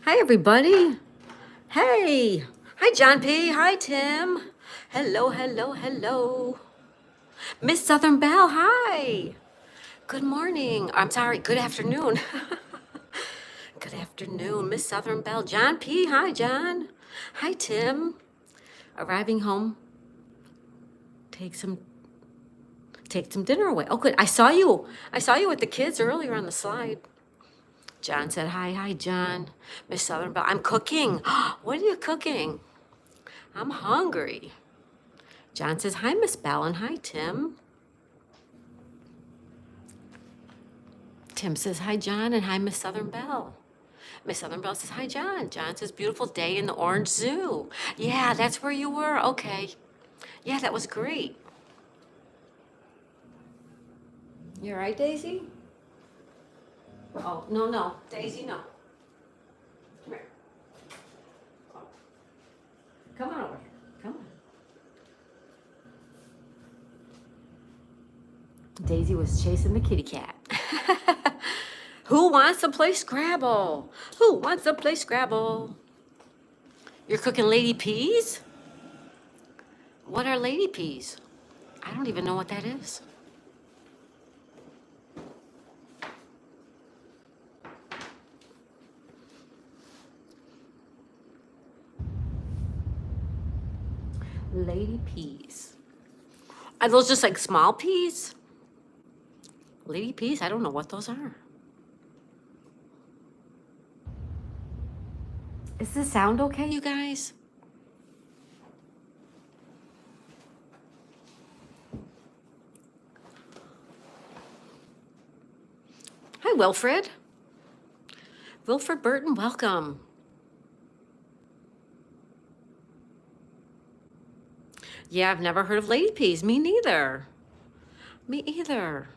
Hi, everybody. Hey. Hi, John P. Hi, Tim. Hello, hello, hello. Miss Southern Belle, hi. Good morning. I'm sorry, good afternoon. Good afternoon, Miss Southern Belle. John P. Hi, John. Hi, Tim. Arriving home. Take some dinner away. Oh, good. I saw you. I saw you with the kids earlier on the slide. John said, hi, hi, John. Miss Southern Belle. I'm cooking. What are you cooking? I'm hungry. John says, hi, Miss Bell, and hi, Tim. Tim says, hi, John, and hi, Miss Southern Belle. Miss Southern Belle says, hi, John. John says, beautiful day in the Orange Zoo. Yeah, that's where you were. Okay. Yeah, that was great. You all right, Daisy? Oh, no, no. Daisy, no. Come here. Come on over here. Come on. Daisy was chasing the kitty cat. Who wants to play Scrabble? Who wants to play Scrabble? You're cooking lady peas? What are lady peas? I don't even know what that is. Lady peas. Are those just like small peas? Lady peas? I don't know what those are. Does this sound okay, you guys? Hi, Wilfred. Wilfred Burton, welcome. Yeah, I've never heard of lady peas. Me neither. Me either.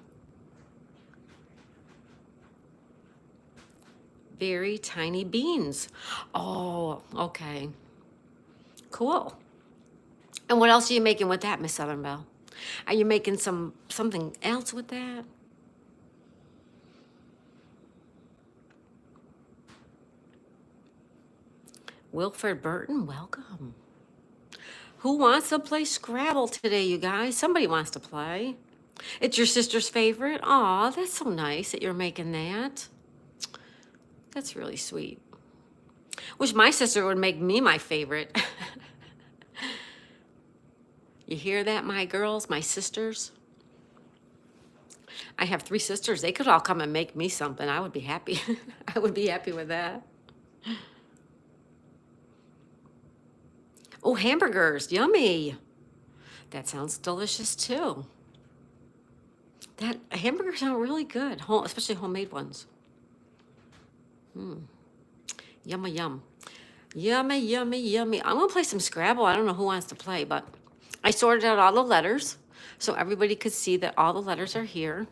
Very tiny beans. Oh, okay. Cool. And what else are you making with that, Miss Southern Belle? Are you making something else with that? Wilfred Burton, welcome. Who wants to play Scrabble today, you guys? Somebody wants to play. It's your sister's favorite? Aw, that's so nice that you're making that. That's really sweet. Wish my sister would make me my favorite. You hear that, my girls, my sisters? I have 3 sisters. They could all come and make me something. I would be happy. I would be happy with that. Oh, hamburgers. Yummy. That sounds delicious too. That hamburgers sound really good, especially homemade ones. Yummy, yum. Yummy, yummy, yummy. I'm gonna play some Scrabble. I don't know who wants to play, but I sorted out all the letters so everybody could see that all the letters are here.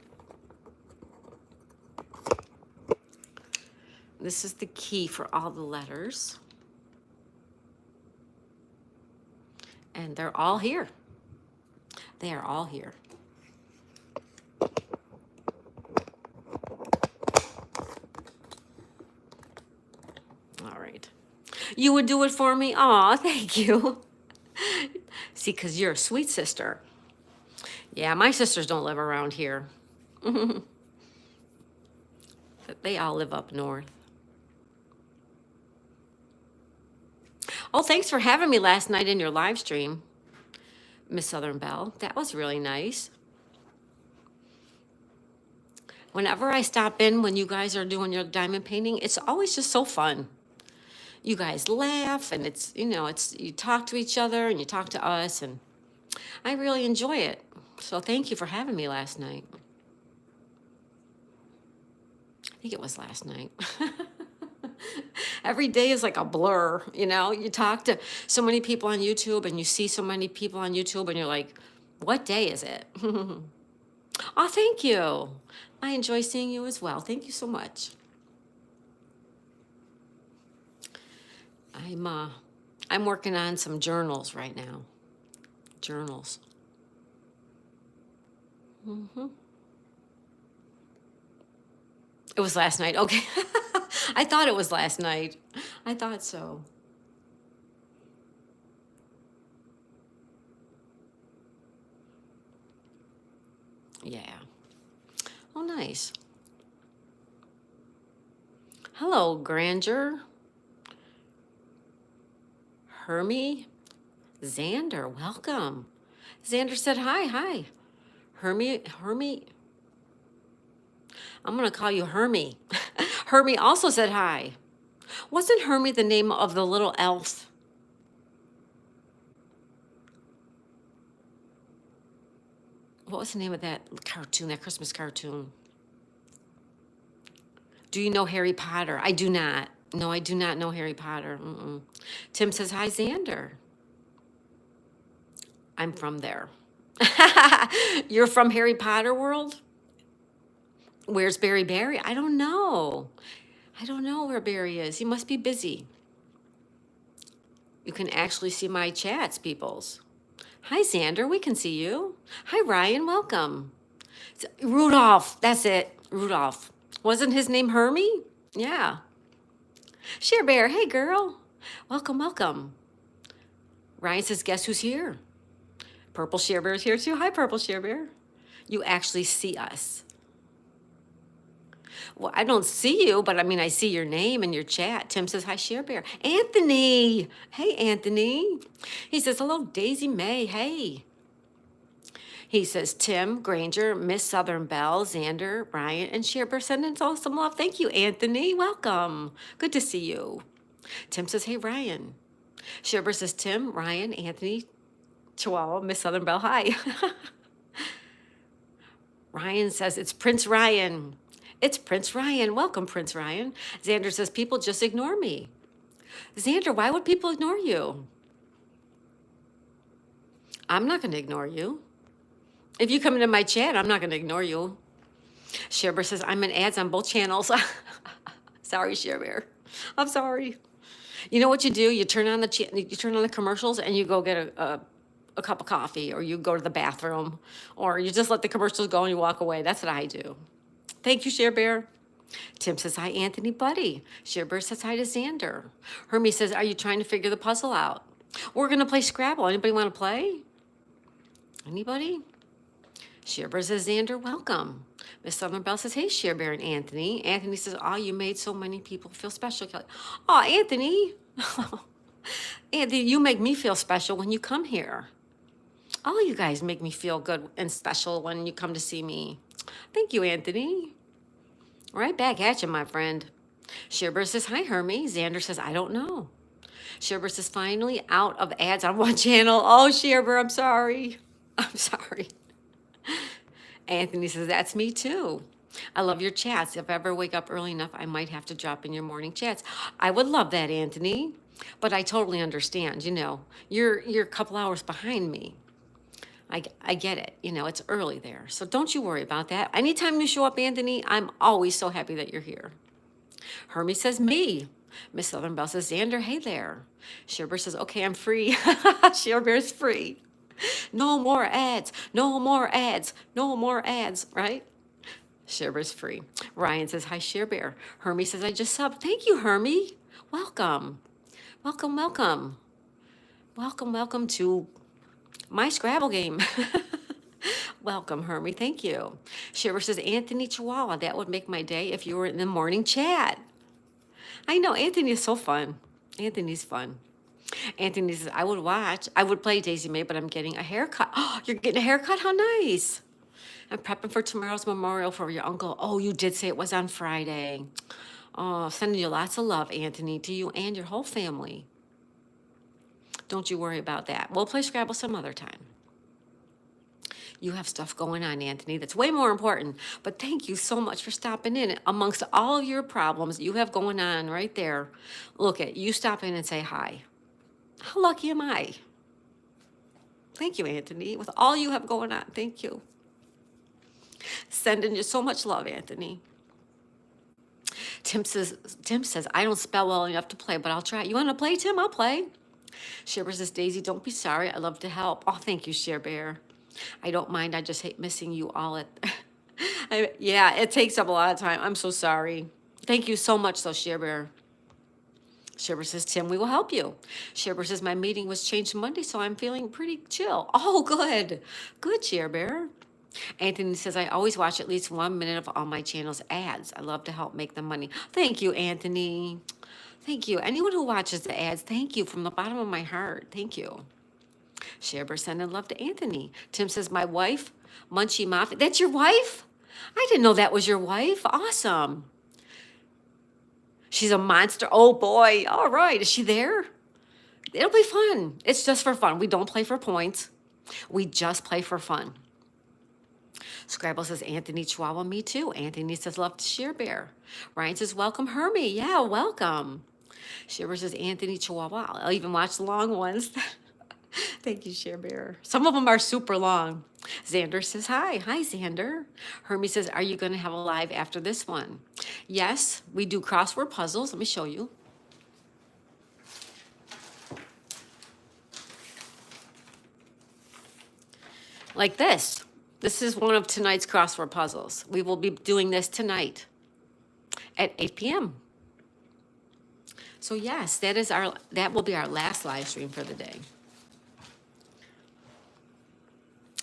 This is the key for all the letters. And they're all here. They are all here. All right. You would do it for me? Aw, thank you. See, because you're a sweet sister. Yeah, my sisters don't live around here. They all live up north. Oh, thanks for having me last night in your live stream, Miss Southern Belle. That was really nice. Whenever I stop in when you guys are doing your diamond painting, it's always just so fun. You guys laugh and it's, you talk to each other and you talk to us, and I really enjoy it. So thank you for having me last night. I think it was last night. Every day is like a blur, You talk to so many people on YouTube and you see so many people on YouTube and you're like, what day is it? Oh, thank you. I enjoy seeing you as well. Thank you so much. I'm working on some journals right now. Journals. It was last night. Okay. I thought it was last night. I thought so. Yeah. Oh, nice. Hello, Granger, Hermie, Xander. Welcome. Xander said hi. Hi. Hermie. I'm going to call you Hermie. Hermie also said hi. Wasn't Hermie the name of the little elf? What was the name of that cartoon, that Christmas cartoon? Do you know Harry Potter? I do not. No, I do not know Harry Potter. Mm-mm. Tim says, hi, Xander. I'm from there. You're from Harry Potter world? Where's Barry Barry? I don't know. I don't know where Barry is. He must be busy. You can actually see my chats, peoples. Hi, Xander. We can see you. Hi, Ryan. Welcome. Rudolph. That's it. Rudolph. Wasn't his name Hermie? Yeah. Share Bear. Hey, girl. Welcome, welcome. Ryan says, guess who's here? Purple Share Bear is here too. Hi, Purple Share Bear. You actually see us. Well, I don't see you, but I mean, I see your name in your chat. Tim says, hi, Share Bear. Anthony. Hey, Anthony. He says, hello, Daisy May. Hey. He says, Tim, Granger, Miss Southern Belle, Xander, Ryan, and Share Bear sending us some love. Thank you, Anthony. Welcome. Good to see you. Tim says, hey, Ryan. Share Bear says, Tim, Ryan, Anthony, Chihuahua, Miss Southern Belle. Hi. Ryan says, it's Prince Ryan. It's Prince Ryan. Welcome, Prince Ryan. Xander says, people just ignore me. Xander, why would people ignore you? I'm not going to ignore you. If you come into my chat, I'm not going to ignore you. Share says, I'm in ads on both channels. Sorry, Share. I'm sorry. You know what you do? You turn on the commercials and you go get a cup of coffee, or you go to the bathroom, or you just let the commercials go and you walk away. That's what I do. Thank you, Share Bear. Tim says, hi, Anthony Buddy. Share Bear says hi to Xander. Hermie says, are you trying to figure the puzzle out? We're going to play Scrabble. Anybody want to play? Anybody? Share Bear says, Xander, welcome. Miss Southern Belle says, hey, Share Bear and Anthony. Anthony says, oh, you made so many people feel special, Kelly. Oh, Anthony. Anthony, you make me feel special when you come here. All you guys make me feel good and special when you come to see me. Thank you, Anthony. Right back at you, my friend. Share Bear says, hi, Hermie. Xander says, I don't know. Share Bear says, finally out of ads on one channel. Oh, Share Bear, I'm sorry. I'm sorry. Anthony says, that's me too. I love your chats. If I ever wake up early enough, I might have to drop in your morning chats. I would love that, Anthony. But I totally understand, you're a couple hours behind me. I get it. It's early there. So don't you worry about that. Anytime you show up, Anthony, I'm always so happy that you're here. Hermie says, me. Miss Southern Belle says, Xander, hey there. Share Bear says, okay, I'm free. Share Bear's free. No more ads. No more ads. No more ads, right? Share Bear's free. Ryan says, hi, Share Bear. Hermie says, I just subbed. Thank you, Hermie. Welcome. Welcome, welcome. Welcome, welcome to my Scrabble game. Welcome, Hermie. Thank you. Share says, Anthony Chihuahua, that would make my day if you were in the morning chat. I know, Anthony is so fun. Anthony's fun. Anthony says, I would play Daisy May, but I'm getting a haircut. Oh, you're getting a haircut? How nice. I'm prepping for tomorrow's memorial for your uncle. Oh, you did say it was on Friday. Oh, sending you lots of love, Anthony, to you and your whole family. Don't you worry about that. We'll play Scrabble some other time. You have stuff going on, Anthony, that's way more important. But thank you so much for stopping in. Amongst all of your problems you have going on right there, look at you stop in and say hi. How lucky am I? Thank you, Anthony. With all you have going on, thank you. Sending you so much love, Anthony. Tim says, I don't spell well enough to play, but I'll try. You want to play, Tim? I'll play. Share says, Daisy, don't be sorry. I love to help. Oh, thank you, Share Bear. I don't mind. I just hate missing you all at... yeah, it takes up a lot of time. I'm so sorry. Thank you so much, though, Share Bear. Share Bear says, Tim, we will help you. Share Bear says, my meeting was changed to Monday, so I'm feeling pretty chill. Oh, good. Good, Share Bear. Anthony says, I always watch at least 1 minute of all my channel's ads. I love to help make them money. Thank you, Anthony. Thank you. Anyone who watches the ads, thank you from the bottom of my heart. Thank you. Shareber sending love to Anthony. Tim says, my wife, Munchie Mafia. That's your wife? I didn't know that was your wife. Awesome. She's a monster. Oh, boy. All right. Is she there? It'll be fun. It's just for fun. We don't play for points. We just play for fun. Scrabble says, Anthony Chihuahua, me too. Anthony says, love to Share Bear. Ryan says, welcome, Hermie. Yeah, welcome. Share Bear says, Anthony Chihuahua. I'll even watch the long ones. Thank you, Share Bear. Some of them are super long. Xander says, hi. Hi, Xander. Hermie says, are you going to have a live after this one? Yes, we do crossword puzzles. Let me show you. Like this. This is one of tonight's crossword puzzles. We will be doing this tonight at 8 p.m. So yes, that will be our last live stream for the day.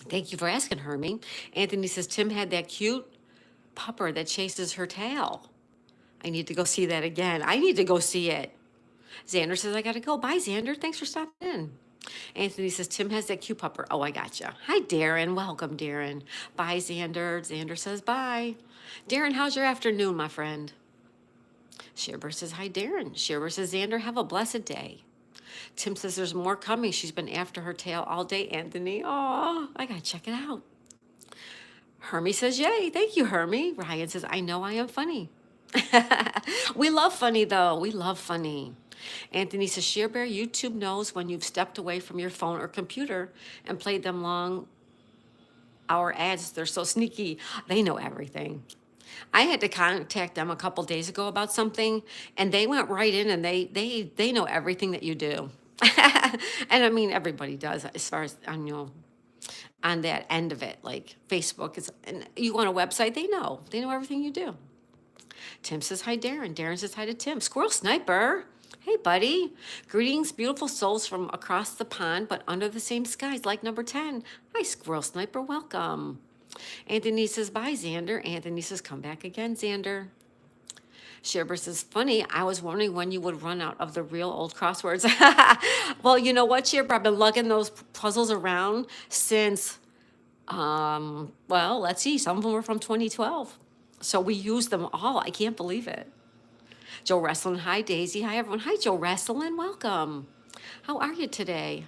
Thank you for asking, Hermie. Anthony says, Tim had that cute pupper that chases her tail. I need to go see that again. I need to go see it. Xander says, I got to go. Bye, Xander. Thanks for stopping in. Anthony says, Tim has that cute pupper. Oh, I gotcha. Hi, Darren. Welcome, Darren. Bye, Xander. Xander says, bye. Darren, how's your afternoon, my friend? Sherbert says, hi, Darren. Sherbert says, Xander, have a blessed day. Tim says, there's more coming. She's been after her tail all day, Anthony. Oh, I got to check it out. Hermie says, yay. Thank you, Hermie. Ryan says, I know I am funny. We love funny, though. We love funny. Anthony says, Share Bear, YouTube knows when you've stepped away from your phone or computer and played them long hour ads. They're so sneaky. They know everything. I had to contact them a couple days ago about something, and they went right in, and they know everything that you do. And I mean, everybody does, as far as I know, on that end of it, like Facebook is, and you want a website, they know everything you do. Tim says, hi, Darren. Darren says, hi to Tim. Squirrel Sniper. Hey, buddy. Greetings, beautiful souls from across the pond, but under the same skies, like number 10. Hi, Squirrel Sniper. Welcome. Anthony says, bye, Xander. Anthony says, come back again, Xander. Sherber says, funny, I was wondering when you would run out of the real old crosswords. Well, you know what, Sherber? I've been lugging those puzzles around since, well, let's see. Some of them were from 2012. So we use them all. I can't believe it. Joe Wrestling, hi, Daisy. Hi, everyone. Hi, Joe Wrestling. Welcome. How are you today?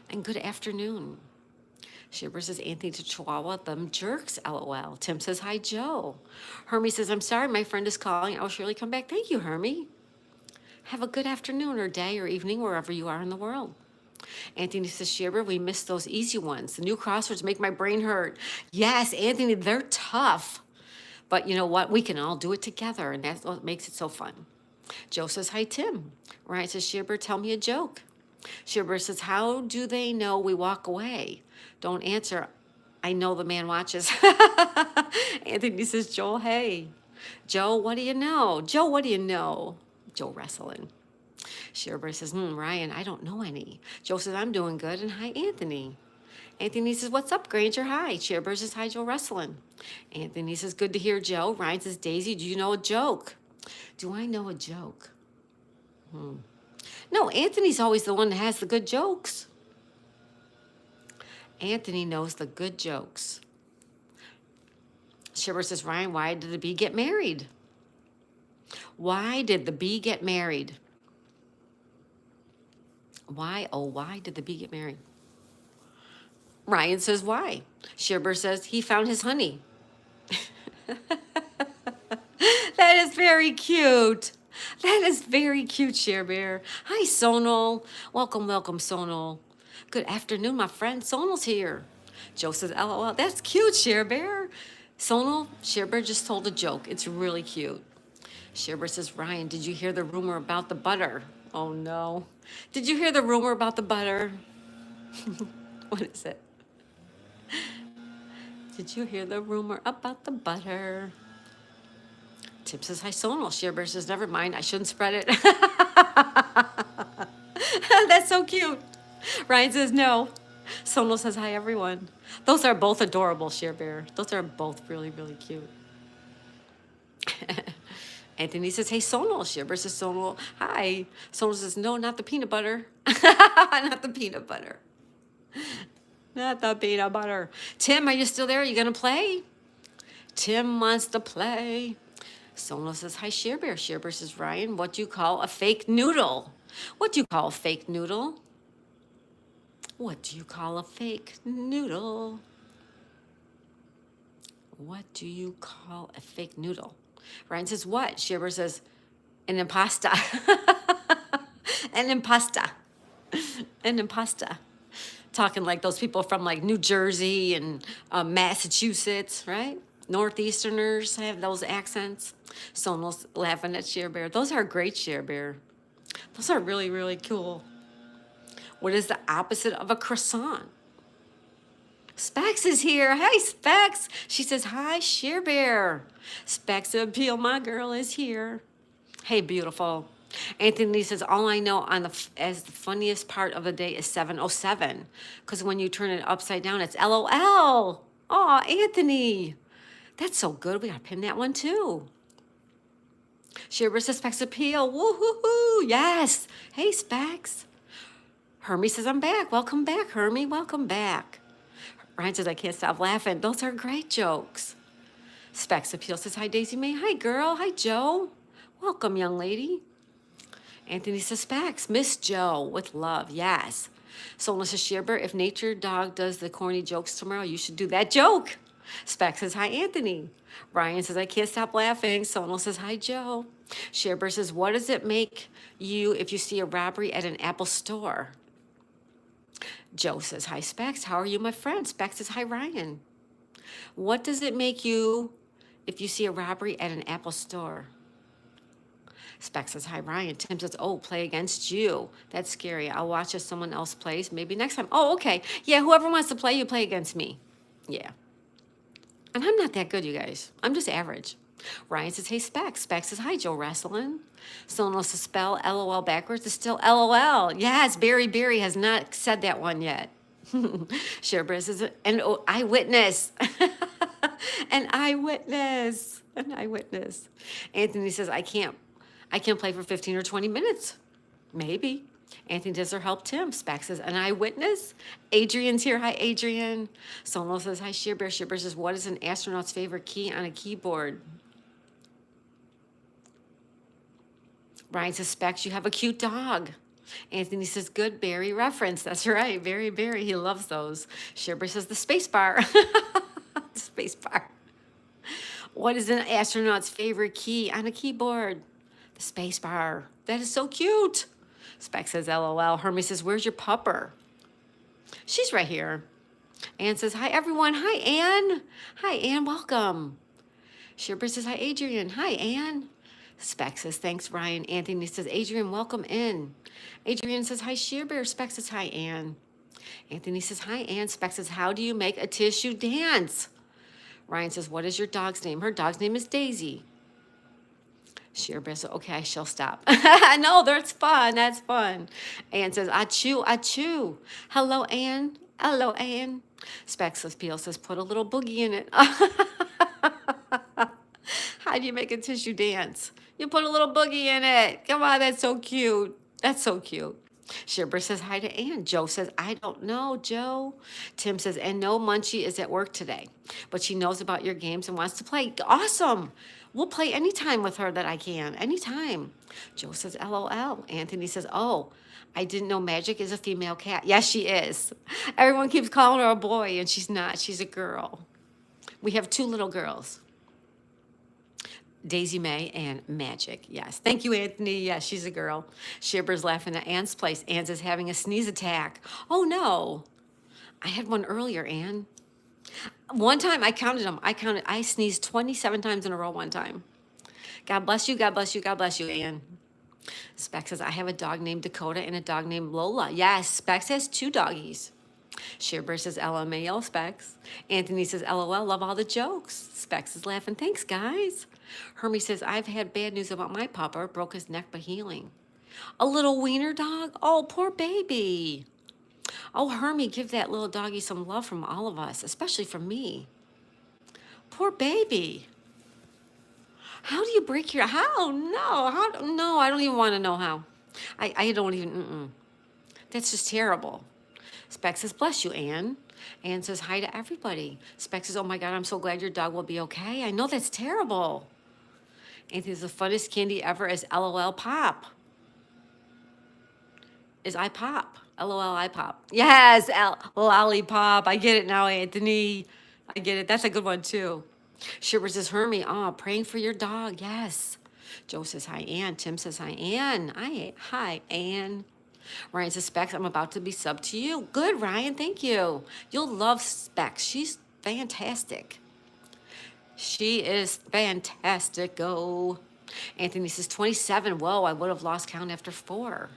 And good afternoon. Shibber says, Anthony to Chihuahua, them jerks, LOL. Tim says, hi, Joe. Hermie says, I'm sorry, my friend is calling. I will surely come back. Thank you, Hermie. Have a good afternoon or day or evening wherever you are in the world. Anthony says, Shibber, we missed those easy ones. The new crosswords make my brain hurt. Yes, Anthony, they're tough. But you know what? We can all do it together, and that's what makes it so fun. Joe says, hi, Tim. Ryan says, Shibber, tell me a joke. Shibber says, how do they know we walk away? Don't answer. I know the man watches. Anthony says, Joel, hey. Joe, what do you know? Joe, what do you know? Joe Wrestling. Shibber says, Ryan, I don't know any. Joe says, I'm doing good. And hi, Anthony. Anthony says, what's up, Granger? Hi. Shibber says, hi, Joe Wrestling. Anthony says, good to hear, Joe. Ryan says, Daisy, do you know a joke? Do I know a joke? No, Anthony's always the one that has the good jokes. Anthony knows the good jokes. Shibber says, Ryan, why did the bee get married? Why did the bee get married? Why, oh, why did the bee get married? Ryan says, why? Shibber says, he found his honey. That is very cute. That is very cute, Share Bear. Hi, Sonal. Welcome, welcome, Sonal. Good afternoon, my friend. Sonal's here. Joe says, LOL. That's cute, Share Bear. Sonal, Share Bear just told a joke. It's really cute. Share Bear says, Ryan, did you hear the rumor about the butter? Oh, no. Did you hear the rumor about the butter? What is it? Did you hear the rumor about the butter? Tim says, hi, Sonal. Shearbear says, never mind. I shouldn't spread it. That's so cute. Ryan says, no. Sonal says, hi, everyone. Those are both adorable, Shearbear. Those are both really, really cute. Anthony says, hey, Sonal. Shearbear says, Sonal, hi. Sonal says, no, not the peanut butter. Not the peanut butter. Not the peanut butter. Tim, are you still there? Are you going to play? Tim wants to play. Sonal says, hi, Shearbear. Shearbear says, Ryan, what do you call a fake noodle? What do you call a fake noodle? What do you call a fake noodle? What do you call a fake noodle? Ryan says, what? Shearbear says, an impasta. An impasta. An impasta. Talking like those people from like New Jersey and Massachusetts, right? Northeasterners have those accents. Sonal's laughing at Shearbear. Those are great, Shearbear. Those are really, really cool. What is the opposite of a croissant? Specs is here. Hey, Specs. She says, hi, Shearbear. Specs Appeal, my girl, is here. Hey, beautiful. Anthony says, all I know as the funniest part of the day is 707. Because when you turn it upside down, it's LOL. Oh, Anthony. That's so good. We got to pin that one, too. Shearbear says, Specs Appeal. Woo-hoo-hoo. Yes. Hey, Specs. Hermie says, I'm back. Welcome back, Hermie. Welcome back. Ryan says, I can't stop laughing. Those are great jokes. Specs Appeal says, hi, Daisy May. Hi, girl. Hi, Joe. Welcome, young lady. Anthony says, Specs, Miss Joe, with love. Yes. Sonal says, Shearbear, if Nature Dog does the corny jokes tomorrow, you should do that joke. Specs says, hi, Anthony. Ryan says, I can't stop laughing. Sonal says, hi, Joe. Shearbear says, what does it make you if you see a robbery at an Apple store? Joe says, hi, Specs. How are you, my friend? Specs says, hi, Ryan. What does it make you if you see a robbery at an Apple store? Specs says, hi, Ryan. Tim says, oh, play against you. That's scary. I'll watch if someone else plays. Maybe next time. Oh, okay. Yeah, whoever wants to play, you play against me. Yeah. And I'm not that good, you guys. I'm just average. Ryan says, hey, Specs. Specs says, hi, Joe Wrestling. Someone else to spell LOL backwards is still LOL. Yes, Barry has not said that one yet. Shearbear says, an eyewitness. An eyewitness. An eyewitness. Anthony says, I can't play for 15 or 20 minutes. Maybe. Anthony does her help Tim. Specs says, an eyewitness. Adrian's here. Hi, Adrian. Sonal says, hi, Shearbear. Shearbear says, what is an astronaut's favorite key on a keyboard? Ryan says, Specs, you have a cute dog. Anthony says, good Barry reference. That's right. Barry. He loves those. Shearbear says, the space bar. The space bar. What is an astronaut's favorite key on a keyboard? The space bar. That is so cute. Specs says, LOL. Hermie says, where's your pupper? She's right here. Ann says, hi, everyone. Hi, Ann. Hi, Ann. Welcome. Shearbear says, hi, Adrian. Hi, Ann. Specs says, thanks, Ryan. Anthony says, Adrian, welcome in. Adrian says, hi, Shearbear. Specs says, hi, Ann. Anthony says, hi, Ann. Specs says, how do you make a tissue dance? Ryan says, what is your dog's name? Her dog's name is Daisy. Shearbear says, okay, I shall stop. No, that's fun. That's fun. Ann says, achoo. Hello, Ann. Hello, Ann. Specs Appeal says, put a little boogie in it. How do you make a tissue dance? You put a little boogie in it. Come on, that's so cute. That's so cute. Shearbear says hi to Ann. Joe says, I don't know, Joe. Tim says, and no, Munchie is at work today, but she knows about your games and wants to play. Awesome. We'll play anytime with her that I can. Anytime. Joe says, LOL. Anthony says, oh, I didn't know Magic is a female cat. Yes, she is. Everyone keeps calling her a boy, and she's not. She's a girl. We have two little girls. Daisy May and Magic. Yes. Thank you, Anthony. Yes, she's a girl. Shearbear's laughing at Ann's place. Ann's is having a sneeze attack. Oh, no. I had one earlier, Ann. One time, I counted them. I sneezed 27 times in a row one time. God bless you, God bless you, God bless you, Ann. Specs says, I have a dog named Dakota and a dog named Lola. Yes, Specs has two doggies. Shearbear says, LMAO, Specs. Anthony says, LOL, love all the jokes. Specs is laughing. Thanks, guys. Hermie says, I've had bad news about my pupper. Broke his neck but healing. A little wiener dog? Oh, poor baby. Oh, Hermie, give that little doggy some love from all of us, especially from me. Poor baby. How do you break your, how? No, no, I don't even want to know how. I don't even, That's just terrible. Specs says, bless you, Anne. Anne says, hi to everybody. Specs says, oh my God, I'm so glad your dog will be okay. I know that's terrible. Anthony says, the funnest candy ever is LOL Pop. Is I pop. LOL I pop. Yes, lollipop. I get it now, Anthony. I get it. That's a good one too. Shipper says, Hermie, praying for your dog. Yes. Joe says, hi, Ann. Tim says, hi, Ann. Hi, Ann. Ryan says, Specs, I'm about to be subbed to you. Good, Ryan. Thank you. You'll love Specs. She's fantastic. She is fantastic. Go. Anthony says, 27. Whoa, I would have lost count after 4.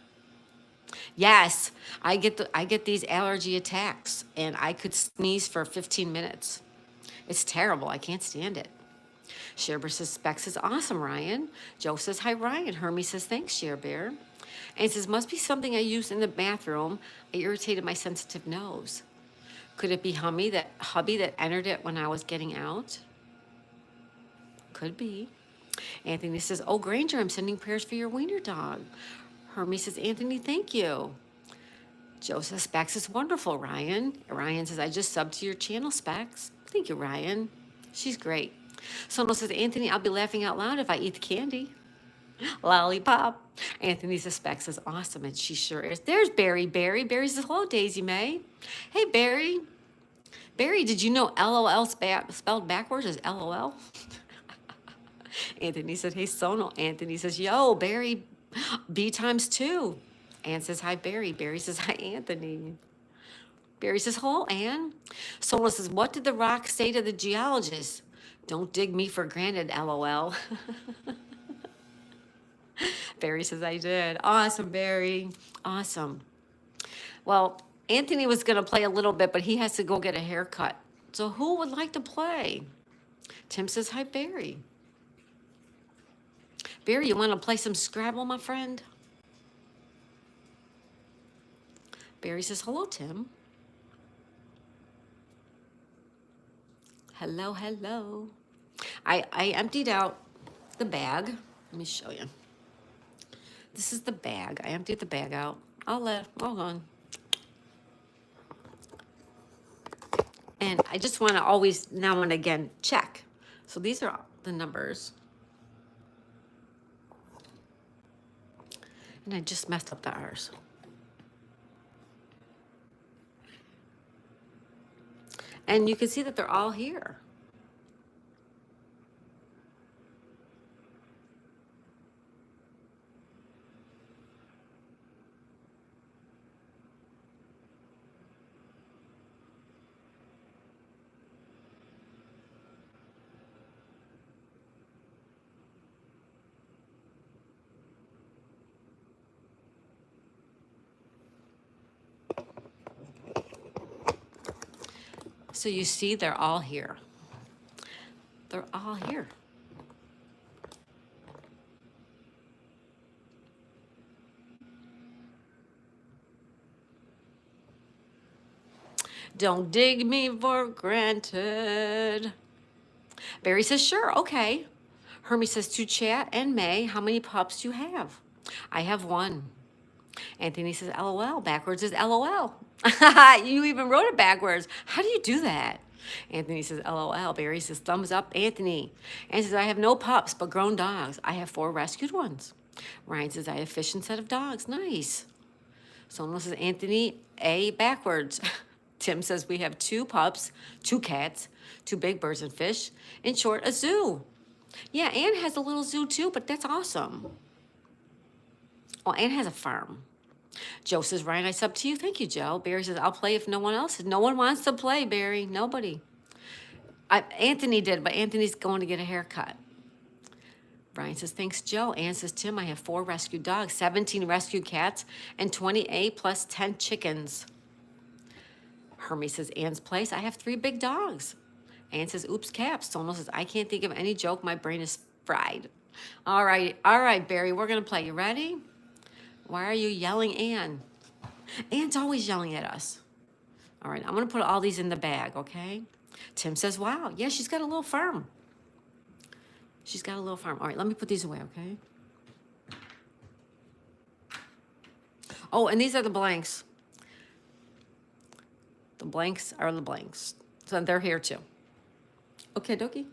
Yes, I get these allergy attacks, and I could sneeze for 15 minutes. It's terrible. I can't stand it. Sherebear says, Specs is awesome, Ryan. Joe says, hi, Ryan. Hermie says, thanks, Sherebear. And he says, must be something I used in the bathroom. I irritated my sensitive nose. Could it be hubby that entered it when I was getting out? Could be. Anthony says, oh, Granger, I'm sending prayers for your wiener dog. Hermie says, Anthony, thank you. Joe says, Specs is wonderful, Ryan. Ryan says, I just subbed to your channel, Specs. Thank you, Ryan. She's great. Sono says, Anthony, I'll be laughing out loud if I eat the candy. Lollipop. Anthony says, Specs is awesome, and she sure is. There's Barry. Barry says, hello, Daisy May. Hey, Barry. Barry, did you know LOL spelled backwards is LOL? Anthony said, hey, Sono. Anthony says, yo, Barry, B times 2. Ann says, hi, Barry. Barry says, hi, Anthony. Barry says, hello, Ann. Sono says, what did the rock say to the geologist? Don't dig me for granted, LOL. Barry says, I did. Awesome, Barry. Awesome. Well, Anthony was going to play a little bit, but he has to go get a haircut. So who would like to play? Tim says, hi, Barry. Barry, you want to play some Scrabble, my friend? Barry says, hello, Tim. Hello, hello. I emptied out the bag. Let me show you. This is the bag. I emptied the bag out. Hold on. And I just want to always, now and again, check. So these are the numbers. And I just messed up the R's. And you can see that they're all here. So you see they're all here. They're all here. Don't dig me for granted. Barry says, sure, okay. Hermie says, to chat and May, how many pups do you have? I have 1. Anthony says, LOL. Backwards is LOL. You even wrote it backwards. How do you do that? Anthony says, LOL. Barry says, thumbs up, Anthony. And says, I have no pups, but grown dogs. I have 4 rescued ones. Ryan says, I have fish instead of dogs. Nice. Someone says, Anthony, A, backwards. Tim says, we have 2 pups, 2 cats, 2 big birds and fish. In short, a zoo. Yeah, Ann has a little zoo too, but that's awesome. Oh, Ann has a farm. Joe says, Ryan, I sub to you. Thank you, Joe. Barry says, I'll play if no one else. No one wants to play, Barry. Nobody. Anthony did, but Anthony's going to get a haircut. Brian says, thanks, Joe. Ann says, Tim, I have 4 rescued dogs, 17 rescued cats, and 28 plus 10 chickens. Hermie says, Ann's place, I have 3 big dogs. Ann says, oops, caps. Someone says, I can't think of any joke. My brain is Fried. All right, Barry, we're going to play. You ready? Why are you yelling, Ann? Ann's always yelling at us. All right, I'm going to put all these in the bag, okay? Tim says, wow, yeah, she's got a little farm. She's got a little farm. All right, let me put these away, okay? Oh, and these are the blanks. The blanks are the blanks. So they're here too. Okay, dokie.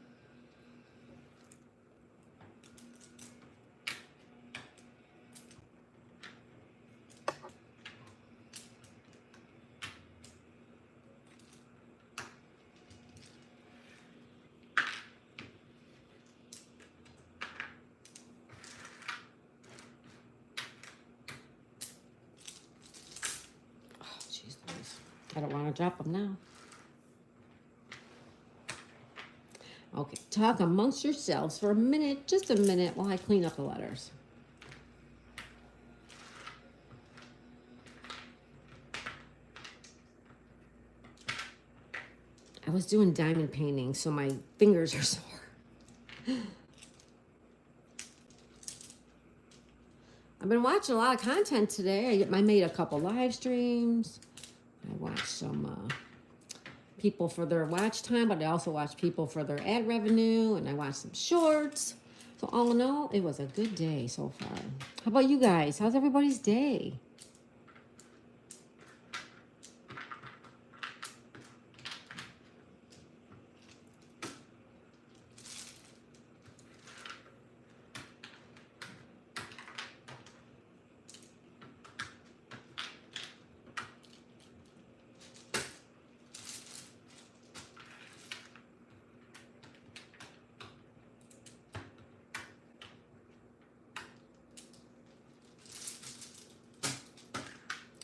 Oh, jeez Louise. I don't want to drop them now. Okay, talk amongst yourselves for a minute, just a minute, while I clean up the letters. I was doing diamond painting, so my fingers are sore. I've been watching a lot of content today. I made a couple live streams. I watched some people for their watch time, but I also watched people for their ad revenue, and I watched some shorts. So all in all, it was a good day so far. How about you guys? How's everybody's day?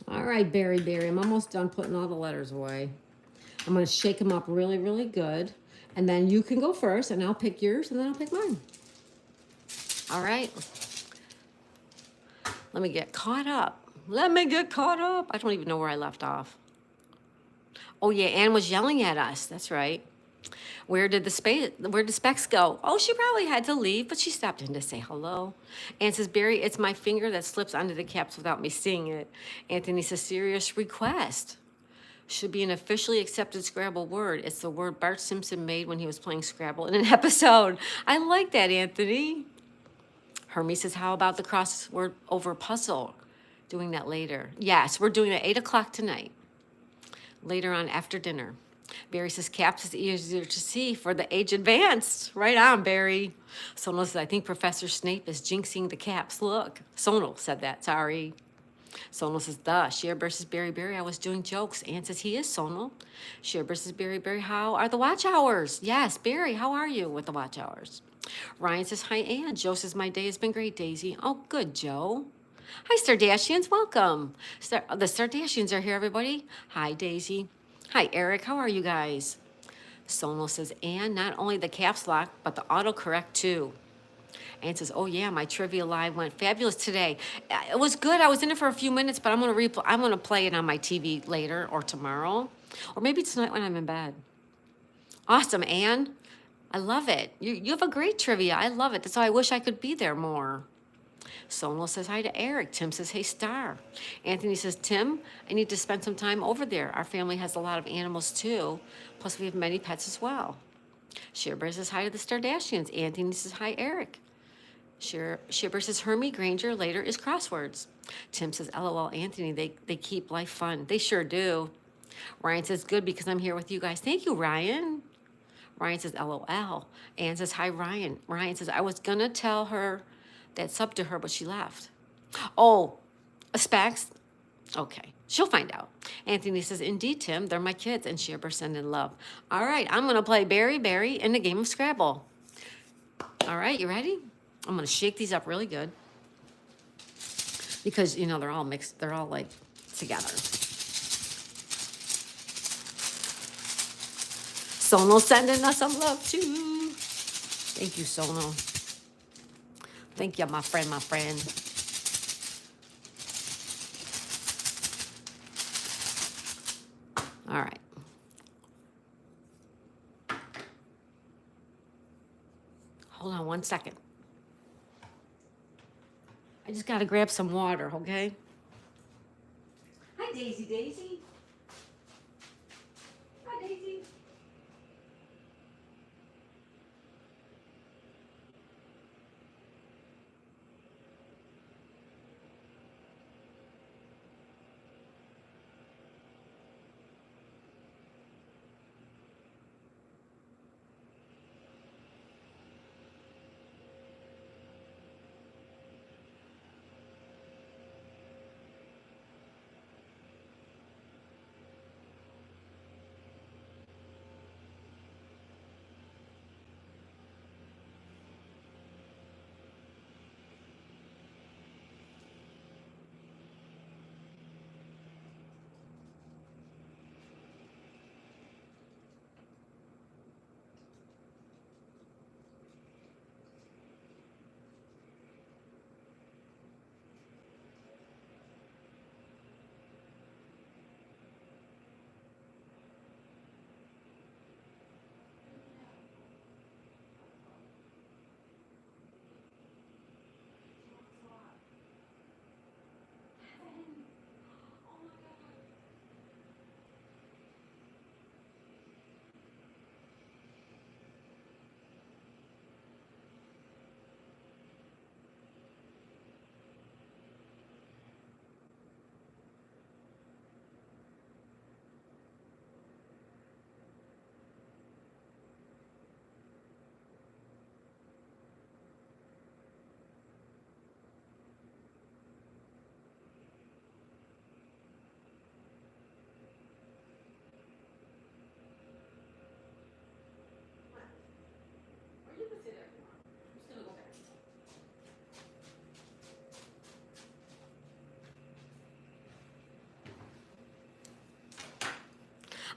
All right, Barry, I'm almost done putting all the letters away. I'm going to shake them up really, really good. And then you can go first, and I'll pick yours, and then I'll pick mine. All right. Let me get caught up. I don't even know where I left off. Oh, yeah, Ann was yelling at us. That's right. Where did Specs go? Oh, she probably had to leave, but she stopped in to say hello. Ann says, Barry, it's my finger that slips onto the caps without me seeing it. Anthony says, serious request. Should be an officially accepted Scrabble word. It's the word Bart Simpson made when he was playing Scrabble in an episode. I like that, Anthony. Hermie says, how about the crossword over puzzle? Doing that later. Yes, we're doing it at 8 o'clock tonight. Later on after dinner. Barry says, caps is easier to see for the age advanced. Right on, Barry. Sonal says, I think Professor Snape is jinxing the caps. Look, Sonal said that, sorry. Sonal says, duh, Cher versus Barry. I was doing jokes. Ann says, he is Sonal. Cher versus Barry. How are the watch hours? Yes, Barry, how are you with the watch hours? Ryan says, hi, Ann. Joe says, my day has been great, Daisy. Oh, good, Joe. Hi, Stardashians, welcome. The Stardashians are here, everybody. Hi, Daisy. Hi, Eric, how are you guys? Sonal says, Ann, not only the caps lock, but the autocorrect too. Ann says, oh yeah, my trivia live went fabulous today. It was good. I was in it for a few minutes, but I'm gonna play it on my TV later or tomorrow. Or maybe tonight when I'm in bed. Awesome, Ann. I love it. You have a great trivia. I love it. That's why I wish I could be there more. Sonal says hi to Eric. Tim says, hey, Star. Anthony says, Tim, I need to spend some time over there. Our family has a lot of animals too. Plus, we have many pets as well. Shibber says hi to the Stardashians. Anthony says, hi, Eric. Shibber says, Hermie Granger later is crosswords. Tim says, LOL, Anthony, they keep life fun. They sure do. Ryan says, good, because I'm here with you guys. Thank you, Ryan. Ryan says, LOL. Ann says, hi, Ryan. Ryan says, I was going to tell her that's up to her, but she left. Oh, Specs? Okay, she'll find out. Anthony says, indeed, Tim, they're my kids, and Shibber send in love. All right, I'm going to play Barry in the game of Scrabble. All right, you ready? I'm going to shake these up really good because, you know, they're all mixed. They're all, like, together. Sonal sending us some love, too. Thank you, Sonal. Thank you, my friend, All right. Hold on 1 second. I just got to grab some water, okay? Hi, Daisy Daisy. Hi, Daisy.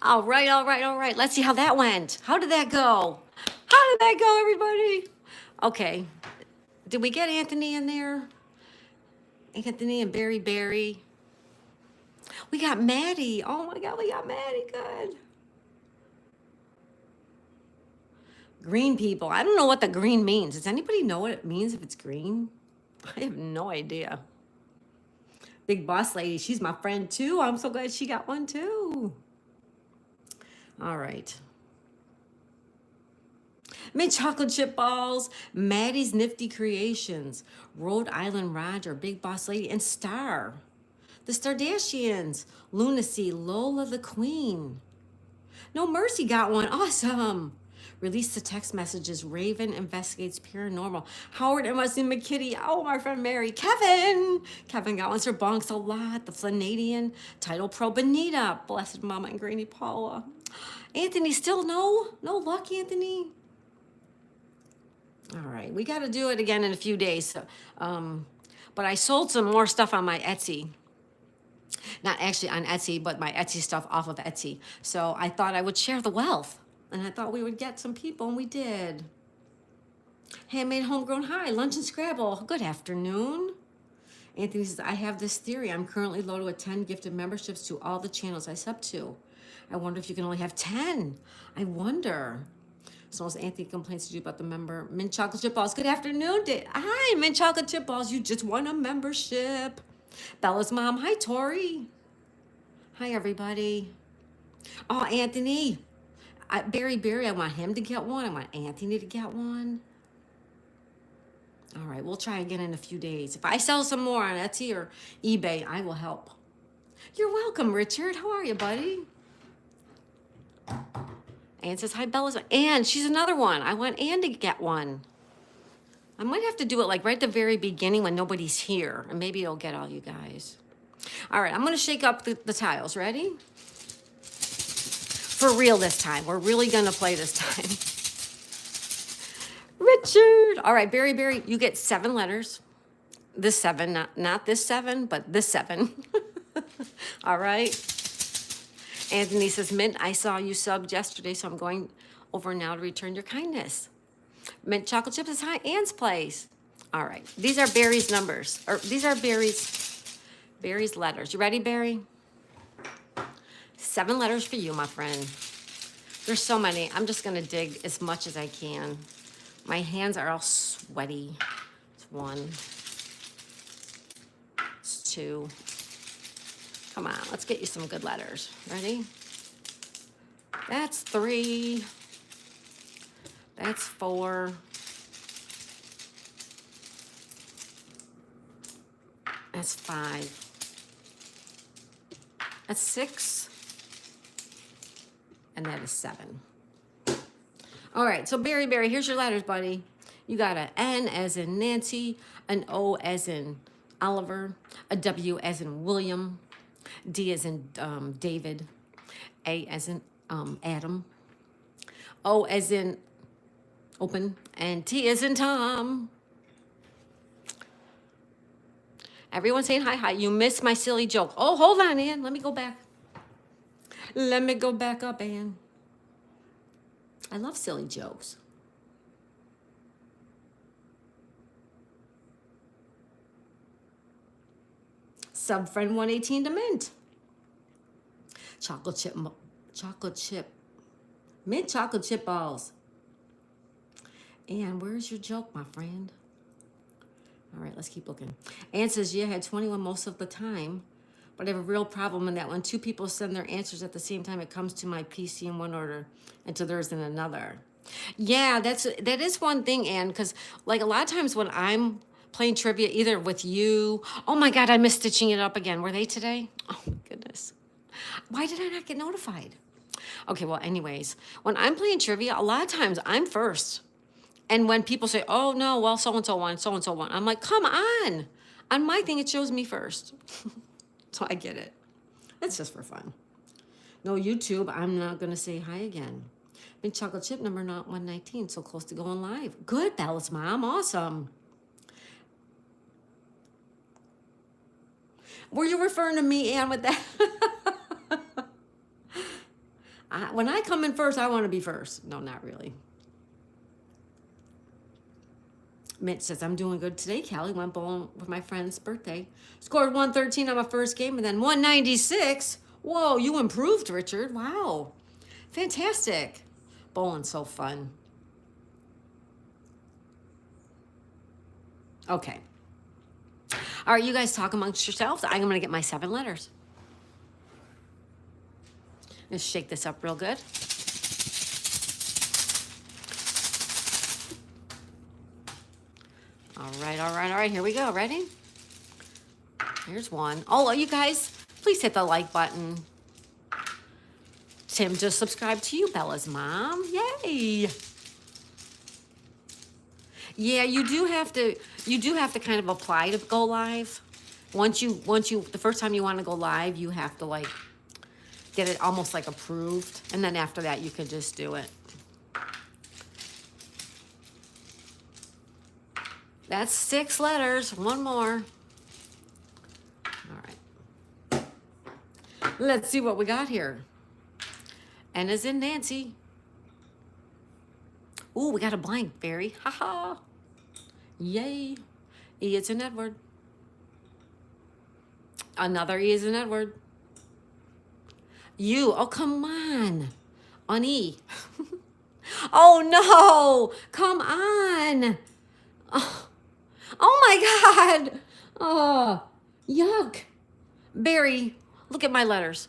All right, all right, all right. Let's see how that went. How did that go? How did that go, everybody? Okay. Did we get Anthony in there? Anthony and Barry. We got Maddie. Oh my God, we got Maddie. Good. Green people. I don't know what the green means. Does anybody know what it means if it's green? I have no idea. Big boss lady. She's my friend too. I'm so glad she got one too. All right. Mint chocolate chip balls, Maddie's Nifty Creations, Rhode Island Roger, Big Boss Lady, and Star. The Stardashians, Lunacy, Lola the Queen. No Mercy got one. Awesome. Release the text messages. Raven investigates paranormal. Howard and Wesley McKitty. Oh, my friend Mary. Kevin. Kevin got one. Sir Bonks a lot. The Flanadian. Title Pro. Benita. Blessed Mama and Granny Paula. Anthony, still no luck, Anthony. All right, we got to do it again in a few days. But I sold some more stuff on my Etsy. Not actually on Etsy, but my Etsy stuff off of Etsy. So I thought I would share the wealth. And I thought we would get some people, and we did. Handmade Homegrown High, Lunch and Scrabble. Good afternoon. Anthony says, I have this theory. I'm currently loaded with 10 gifted memberships to all the channels I sub to. I wonder if you can only have 10. I wonder. So as Anthony complains to you about the member, Mint Chocolate Chip Balls. Good afternoon. Hi, Mint Chocolate Chip Balls. You just won a membership. Bella's mom. Hi, Tori. Hi, everybody. Oh, Anthony. Barry, I want him to get one. I want Anthony to get one. All right, we'll try again in a few days. If I sell some more on Etsy or eBay, I will help. You're welcome, Richard. How are you, buddy? Ann says, hi, Bella's. Ann, she's another one. I want Ann to get one. I might have to do it like right at the very beginning when nobody's here, and maybe it'll get all you guys. All right, I'm going to shake up the tiles. Ready? For real this time. We're really going to play this time. Richard. All right, Barry, you get 7 letters. This 7, not this 7, but this 7. All right. Anthony says, Mint, I saw you subbed yesterday, so I'm going over now to return your kindness. Mint chocolate chips is hi, Ann's place. All right. These are Barry's numbers. Or these are Barry's letters. You ready, Barry? 7 letters for you, my friend. There's so many. I'm just going to dig as much as I can. My hands are all sweaty. It's 1. It's 2. Come on, let's get you some good letters. Ready? That's 3. That's 4. That's 5. That's 6. And that is 7. All right, so Barry, here's your letters, buddy. You got a N as in Nancy, an O as in Oliver, a W as in William, D as in David, A as in Adam, O as in open, and T as in Tom. Everyone saying hi. You missed my silly joke. Oh, hold on, Ann. Let me go back. Let me go back up, Ann. I love silly jokes. Subfriend 118 to mint. Chocolate chip, mint chocolate chip balls. And where's your joke, my friend? All right, let's keep looking. Ann says, yeah, I had 21 most of the time, but I have a real problem in that when 2 people send their answers at the same time, it comes to my PC in one order and to theirs in another. Yeah, that is one thing, Ann, because like a lot of times when I'm playing trivia, either with you, oh my God, I missed stitching it up again. Were they today? Oh my goodness. Why did I not get notified? Okay, well, anyways, when I'm playing trivia, a lot of times I'm first. And when people say, oh no, well, so-and-so won, I'm like, come on. On my thing, it shows me first. So I get it. It's just for fun. No, YouTube, I'm not going to say hi again. Mint chocolate chip number not 119, so close to going live. Good, Bella's mom, awesome. Were you referring to me, Ann, with that? When I come in first, I want to be first. No, not really. Mitch says, I'm doing good today, Callie. Went bowling with my friend's birthday. Scored 113 on my first game and then 196. Whoa, you improved, Richard. Wow. Fantastic. Bowling's so fun. Okay. All right, you guys talk amongst yourselves. I'm going to get my 7 letters. Let's shake this up real good. All right. Here we go. Ready? Here's 1. Oh, you guys, please hit the like button. Tim just subscribed to you, Bella's mom. Yay. Yeah, you do have to kind of apply to go live. Once you the first time you want to go live, you have to like get it almost like approved, and then after that you can just do it. That's 6 letters. 1 more. All right. Let's see what we got here. N as in Nancy. Ooh, we got a blank, Barry. Ha ha. Yay. E is in Edward. Another E is in Edward. U. Oh, come on. On E. Oh, no. Come on. Oh my God. Oh, yuck. Barry, look at my letters.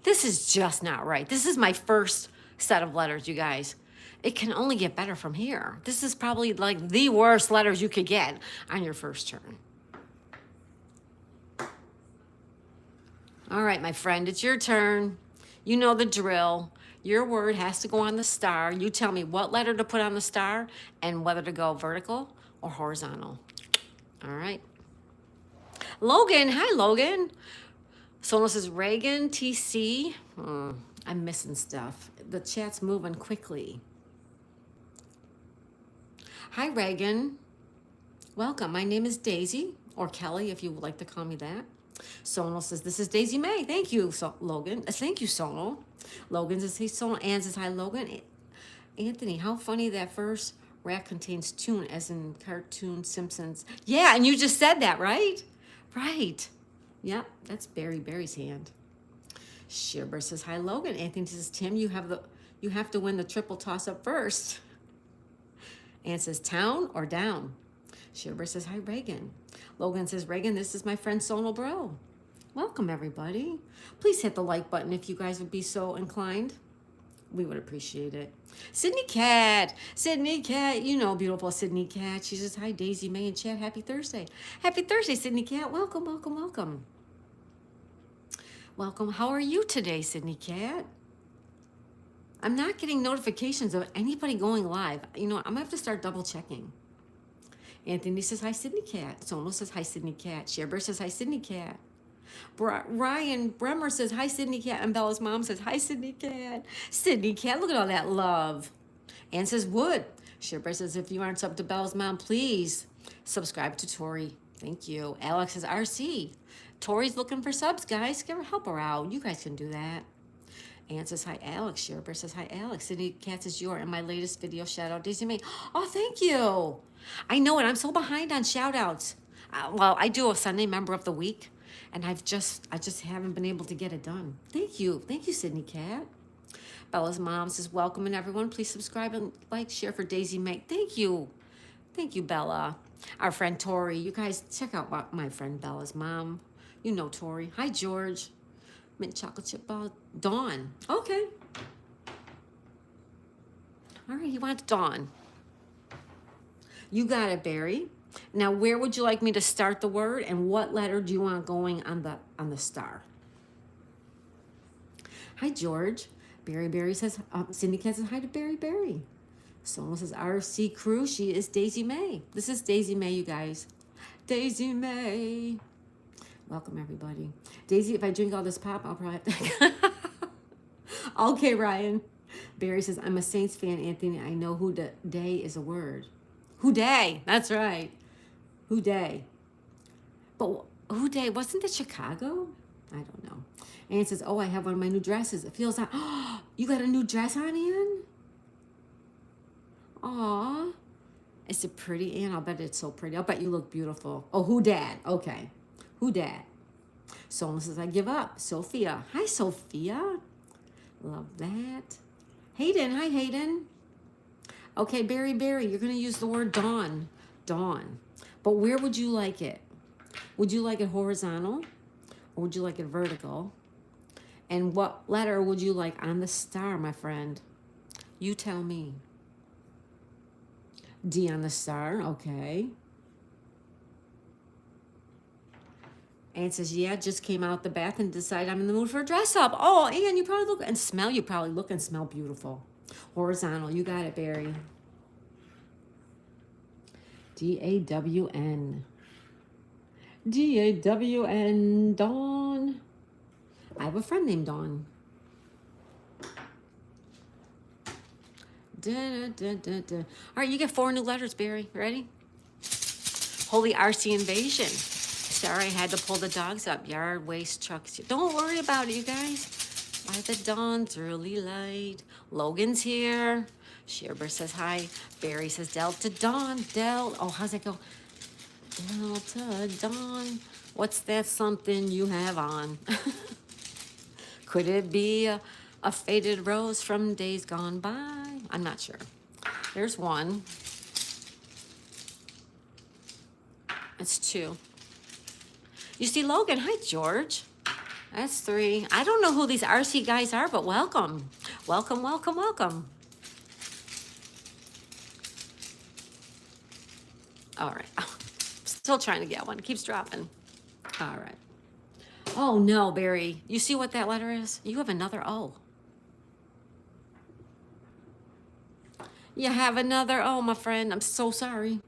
This is just not right. This is my first set of letters, you guys. It can only get better from here. This is probably like the worst letters you could get on your first turn. All right, my friend, it's your turn. You know the drill. Your word has to go on the star. You tell me what letter to put on the star and whether to go vertical or horizontal. All right. Logan, hi, Logan. Someone says Reagan, TC. I'm missing stuff. The chat's moving quickly. Hi, Reagan. Welcome. My name is Daisy, or Kelly, if you would like to call me that. Sonal says, this is Daisy May. Thank you, Logan. Thank you, Sonal. Logan says, hey, Sonal. Ann says, hi, Logan. Anthony, how funny that first rack contains tune, as in cartoon Simpsons. Yeah, and you just said that, right? Right. Yep, that's Barry's hand. Shibber says, hi, Logan. Anthony says, Tim, you have to win the triple toss-up first. Ann says, town or down? Sherbert says, hi, Reagan. Logan says, Reagan, this is my friend Sonal Bro. Welcome, everybody. Please hit the like button if you guys would be so inclined. We would appreciate it. Sydney Cat, you know, beautiful Sydney Cat. She says, hi, Daisy May and Chad. Happy Thursday. Happy Thursday, Sydney Cat. Welcome, welcome, welcome. Welcome. How are you today, Sydney Cat? I'm not getting notifications of anybody going live. You know, I'm going to have to start double checking. Anthony says, hi, Sydney Cat. Sonal says, hi, Sydney Cat. Sherbert says, hi, Sydney Cat. Ryan Bremer says, hi, Sydney Cat. And Bella's mom says, hi, Sydney Cat. Sydney Cat, look at all that love. Ann says, would. Sherbert says, if you aren't subbed to Bella's mom, please subscribe to Tori. Thank you. Alex says, RC. Tori's looking for subs, guys. Help her out. You guys can do that. Ann says, hi, Alex. Sherbert says, hi, Alex. Sydney Cat says, you are in my latest video. Shout out, Daisy May. Oh, thank you. I know it. I'm so behind on shout outs. Well, I do a Sunday member of the week, and I just haven't been able to get it done. Thank you. Thank you, Sydney Cat. Bella's mom says, welcome, and everyone, please subscribe and like, share for Daisy May. Thank you. Thank you, Bella. Our friend Tori. You guys check out my friend Bella's mom. You know Tori. Hi, George. Mint chocolate chip ball. Dawn. Okay. All right, you want Dawn. You got it, Barry. Now, where would you like me to start the word, and what letter do you want going on the star? Hi, George. Barry says, Cindy Cat says hi to Barry. Someone says, RC Crew, she is Daisy May. This is Daisy May, you guys. Daisy May. Welcome, everybody. Daisy, if I drink all this pop, I'll probably have to... Okay, Ryan. Barry says, I'm a Saints fan, Anthony. I know who day is a word. Who day? That's right. Who day? But who day? Wasn't it Chicago? I don't know. Ann says, oh, I have one of my new dresses. It feels like, oh, you got a new dress on, Ann? Aw. Is it pretty, Ann? I'll bet it's so pretty. I'll bet you look beautiful. Oh, who dad? Okay. Who dad? Someone says, I give up. Sophia. Hi, Sophia. Love that. Hayden. Hi, Hayden. Okay, Barry, you're going to use the word dawn. Dawn. But where would you like it? Would you like it horizontal? Or would you like it vertical? And what letter would you like on the star, my friend? You tell me. D on the star. Okay. Ann says, yeah, just came out the bath and decided I'm in the mood for a dress up. Oh, Ann, you probably look and smell. You probably look and smell beautiful. Horizontal. You got it, Barry. D-A-W-N. D-A-W-N. Dawn. I have a friend named Dawn. All right, you get 4 new letters, Barry. Ready? Holy RC Invasion. Sorry, I had to pull the dogs up. Yard waste trucks. Don't worry about it, you guys. By the dawn's early light. Logan's here. Sherbert says hi. Barry says Delta Dawn. Oh, how's that go? Delta Dawn. What's that something you have on? Could it be a faded rose from days gone by? I'm not sure. There's one. It's 2. You see Logan. Hi, George. That's 3. I don't know who these RC guys are, but welcome. Welcome, welcome, welcome. All right. Still trying to get one. Keeps dropping. All right. Oh, no, Barry. You see what that letter is? You have another O. You have another O, my friend. I'm so sorry.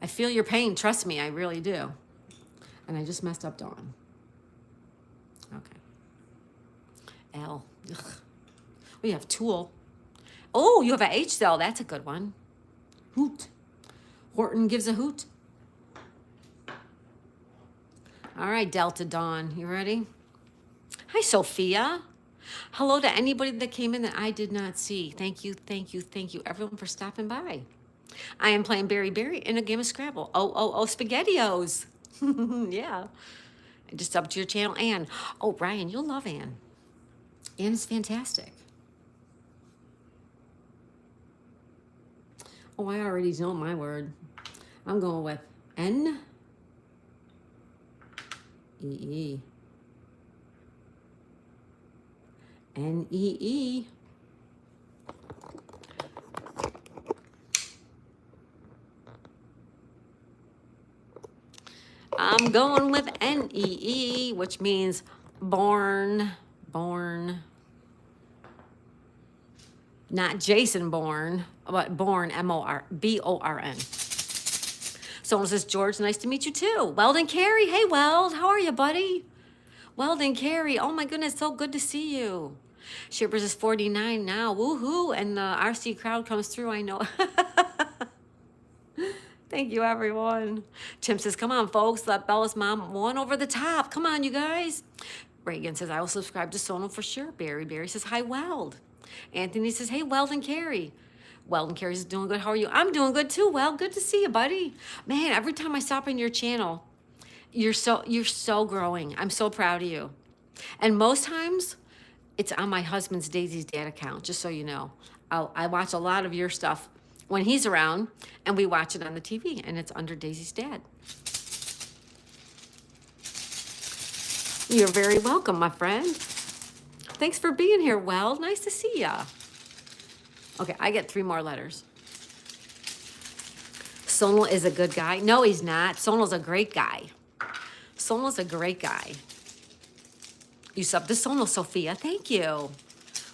I feel your pain. Trust me, I really do. And I just messed up Dawn. Okay. L. Ugh. We have tool. Oh, you have a H though. That's a good one. Hoot. Horton gives a hoot. All right, Delta Dawn. You ready? Hi, Sophia. Hello to anybody that came in that I did not see. Thank you, everyone, for stopping by. I am playing Barry in a game of Scrabble. Oh, SpaghettiOs. Yeah. I just up to your channel, Ann. Oh, Ryan, you'll love Ann. Ann is fantastic. Oh, I already know my word. I'm going with N E E. N E E. I'm going with N-E-E, which means born, not Jason Bourne, but born, B-O-R-N. Someone says, George, nice to meet you too. Weldon Carey, hey Weld, how are you, buddy? Weldon Carey, oh my goodness, so good to see you. Shippers is 49 now, woohoo, and the RC crowd comes through, I know. Thank you, everyone. Tim says, come on, folks, let Bella's mom one over the top. Come on, you guys. Reagan says, I will subscribe to Sono for sure. Barry says, hi, Weld. Anthony says, hey, Weld and Carrie. Weld and Carrie is doing good. How are you? I'm doing good too. Well, good to see you, buddy. Man, every time I stop in your channel, you're so growing. I'm so proud of you. And most times, it's on my husband's Daisy's dad account, just so you know. I watch a lot of your stuff when he's around, and we watch it on the TV, and it's under Daisy's dad. You're very welcome, my friend. Thanks for being here, Weld. Nice to see ya. Okay, I get 3 more letters. Sonal is a good guy. No, he's not. Sonal's a great guy. Sonal's a great guy. You sub to Sonal, Sophia. Thank you.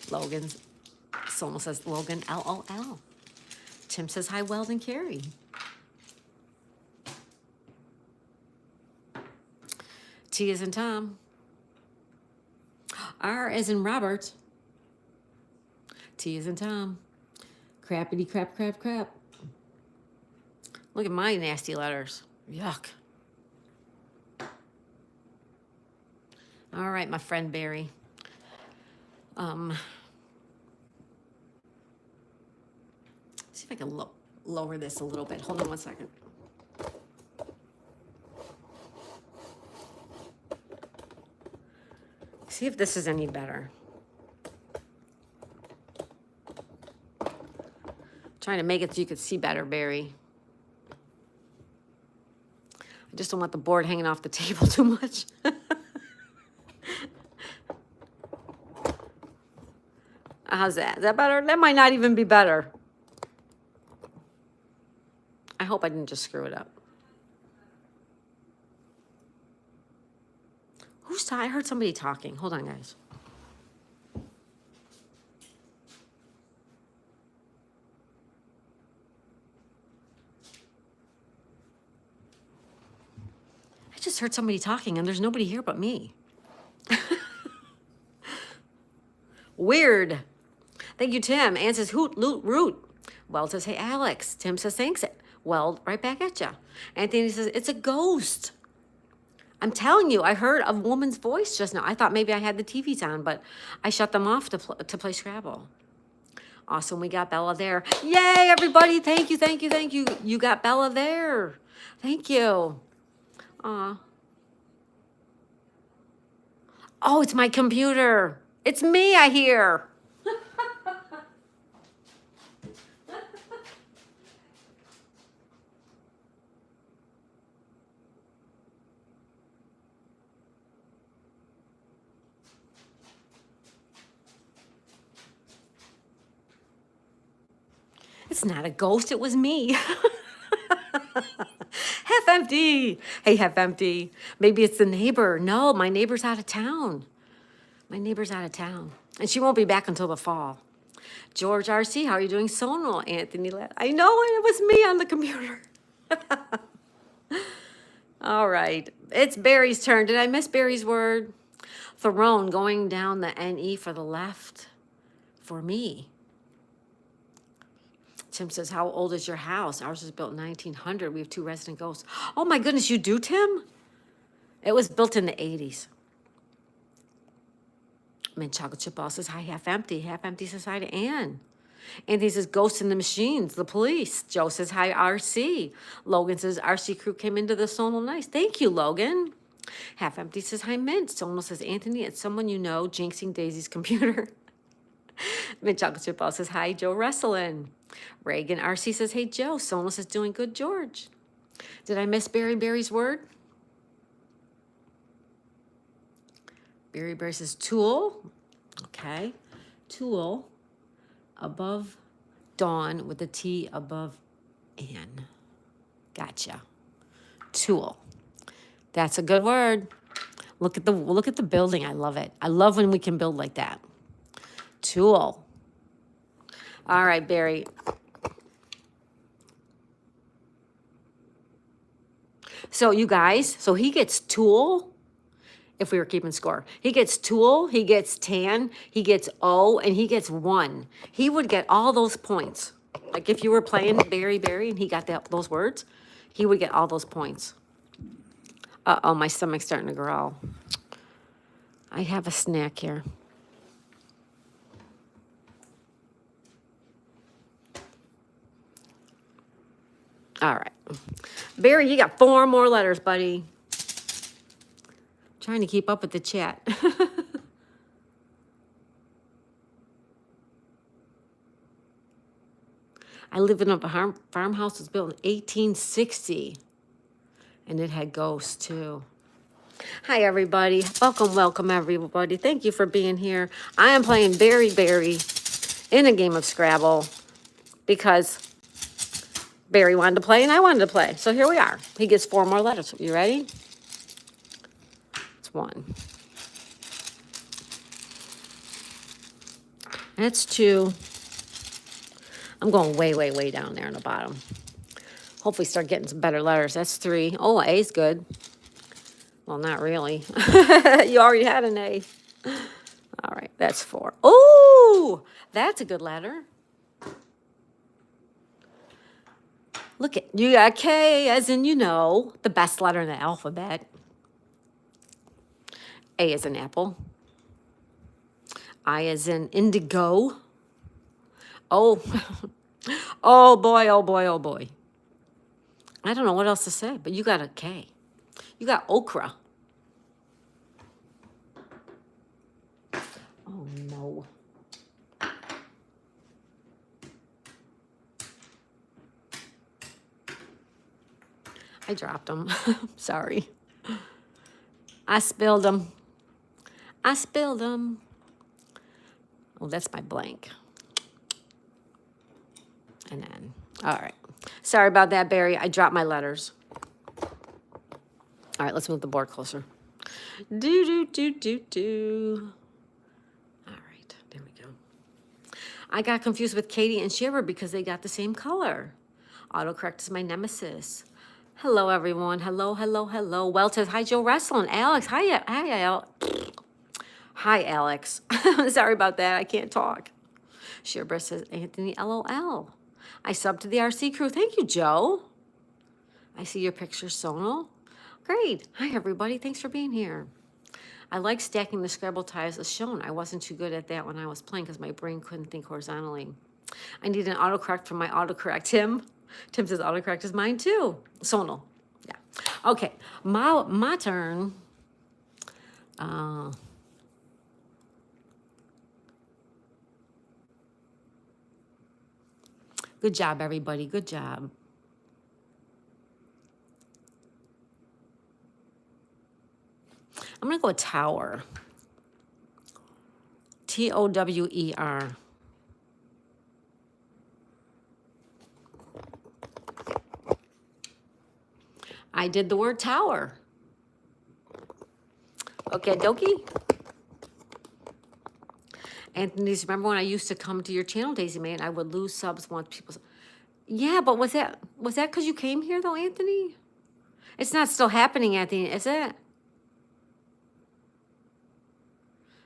Sonal says Logan, LOL. Tim says, hi, Weld and Carrie. T is in Tom. R is in Robert. T is in Tom. Crappity crap. Look at my nasty letters. Yuck. All right, my friend Barry. See if I can lower this a little bit. Hold on one second. See if this is any better. Trying to make it so you could see better, Barry. I just don't want the board hanging off the table too much. How's that? Is that better? That might not even be better. I hope I didn't just screw it up. Who's talking? I heard somebody talking. Hold on, guys. I just heard somebody talking, and there's nobody here but me. Weird. Thank you, Tim. Ann says, hoot, loot, root. Weld says, hey, Alex. Tim says, thanks. Weld, right back at you. Anthony says, it's a ghost. I'm telling you, I heard a woman's voice just now. I thought maybe I had the TVs on, but I shut them off to play Scrabble. Awesome, we got Bella there. Yay, everybody, thank you. You got Bella there. Thank you. Aw. Oh, it's my computer. It's me, I hear. It's not a ghost, it was me. Half empty. Hey, half empty. Maybe it's the neighbor. No, my neighbor's out of town. And she won't be back until the fall. George RC, how are you doing? Sonal, Anthony. I know it was me on the computer. All right. It's Barry's turn. Did I miss Barry's word? Throne, going down the NE for the left for me. Tim says, how old is your house? Ours was built in 1900. We have 2 resident ghosts. Oh my goodness, you do, Tim? It was built in the 80s. Mint Chocolate Chip Ball says, hi, half empty. Half empty says, hi to Ann. Anthony says, ghosts in the machines, the police. Joe says, hi, RC. Logan says, RC crew came into the Sonal nice. Thank you, Logan. Half empty says, hi, Mint. Sonal says, Anthony, it's someone you know jinxing Daisy's computer. Mint Chocolate Chip Ball says, hi, Joe Wrestling. Reagan RC says, hey, Joe. Sona says, doing good, George. Did I miss Barry's word? Barry says, tool. Okay. Tool above Dawn with the T above Ann. Gotcha. Tool. That's a good word. Look at the building. I love it. I love when we can build like that. Tool. All right, Barry. So you guys, so he gets tool if we were keeping score. He gets tool, he gets tan, he gets O, and he gets 1. He would get all those points. Like if you were playing Barry and he got those words, he would get all those points. Uh-oh, my stomach's starting to growl. I have a snack here. All right. Barry, you got 4 more letters, buddy. Trying to keep up with the chat. I lived in a farmhouse that was built in 1860. And it had ghosts, too. Hi, everybody. Welcome, everybody. Thank you for being here. I am playing Barry in a game of Scrabble because Barry wanted to play and I wanted to play. So here we are. He gets 4 more letters. You ready? It's 1. That's 2. I'm going way, way, way down there in the bottom. Hopefully start getting some better letters. That's 3. Oh, A's good. Well, not really. You already had an A. All right, that's 4. Oh, that's a good letter. Look at, you got K as in, the best letter in the alphabet. A as in apple. I as in indigo. Oh, oh boy, oh boy, oh boy. I don't know what else to say, but you got a K. You got okra. Oh, no. I dropped them. Sorry. I spilled them. Oh, that's my blank. And then, all right. Sorry about that, Barry. I dropped my letters. All right, let's move the board closer. Do. All right, there we go. I got confused with Katie and Shiver because they got the same color. Autocorrect is my nemesis. Hello, everyone. Hello. Well, says, hi, Joe Wrestling. Alex, hi, Alex. Hi, Alex. Sorry about that. I can't talk. Shiver says, Anthony, LOL. I subbed to the RC crew. Thank you, Joe. I see your picture, Sonal. Great. Hi, everybody. Thanks for being here. I like stacking the Scrabble tiles as shown. I wasn't too good at that when I was playing because my brain couldn't think horizontally. I need an autocorrect from my autocorrect. Tim says autocorrect is mine too. Sonal. Yeah. Okay. My turn. Good job, everybody. Good job. I'm going to go with tower. Tower. I did the word tower. Okay, dokie. Anthony's, remember when I used to come to your channel, Daisy May, and I would lose subs once people... Yeah, but was that because you came here, though, Anthony? It's not still happening, Anthony, is it?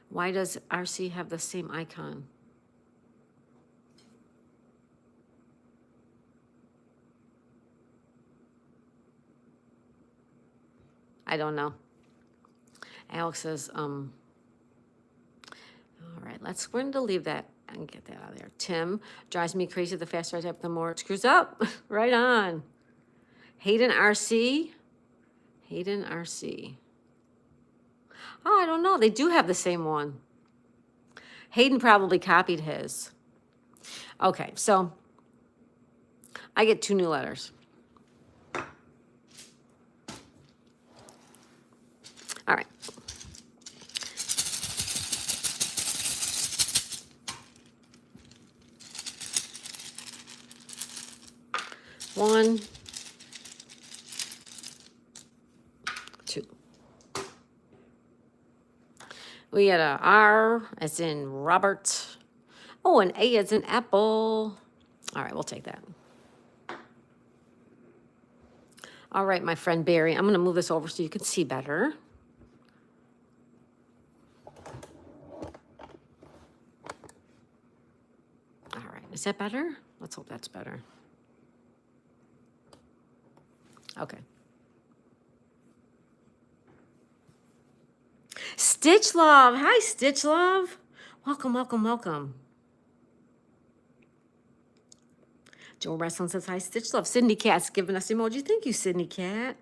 Why does RC have the same icon? I don't know. Alex says, all right, we're going to leave that and get that out of there. Tim drives me crazy. The faster I type, the more it screws up. Right on. Hayden RC. Oh, I don't know. They do have the same one. Hayden probably copied his. Okay, so I get 2 new letters. All right. One, 2. We got a R as in Robert. Oh, an A as in apple. All right, we'll take that. All right, my friend Barry, I'm going to move this over so you can see better. All right, is that better? Let's hope that's better. Okay. Stitch Love. Hi, Stitch Love. Welcome, welcome, welcome. Joe Wrestling says, hi, Stitch Love. Sydney Cat's giving us emoji. Thank you, Sydney Cat.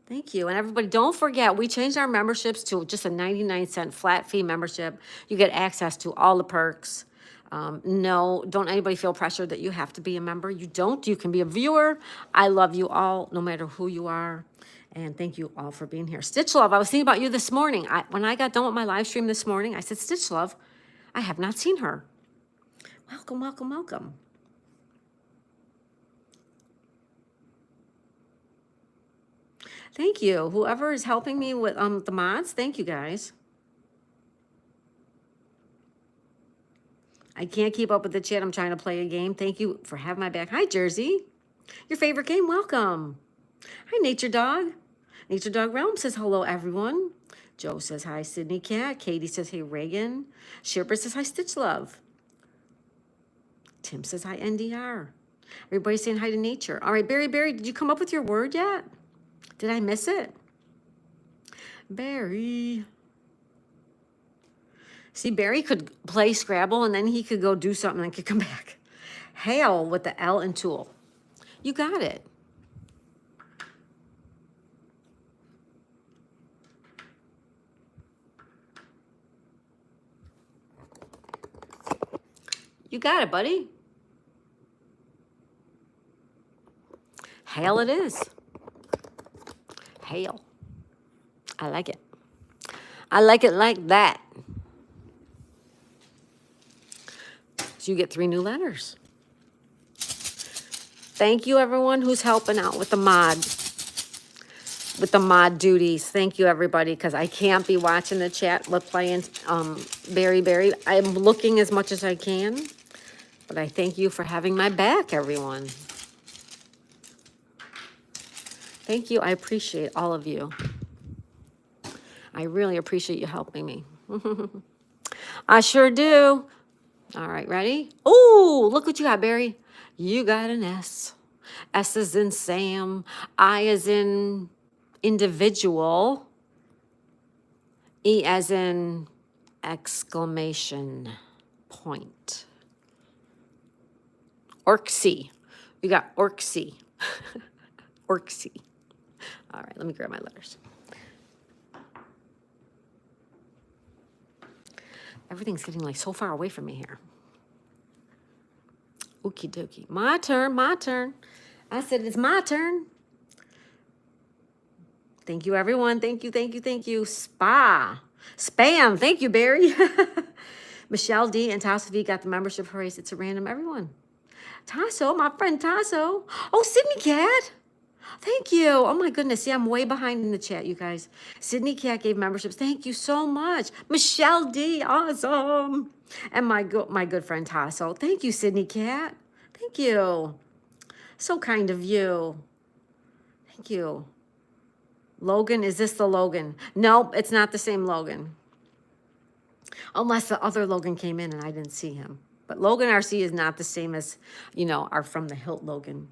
Thank you. And everybody, don't forget, we changed our memberships to just a 99-cent flat fee membership. You get access to all the perks. No, don't anybody feel pressured that you have to be a member. You don't. You can be a viewer. I love you all, no matter who you are. And thank you all for being here. Stitch Love, I was thinking about you this morning. When I got done with my live stream this morning, I said, Stitch Love, I have not seen her. Welcome, welcome, welcome. Thank you. Whoever is helping me with the mods, thank you guys. I can't keep up with the chat. I'm trying to play a game. Thank you for having my back. Hi, Jersey. Your favorite game, welcome. Hi, Nature Dog. Nature Dog Realm says hello, everyone. Joe says hi, Sydney Cat. Katie says hey, Reagan. Sherpa says hi, Stitch Love. Tim says hi, NDR. Everybody's saying hi to nature. All right, Barry, did you come up with your word yet? Did I miss it? Barry. See, Barry could play Scrabble and then he could go do something and could come back. Hail with the L and tool. You got it. You got it, buddy. Hail it is. Hail. I like it. I like it like that. So you get 3 new letters. Thank you, everyone who's helping out with the mod duties. Thank you, everybody, because I can't be watching the chat with playing Barry. I'm looking as much as I can, but I thank you for having my back, everyone. Thank you. I appreciate all of you. I really appreciate you helping me. I sure do. All right, ready? Oh, look what you got, Barry. You got an S. S is in Sam. I as in individual. E as in exclamation point. Orcsy. You got Orcsy. Orcsy. All right, let me grab my letters. Everything's getting like so far away from me here. Okie dokie. My turn, my turn. I said it's my turn. Thank you, everyone. Thank you. Spam. Thank you, Barry. Michelle D and Tasso V got the membership raise. It's a random everyone. Tasso, my friend Tasso. Oh, Sydney Cat. Thank you. Oh, my goodness. See, I'm way behind in the chat, you guys. Sydney Cat gave memberships. Thank you so much. Michelle D. Awesome. And my good friend Tasso. Thank you, Sydney Cat. Thank you. So kind of you. Thank you. Logan, is this the Logan? Nope, it's not the same Logan. Unless the other Logan came in and I didn't see him. But Logan RC is not the same as, our From the Hilt Logan.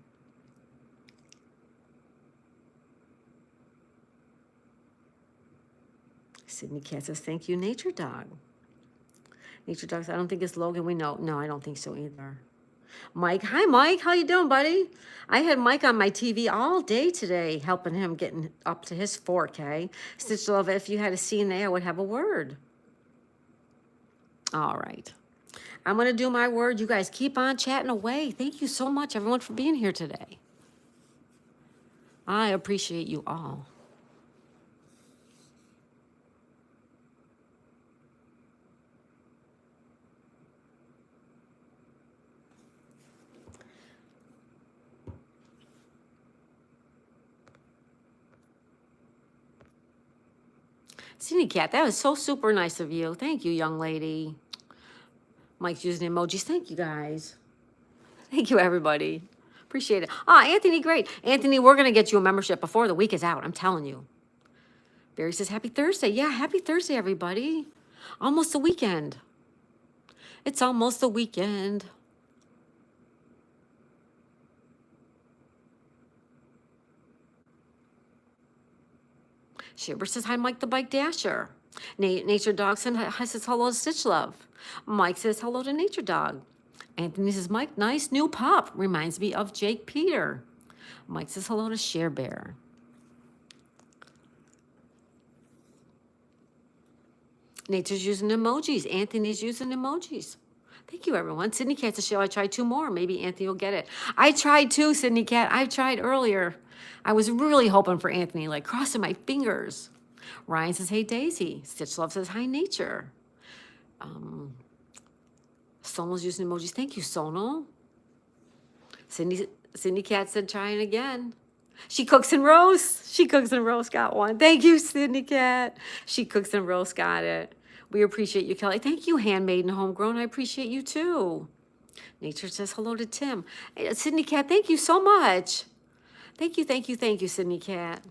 Sydney Cat says, thank you, Nature Dog. Nature Dog says, I don't think it's Logan. We know. No, I don't think so either. Mike, hi, Mike. How you doing, buddy? I had Mike on my TV all day today, helping him getting up to his 4K. Stitch Love, if you had a CNA, I would have a word. All right. I'm going to do my word. You guys keep on chatting away. Thank you so much, everyone, for being here today. I appreciate you all. Cindy Cat, that was so super nice of you. Thank you, young lady. Mike's using emojis. Thank you, guys. Thank you, everybody. Appreciate it. Ah, Anthony, great. Anthony, we're going to get you a membership before the week is out. I'm telling you. Barry says, happy Thursday. Yeah, happy Thursday, everybody. Almost the weekend. It's almost the weekend. Shiver says, hi, Mike the Bike Dasher. Nature Dog says hello to Stitch Love. Mike says hello to Nature Dog. Anthony says, Mike, nice new pup. Reminds me of Jake Peter. Mike says hello to Share Bear. Nature's using emojis. Anthony's using emojis. Thank you, everyone. Sydney Cat says, shall I try 2 more? Maybe Anthony will get it. I tried too, Sydney Cat. I tried earlier. I was really hoping for Anthony, like crossing my fingers. Ryan says, hey, Daisy. Stitch Love says, hi, Nature. Sonal's using emojis. Thank you, Sonal. Cindy Cat said, trying again. She cooks and roasts. She cooks and roasts got one. Thank you, Cindy Cat. She cooks and roasts got it. We appreciate you, Kelly. Thank you, Handmade and Homegrown. I appreciate you, too. Nature says hello to Tim. Hey, Cindy Cat, thank you so much. Thank you, thank you, thank you, Cindy Cat.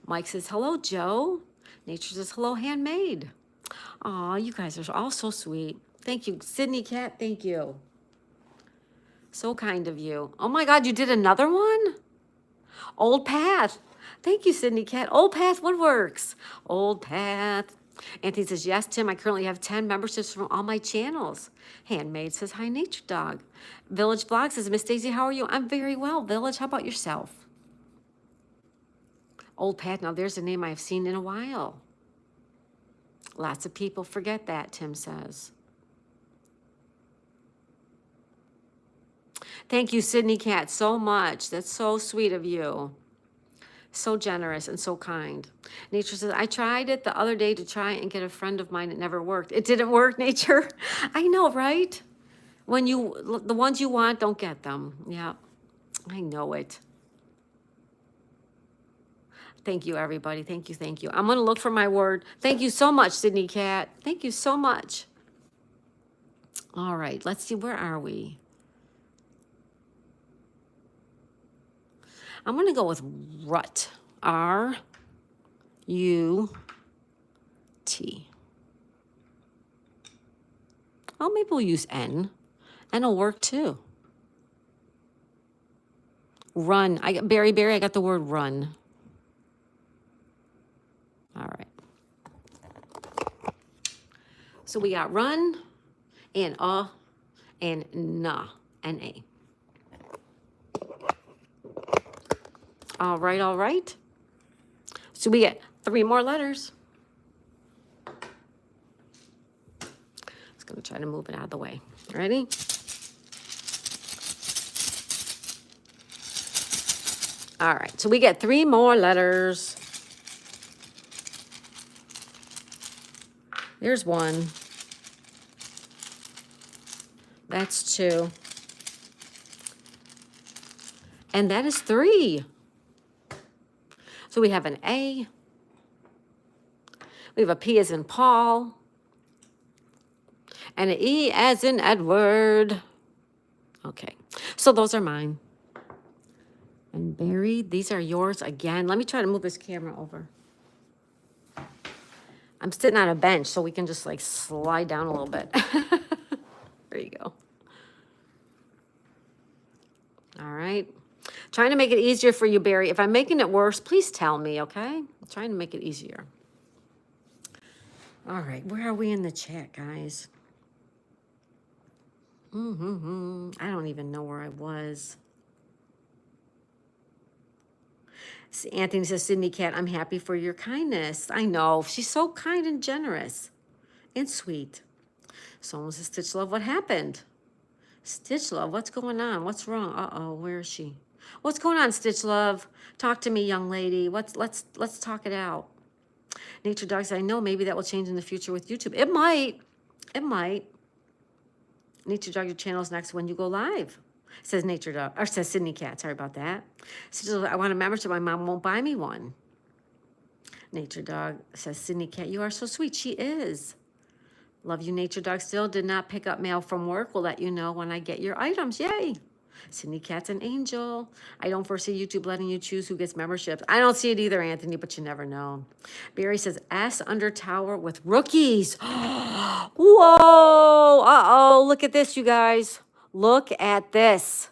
Mike says hello, Joe. Nature says hello, Handmade. Aw, you guys are all so sweet. Thank you, Sydney Cat. Thank you. So kind of you. Oh my God, you did another one? Old Path. Thank you, Sydney Cat. Old Path Woodworks. Old Path. Anthony says, yes, Tim, I currently have 10 memberships from all my channels. Handmade says, hi, Nature Dog. Village Blog says, Miss Daisy, how are you? I'm very well, Village. How about yourself? Old Path. Now, there's a name I've seen in a while. Lots of people forget that, Tim says. Thank you, Sydney Cat, so much. That's so sweet of you. So generous and so kind. Nature says, I tried it the other day to try and get a friend of mine. It never worked. It didn't work, Nature. I know, right? When the ones you want, don't get them. Yeah, I know it. Thank you, everybody. Thank you, thank you. I'm going to look for my word. Thank you so much, Sydney Cat. Thank you so much. All right, let's see. Where are we? I'm going to go with rut. R-U-T. Oh, maybe we'll use N. N will work too. Run. Barry, I got the word run. All right. So we got run and and na, N-A. All right, all right. So we get 3 more letters. Just gonna try to move it out of the way. Ready? All right, so we get 3 more letters. There's 1. That's 2. And that is 3. So we have an A. We have a P as in Paul. And an E as in Edward. Okay, so those are mine. And Barry, these are yours again. Let me try to move this camera over. I'm sitting on a bench, so we can just like slide down a little bit. There you go. All right. Trying to make it easier for you, Barry. If I'm making it worse, please tell me, okay? I'm trying to make it easier. All right, where are we in the chat, guys? I don't even know where I was. Anthony says, Sydney Cat, I'm happy for your kindness. I know. She's so kind and generous and sweet. Someone says, Stitch Love, what happened? Stitch Love, what's going on? What's wrong? Uh-oh, where is she? What's going on, Stitch Love? Talk to me, young lady. Let's talk it out. Nature Dog said, I know maybe that will change in the future with YouTube. It might. It might. Nature Dog, your channel's next when you go live. Says Nature Dog, or says Sydney Cat. Sorry about that. Stitch Love, I want a membership. My mom won't buy me one. Nature Dog says, Sydney Cat, you are so sweet. She is. Love you, Nature Dog. Still did not pick up mail from work. We'll let you know when I get your items. Yay. Sydney Cat's an angel. I don't foresee YouTube letting you choose who gets memberships. I don't see it either, Anthony, but you never know. Barry says, S under tower with rookies. Whoa. Uh-oh. Look at this, you guys. Look at this.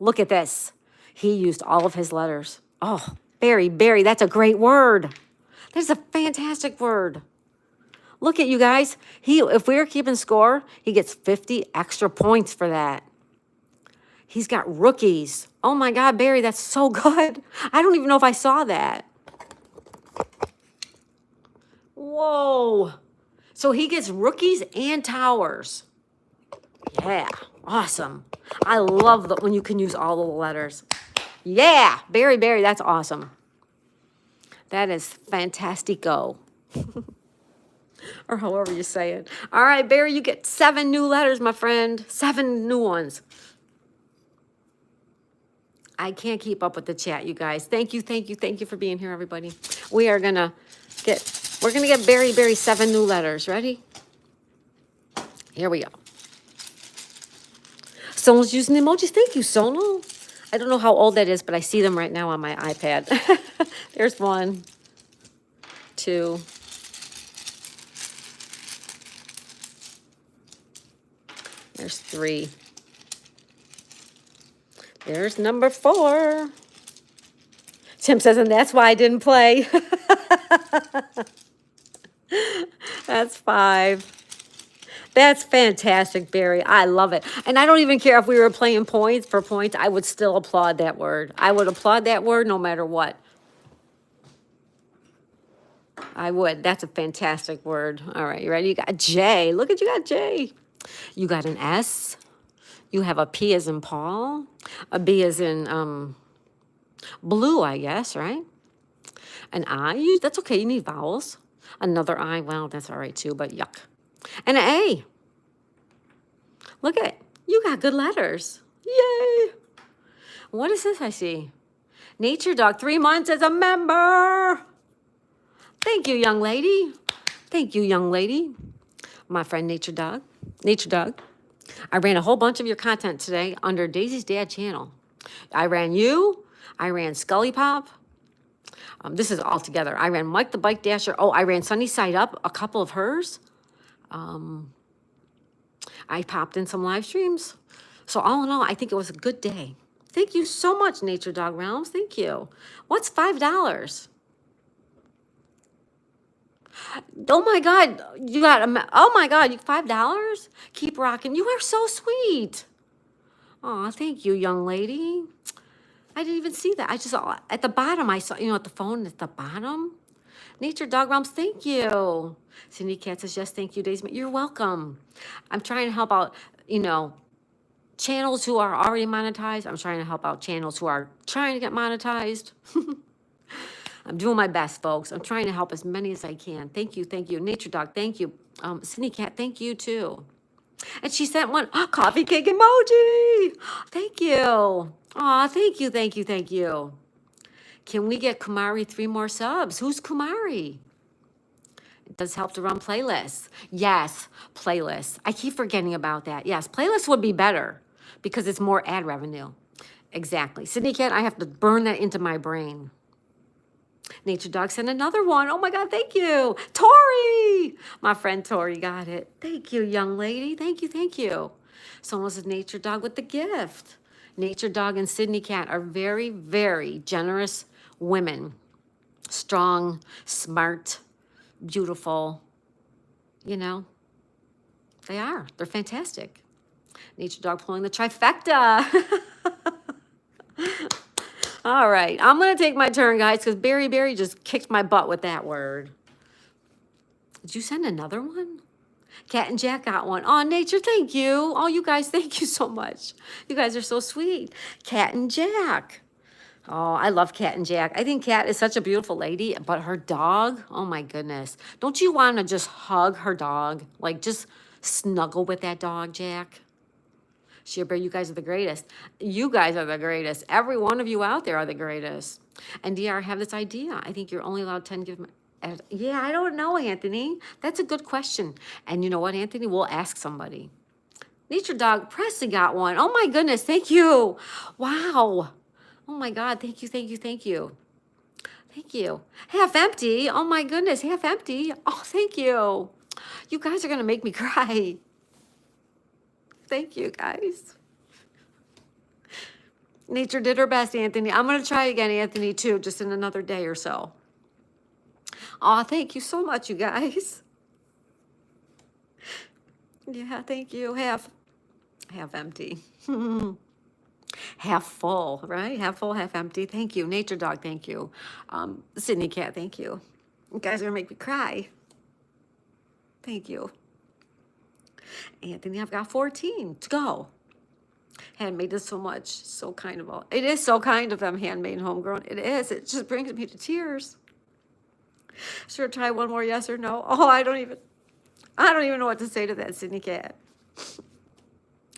Look at this. He used all of his letters. Oh, Barry, that's a great word. That's a fantastic word. Look at you guys. If we were keeping score, he gets 50 extra points for that. He's got rookies. Oh my God, Barry, that's so good. I don't even know if I saw that. Whoa. So he gets rookies and towers. Yeah, awesome. I love when you can use all the letters. Yeah, Barry, that's awesome. That is fantastico. Or however you say it. All right, Barry, you get 7 new letters, my friend. 7 new ones. I can't keep up with the chat, you guys. Thank you for being here, everybody. We're gonna get Barry 7 new letters. Ready? Here we go. Someone's using emojis. Thank you, Sonal. I don't know how old that is, but I see them right now on my iPad. There's 1, 2. There's 3. There's number 4. Tim says, and that's why I didn't play. That's 5. That's fantastic, Barry. I love it. And I don't even care if we were playing points for points. I would still applaud that word. I would applaud that word no matter what. I would. That's a fantastic word. All right, you ready? You got J. Look at you got J. You got an S. You have a P as in Paul. A B as in blue, I guess, right? An I. That's okay. You need vowels. Another I. Well, that's all right too, but yuck. And an A. Look at it. You got good letters. Yay. What is this I see? Nature Dog, 3 months as a member. Thank you, young lady. Thank you, young lady. My friend Nature Dog. Nature Dog. I ran a whole bunch of your content today under Daisy's Dad channel. I ran you. I ran Scully Pop. This is all together. I ran Mike the Bike Dasher. Oh, I ran Sunny Side Up, a couple of hers. I popped in some live streams. So all in all, I think it was a good day. Thank you so much, Nature Dog Realms. Thank you. What's $5? Oh my God, you got oh my God, you $5? Keep rocking. You are so sweet. Oh, thank you, young lady. I didn't even see that. I just saw at the bottom. I saw, at the phone at the bottom. Nature Dog Realms, thank you. Cindy Cat says, yes, thank you, Daisy. You're welcome. I'm trying to help out, channels who are already monetized. I'm trying to help out channels who are trying to get monetized. I'm doing my best, folks. I'm trying to help as many as I can. Thank you, thank you. Nature Dog, thank you. Cindy Cat, thank you too. And she sent one coffee cake emoji. Thank you. Aw, thank you, thank you, thank you. Can we get Kumari 3 more subs? Who's Kumari? It does help to run playlists. Yes, playlists. I keep forgetting about that. Yes, playlists would be better because it's more ad revenue. Exactly. Sydney Cat, I have to burn that into my brain. Nature Dog sent another one. Oh my God, thank you. Tori! My friend Tori got it. Thank you, young lady. Thank you, thank you. Someone was a Nature Dog with the gift. Nature Dog and Sydney Cat are very, very generous women. Strong, smart, beautiful. They are. They're fantastic. Nature Dog pulling the trifecta. All right, I'm going to take my turn, guys, because Barry just kicked my butt with that word. Did you send another one? Cat and Jack got one. Oh, Nature, thank you. Oh, you guys, thank you so much. You guys are so sweet. Cat and Jack. Oh, I love Cat and Jack. I think Cat is such a beautiful lady, but her dog, oh my goodness. Don't you want to just hug her dog? Like just snuggle with that dog, Jack? Sheer Bear, you guys are the greatest. You guys are the greatest. Every one of you out there are the greatest. And DR, I have this idea. I think you're only allowed 10 give. Yeah, I don't know, Anthony. That's a good question. And you know what, Anthony? We'll ask somebody. Nature Dog, Presley got one. Oh my goodness, thank you. Wow. Oh my God, thank you, thank you, thank you. Thank you. Half empty. Oh my goodness, half empty. Oh, thank you. You guys are going to make me cry. Thank you, guys. Nature did her best, Anthony. I'm going to try again, Anthony, too, just in another day or so. Oh, thank you so much, you guys. Yeah, thank you. Half empty. Half full, right? Half full, half empty. Thank you. Nature Dog, thank you. Sydney Cat, thank you. You guys are going to make me cry. Thank you. Anthony, I've got 14 to go. Handmade is so much, so kind of all. It is so kind of them, handmade and homegrown. It is. It just brings me to tears. Should I try one more, yes or no? Oh, I don't even know what to say to that, Sydney Cat.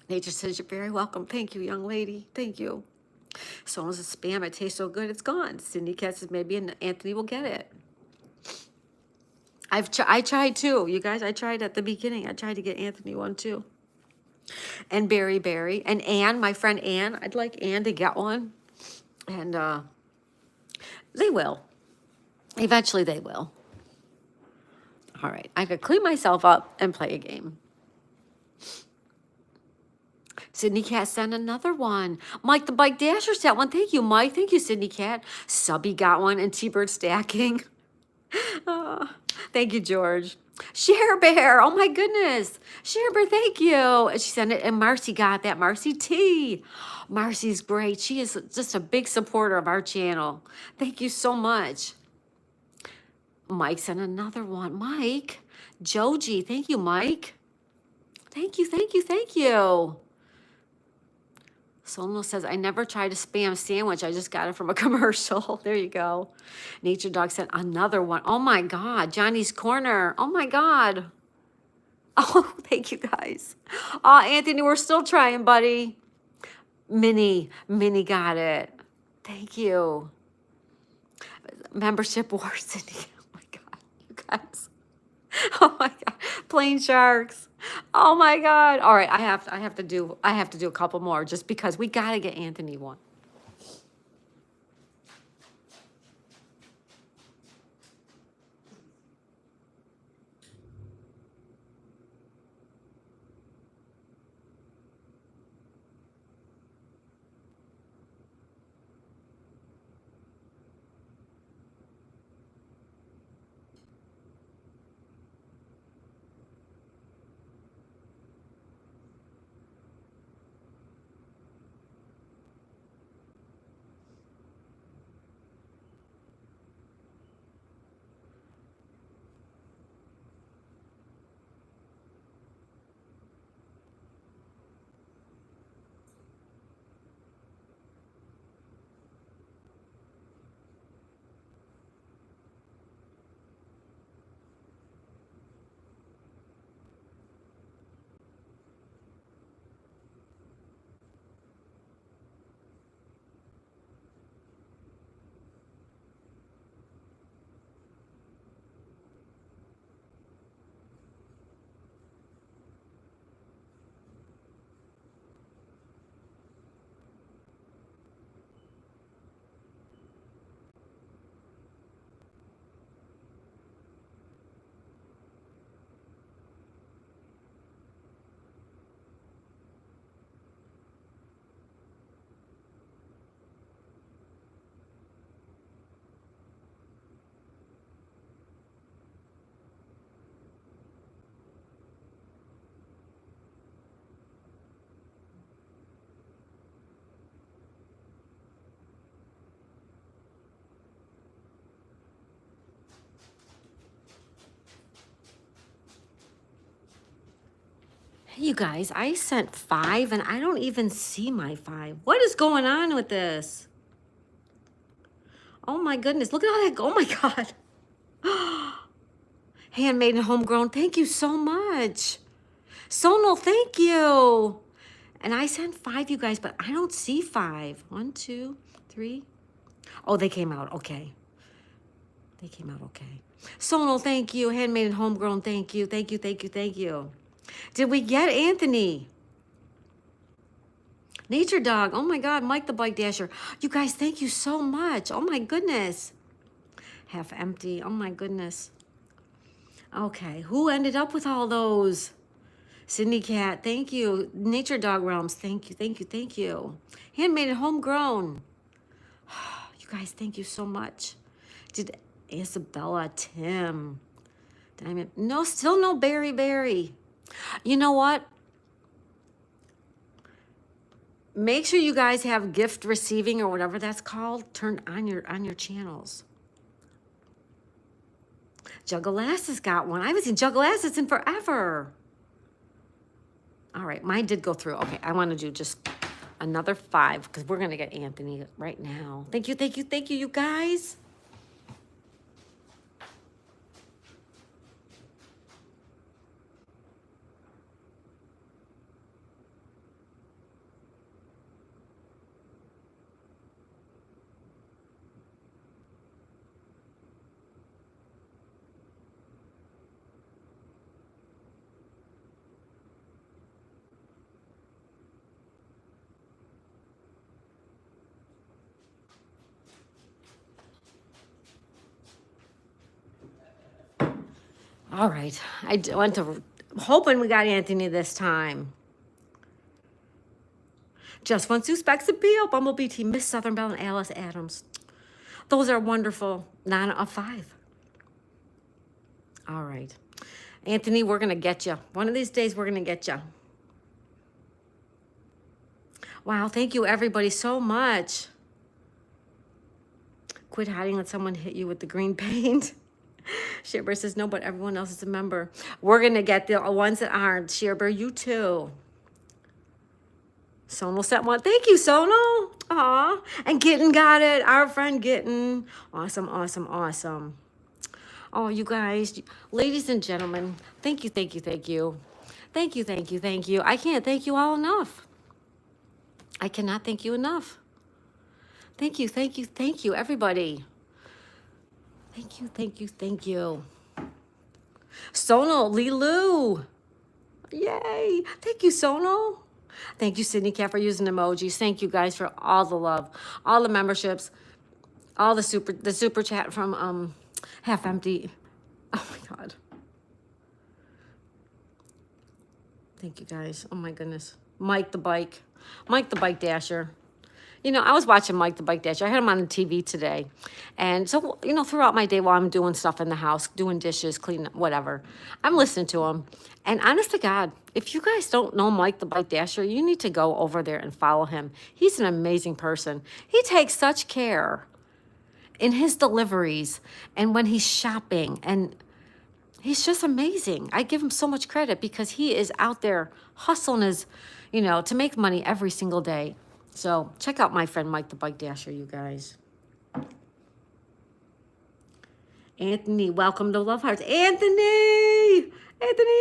Nature says you're very welcome. Thank you, young lady. Thank you. So long as it's spam, it tastes so good, it's gone. Sydney Cat says maybe Anthony will get it. I tried too, you guys. I tried at the beginning. I tried to get Anthony one too. And Berry, and Ann, my friend Ann. I'd like Ann to get one. And they will. Eventually they will. All right. I could clean myself up and play a game. Sydney Cat sent another one. Mike the Bike Dasher sent one. Thank you, Mike. Thank you, Sydney Cat. Subby got one and T-Bird stacking. Oh, thank you, George. Share Bear. Oh my goodness. Share Bear, thank you. And she sent it. And Marcy got that. Marcy T. Marcy's great. She is just a big supporter of our channel. Thank you so much. Mike sent another one. Mike. Joji. Thank you, Mike. Thank you, thank you, thank you. Solno says, I never tried a spam sandwich. I just got it from a commercial. There you go. Nature Dog sent another one. Oh my God. Johnny's Corner. Oh my God. Oh, thank you guys. Oh, Anthony, we're still trying, buddy. Minnie got it. Thank you. Membership War City. Oh my God, you guys. Oh my God. Plain Sharks. Oh my God. All right, I have to do a couple more just because we gotta get Anthony one. Hey, you guys, I sent 5 and I don't even see my 5. What is going on with this? Oh my goodness, look at all that. Oh my God. Handmade and homegrown, thank you so much. Sonal, thank you. And I sent 5, you guys, but I don't see 5. 1, 2, 3. Oh, they came out, okay. They came out okay. Sonal, thank you. Handmade and homegrown, thank you. Thank you, thank you, thank you. Did we get Anthony? Nature Dog, oh my God, Mike the Bike Dasher. You guys, thank you so much. Oh my goodness. Half empty, oh my goodness. Okay, who ended up with all those? Sydney Cat, thank you. Nature Dog Realms, thank you, thank you, thank you. Handmade and homegrown. You guys, thank you so much. Did Isabella, Tim, Diamond? No, still no Berry. You know what? Make sure you guys have gift receiving or whatever that's called turned on your channels. Juggalass got one. I haven't seen Juggalass in forever. All right, mine did go through. Okay, I want to do just another 5 because we're gonna get Anthony right now. Thank you, thank you, thank you, you guys. All right, I went to hoping we got Anthony this time. Just One Sue Specs Appeal, Bumblebee Team, Miss Southern Belle, and Alice Adams. Those are wonderful. 9 of 5. All right. Anthony, we're going to get you. One of these days, we're going to get you. Wow, thank you, everybody, so much. Quit hiding, let someone hit you with the green paint. Shearbear says, no, but everyone else is a member. We're going to get the ones that aren't. Shearbear, you too. Sonal sent one. Thank you, Sonal. Aw. And Gitten got it. Our friend Gitten. Awesome, awesome, awesome. Oh, you guys, ladies and gentlemen, thank you, thank you, thank you. Thank you, thank you, thank you. I can't thank you all enough. I cannot thank you enough. Thank you, thank you, thank you, everybody. Thank you, thank you, thank you. Sonal, Lilu. Yay. Thank you, Sonal. Thank you, Sydney Cat, for using emojis. Thank you guys for all the love, all the memberships, all the super chat from Half Empty. Oh my God. Thank you guys. Oh my goodness. Mike the Bike Dasher. You know, I was watching Mike the Bike Dasher. I had him on the TV today. And so, you know, throughout my day while I'm doing stuff in the house, doing dishes, cleaning, whatever, I'm listening to him. And honest to God, if you guys don't know Mike the Bike Dasher, you need to go over there and follow him. He's an amazing person. He takes such care in his deliveries and when he's shopping. And he's just amazing. I give him so much credit because he is out there hustling his, you know, to make money every single day. So check out my friend Mike the Bike Dasher, you guys. Anthony, welcome to Love Hearts. Anthony! Anthony.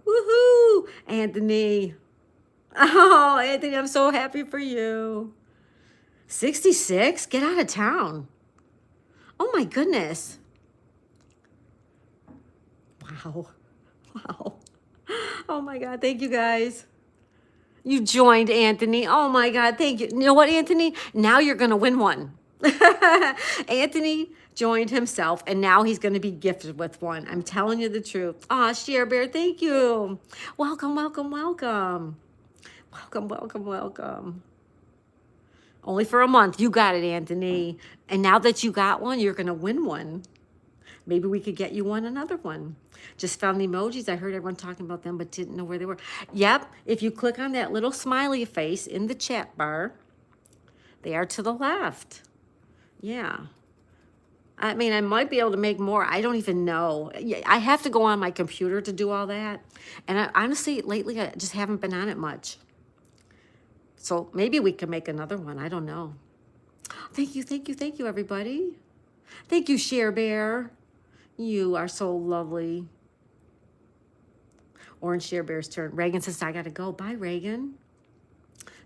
Woohoo! Anthony. Oh, Anthony, I'm so happy for you. 66? Get out of town. Oh my goodness. Wow. Oh my God, thank you guys. You joined, Anthony. Oh my God, thank you. You know what, Anthony? Now you're going to win one. Anthony joined himself, and now he's going to be gifted with one. I'm telling you the truth. Aw, Share Bear, thank you. Welcome. Only for a month. You got it, Anthony. And now that you got one, you're going to win one. Maybe we could get you another one. Just found the emojis. I heard everyone talking about them, but didn't know where they were. Yep, if you click on that little smiley face in the chat bar, they are to the left. Yeah. I mean, I might be able to make more. I don't even know. Yeah, I have to go on my computer to do all that. And honestly, lately, I just haven't been on it much. So maybe we can make another one. I don't know. Thank you, everybody. Thank you, Share Bear. You are so lovely. Orange Share Bear's turn. Reagan says, I got to go. Bye, Reagan.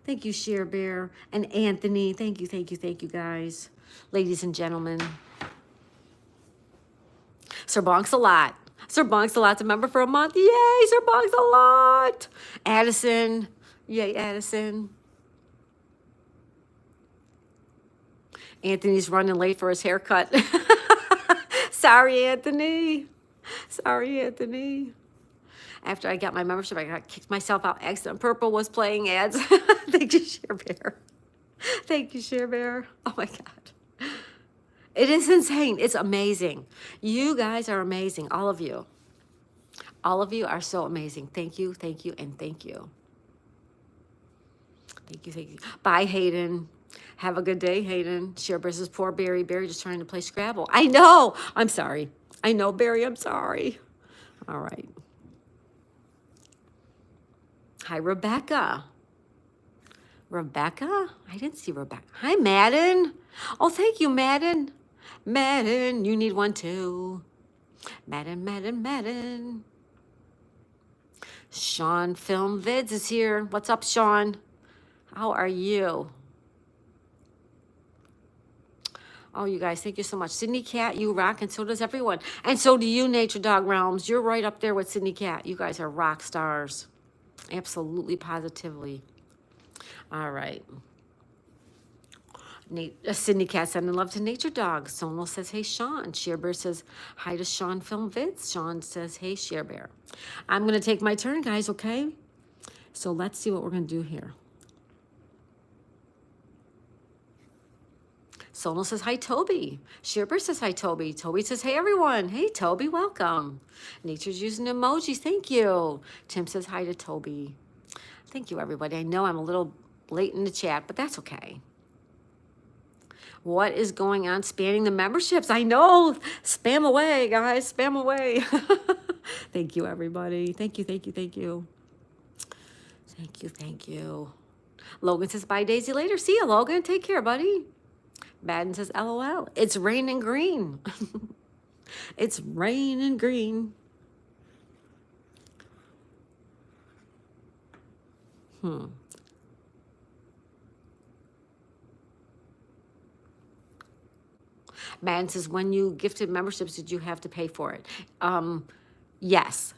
Thank you, Share Bear. And Anthony, thank you, guys. Ladies and gentlemen. Sir Bonks a lot. Sir Bonks a lot's a member for a month. Yay, Sir Bonks a lot. Addison. Yay, Addison. Anthony's running late for his haircut. Sorry, Anthony. Sorry, Anthony. After I got my membership, I got kicked myself out. Accident Purple was playing ads. Thank you, Share Bear. Thank you, Share Bear. Oh my God. It is insane. It's amazing. You guys are amazing. All of you. All of you are so amazing. Thank you, and thank you. Thank you. Bye, Hayden. Have a good day, Hayden. Share Bear says, poor Barry. Barry just trying to play Scrabble. I know. I'm sorry. I know, Barry. I'm sorry. All right. Hi, Rebecca. Rebecca? I didn't see Rebecca. Hi, Madden. Oh, thank you, Madden. Madden, you need one too. Madden. Sean Film Vids is here. What's up, Sean? How are you? Oh, you guys, thank you so much. Sydney Cat, you rock, and so does everyone. And so do you, Nature Dog Realms. You're right up there with Sydney Cat. You guys are rock stars. Absolutely, positively. All right. Sydney Cat sending love to Nature Dog. Sonal says, hey, Sean. Share Bear says, hi to Sean Film Vids. Sean says, hey, Share Bear. I'm going to take my turn, guys, okay? So let's see what we're going to do here. Sonal says, hi, Toby. Share Bear says, hi, Toby. Toby says, hey, everyone. Hey, Toby, welcome. Nature's using emojis. Thank you. Tim says, hi to Toby. Thank you, everybody. I know I'm a little late in the chat, but that's okay. What is going on? Spamming the memberships. I know. Spam away, guys. Spam away. Thank you, everybody. Thank you. Logan says, bye, Daisy. Later. See you, Logan. Take care, buddy. Madden says, LOL. It's raining green. It's raining green. Madden says, when you gifted memberships, did you have to pay for it? Yes.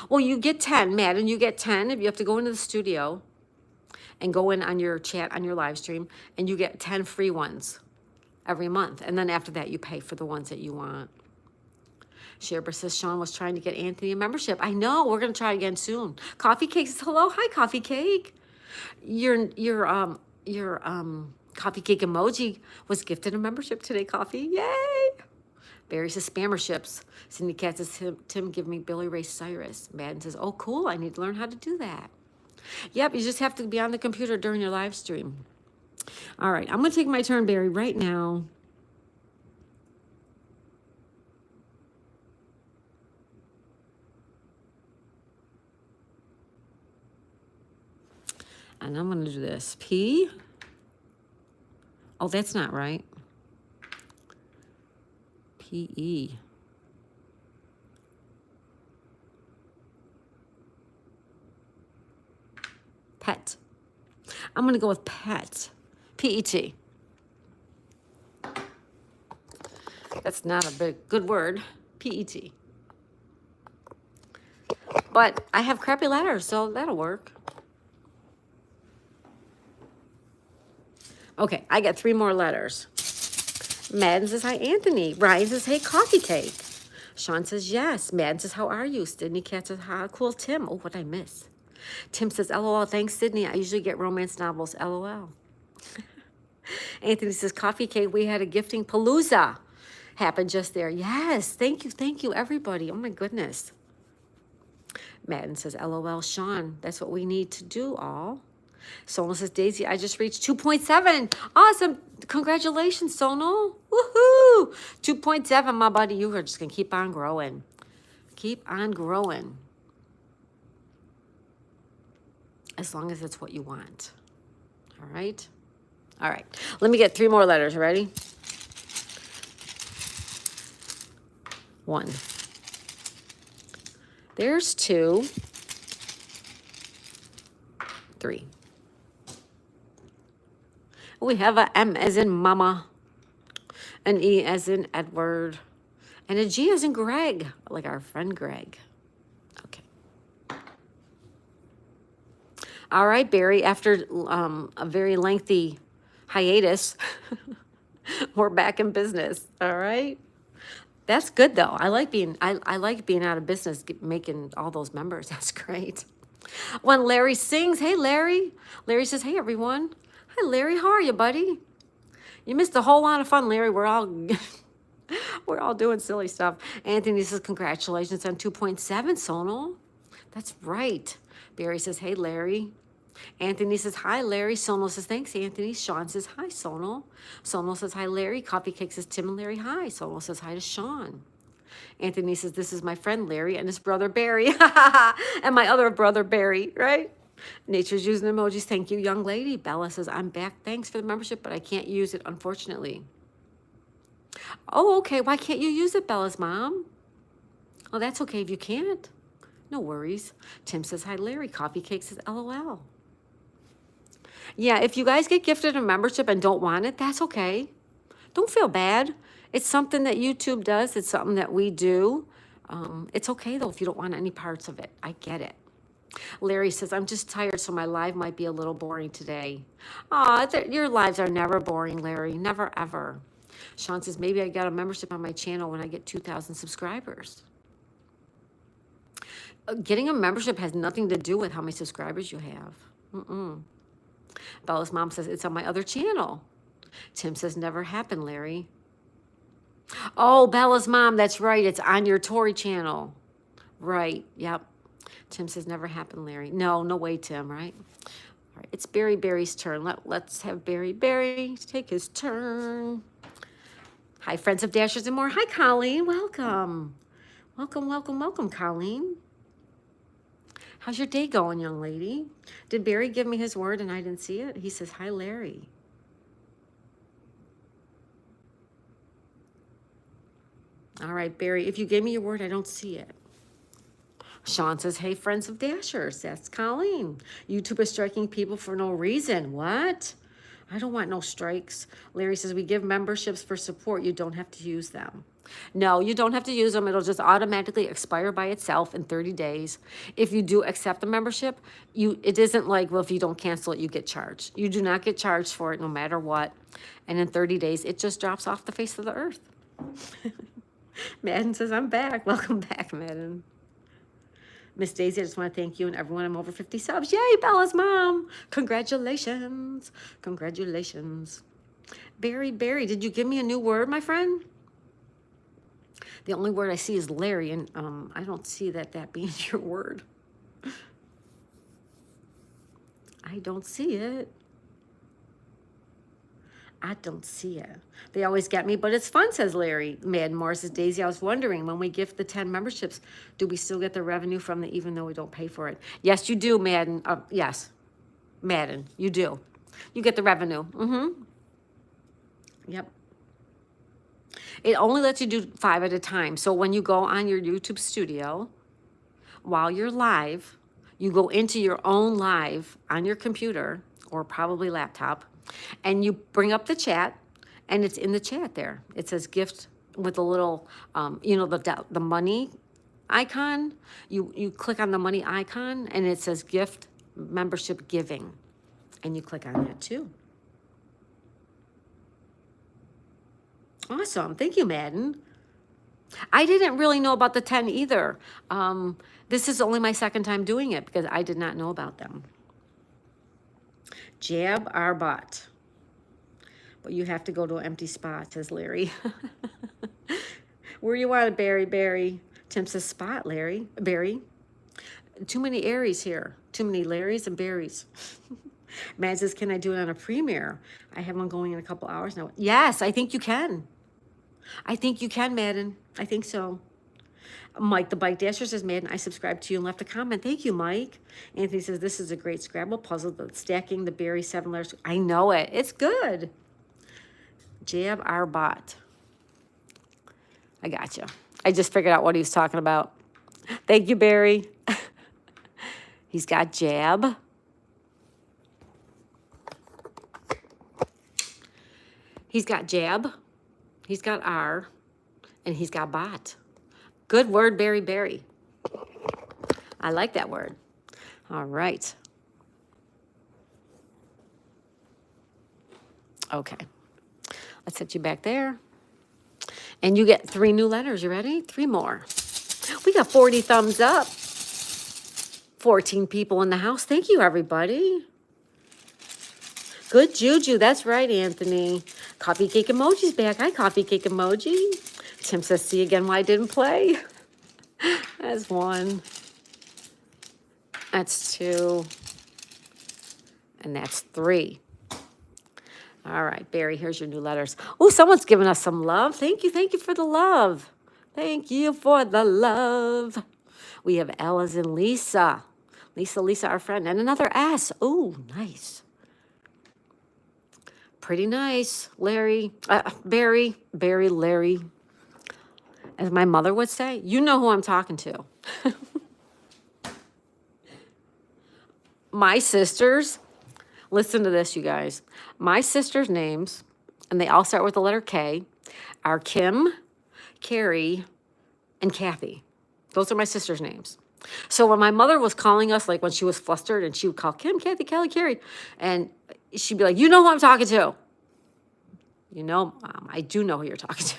Well, you get 10, Madden. You get 10 if you have to go into the studio and go in on your chat, on your live stream, and you get 10 free ones every month. And then after that, you pay for the ones that you want. Sherber says, Sean was trying to get Anthony a membership. I know. We're going to try again soon. Coffee Cake says, hello. Hi, Coffee Cake. Your Coffee Cake emoji was gifted a membership today, Coffee. Yay! Barry says, spammerships. Cindy Cat says, Tim, give me Billy Ray Cyrus. Madden says, oh, cool. I need to learn how to do that. Yep, you just have to be on the computer during your live stream. All right, I'm going to take my turn, Barry, right now. And I'm going to do this. P. Oh, that's not right. P-E. Pet. I'm going to go with pet. P-E-T. That's not a good word. P-E-T. But I have crappy letters, so that'll work. Okay, I got 3 more letters. Madden says, hi, Anthony. Ryan says, hey, Coffee Cake. Sean says, yes. Madden says, how are you? Sydney Cat says, hi, cool, Tim. Oh, what'd I miss? Tim says, LOL, thanks, Sydney. I usually get romance novels, LOL. Anthony says, Coffee Cake, we had a gifting palooza happen just there. Yes, thank you, everybody. Oh, my goodness. Madden says, LOL, Sean, that's what we need to do all. Sonal says, Daisy, I just reached 2.7. Awesome. Congratulations, Sonal. Woohoo. 2.7, my buddy. You are just going to keep on growing. Keep on growing. As long as it's what you want. All right? All right. Let me get 3 more letters. Ready? 1. There's 2. 3. We have a M as in mama, an E as in Edward, and a G as in Greg, like our friend Greg. Okay. All right, Barry, after a very lengthy hiatus, we're back in business. All right. That's good though. I like being out of business, making all those members. That's great. When Larry sings, hey Larry. Larry says, hey everyone. Hi Larry, how are you, buddy? You missed a whole lot of fun, Larry. We're all doing silly stuff. Anthony says, congratulations on 2.7, Sonal. That's right. Barry says, hey Larry. Anthony says, hi Larry. Sonal says, thanks Anthony. Sean says, hi Sonal. Sonal says, hi Larry. Coffee Cake says, Tim and Larry, hi. Sonal says, hi to Sean. Anthony says, this is my friend Larry and his brother Barry. And my other brother Barry, right? Nature's using emojis. Thank you, young lady. Bella says, I'm back. Thanks for the membership, but I can't use it, unfortunately. Oh, okay. Why can't you use it, Bella's mom? Oh, that's okay if you can't. No worries. Tim says, hi, Larry. Coffee Cake says, LOL. Yeah, if you guys get gifted a membership and don't want it, that's okay. Don't feel bad. It's something that YouTube does. It's something that we do. It's okay, though, if you don't want any parts of it. I get it. Larry says, I'm just tired, so my live might be a little boring today. Aw, your lives are never boring, Larry. Never, ever. Sean says, maybe I got a membership on my channel when I get 2,000 subscribers. Getting a membership has nothing to do with how many subscribers you have. Bella's mom says, it's on my other channel. Tim says, never happened, Larry. Oh, Bella's mom, that's right. It's on your Tori channel. Right, yep. Tim says, never happened, Larry. No way, Tim, right? All right, it's Barry's turn. Let's have Barry take his turn. Hi, friends of Dashers and more. Hi, Colleen. Welcome. Welcome, Colleen. How's your day going, young lady? Did Barry give me his word and I didn't see it? He says, hi, Larry. All right, Barry, if you gave me your word, I don't see it. Sean says, hey, friends of Dashers. That's Colleen. YouTube is striking people for no reason. What? I don't want no strikes. Larry says, we give memberships for support. You don't have to use them. No, you don't have to use them. It'll just automatically expire by itself in 30 days. If you do accept the membership, it isn't like, well, if you don't cancel it, you get charged. You do not get charged for it no matter what. And in 30 days, it just drops off the face of the earth. Madden says, I'm back. Welcome back, Madden. Miss Daisy, I just want to thank you and everyone. I'm over 50 subs. Yay, Bella's mom. Congratulations. Congratulations. Barry, did you give me a new word, my friend? The only word I see is Larry, and I don't see that being your word. I don't see it. I don't see it. They always get me, but it's fun, says Larry. Madden Moore says, Daisy, I was wondering, when we gift the 10 memberships, do we still get the revenue from it even though we don't pay for it? Yes, you do, Madden. Yes, Madden, you do. You get the revenue. Yep. It only lets you do 5 at a time. So when you go on your YouTube studio, while you're live, you go into your own live on your computer or probably laptop, and you bring up the chat, and it's in the chat there. It says gift with a little, the money icon. You click on the money icon, and it says gift membership giving, and you click on that too. Awesome. Thank you, Madden. I didn't really know about the 10 either. This is only my second time doing it because I did not know about them. Jab our butt. But you have to go to an empty spot, says Larry. Where you want it, Barry? Tim says spot, Barry. Too many Aries here. Too many Larrys and Barrys. Matt says, can I do it on a premiere? I have one going in a couple hours now. Yes, I think you can. I think you can, Madden. I think so. Mike the Bike Dasher says, Madden, I subscribed to you and left a comment. Thank you, Mike. Anthony says, this is a great Scrabble puzzle, but stacking the berry 7 letters. I know it. It's good. Jab our bot. I got you. I just figured out what he was talking about. Thank you, Barry. He's got jab. He's got jab. He's got R. And he's got bot. Good word, Barry. I like that word. All right. Okay. Let's set you back there. And you get 3 new letters. You ready? 3 more. We got 40 thumbs up. 14 people in the house. Thank you, everybody. Good juju. That's right, Anthony. Coffee cake emoji's back. Hi, coffee cake emoji. Tim says, see again why I didn't play. That's 1. That's 2. And that's 3. All right, Barry, here's your new letters. Oh, someone's giving us some love. Thank you for the love. Thank you for the love. We have L as in Lisa. Lisa, our friend. And another S. Oh, nice. Pretty nice. Larry, Barry, Larry. As my mother would say, you know who I'm talking to. My sisters, listen to this, you guys. My sisters' names, and they all start with the letter K, are Kim, Carrie, and Kathy. Those are my sisters' names. So when my mother was calling us, like when she was flustered, and she would call Kim, Kathy, Kelly, Carrie, and she'd be like, you know who I'm talking to. You know, Mom, I do know who you're talking to.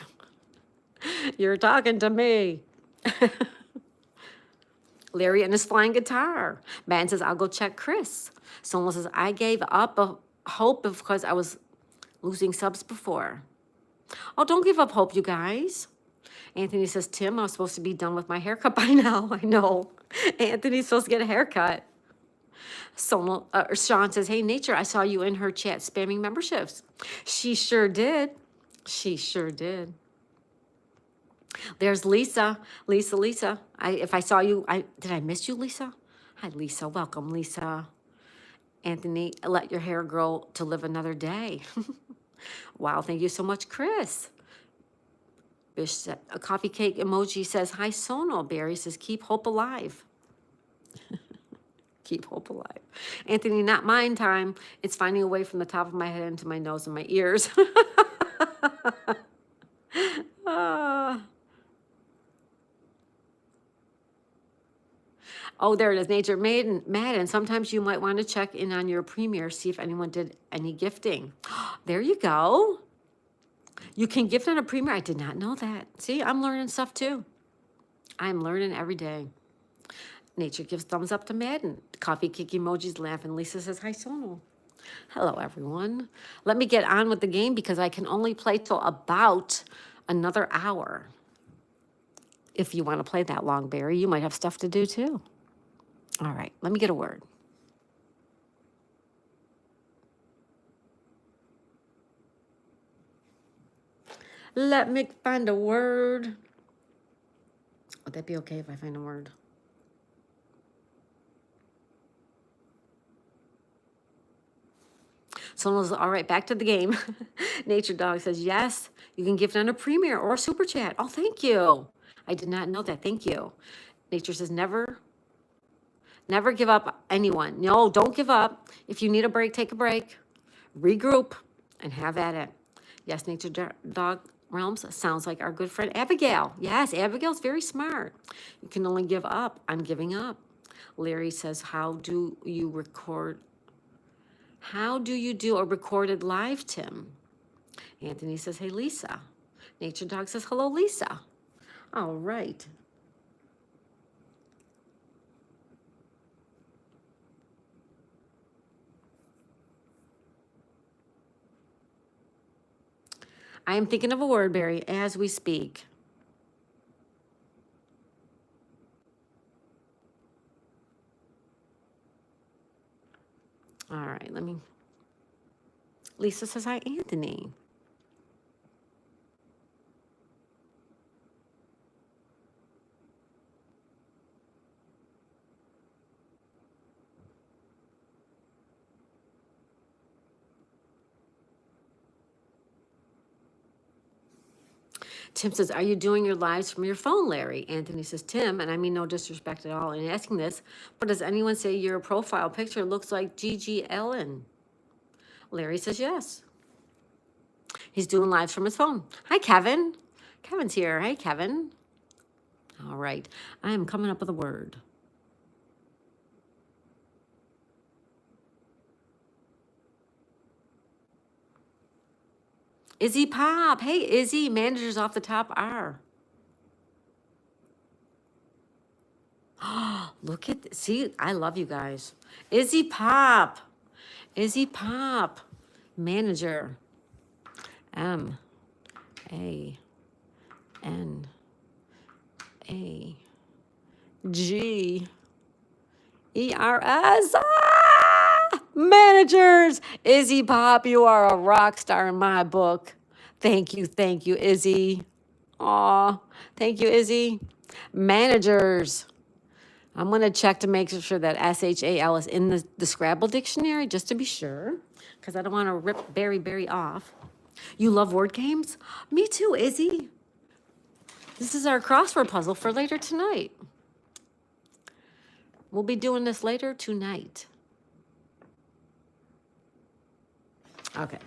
You're talking to me. Larry and his flying guitar. Man says, I'll go check Chris. Someone says, I gave up hope because I was losing subs before. Oh, don't give up hope, you guys. Anthony says, Tim, I was supposed to be done with my haircut by now. I know. Anthony's supposed to get a haircut. Sean says, hey, Nature, I saw you in her chat spamming memberships. She sure did. She sure did. There's Lisa. Lisa. If I saw you, did I miss you, Lisa? Hi, Lisa. Welcome, Lisa. Anthony, let your hair grow to live another day. Wow, thank you so much, Chris. Bish said, a coffee cake emoji says, hi, Sono. Barry says, keep hope alive. Keep hope alive. Anthony, not mine time. It's finding a way from the top of my head into my nose and my ears. Oh, there it is. Nature Madden. Sometimes you might want to check in on your premiere, see if anyone did any gifting. There you go. You can gift on a premiere. I did not know that. See, I'm learning stuff too. I'm learning every day. Nature gives thumbs up to Madden. Coffee cake emojis laughing. Lisa says, hi, Sono. Hello, everyone. Let me get on with the game because I can only play till about another hour. If you want to play that long, Barry, you might have stuff to do too. All right, let me get a word. Let me find a word. Would that be okay if I find a word? Someone was, all right, back to the game. Nature Dog says, yes, you can gift on a premiere or a super chat. Oh, thank you. I did not know that. Thank you. Nature says, never give up anyone. No, don't give up. If you need a break, take a break. Regroup and have at it. Yes, Nature Dog Realms sounds like our good friend Abigail. Yes, Abigail's very smart. You can only give up. I'm giving up. Larry says, how do you do a recorded live, Tim? Anthony says, hey, Lisa. Nature Dog says, hello, Lisa. All right. I am thinking of a word, Barry, as we speak. All right, let me. Lisa says hi, Anthony. Tim says, are you doing your lives from your phone, Larry? Anthony says, Tim, and I mean no disrespect at all in asking this, but does anyone say your profile picture looks like Gigi Ellen? Larry says yes. He's doing lives from his phone. Hi, Kevin. Kevin's here. Hey, Kevin. All right. I am coming up with a word. Izzy Pop. Hey, Izzy. Managers off the top are. Look at, see, I love you guys. Izzy Pop. Izzy Pop. Manager. M-A-N-A-G-E-R-S. Managers. Izzy Pop, you are a rock star in my book. Thank you, Izzy. Aw, thank you, Izzy. Managers. I'm going to check to make sure that S-H-A-L is in the Scrabble dictionary, just to be sure, because I don't want to rip Berry off. You love word games? Me too, Izzy. This is our crossword puzzle for later tonight. We'll be doing this later tonight. Okay.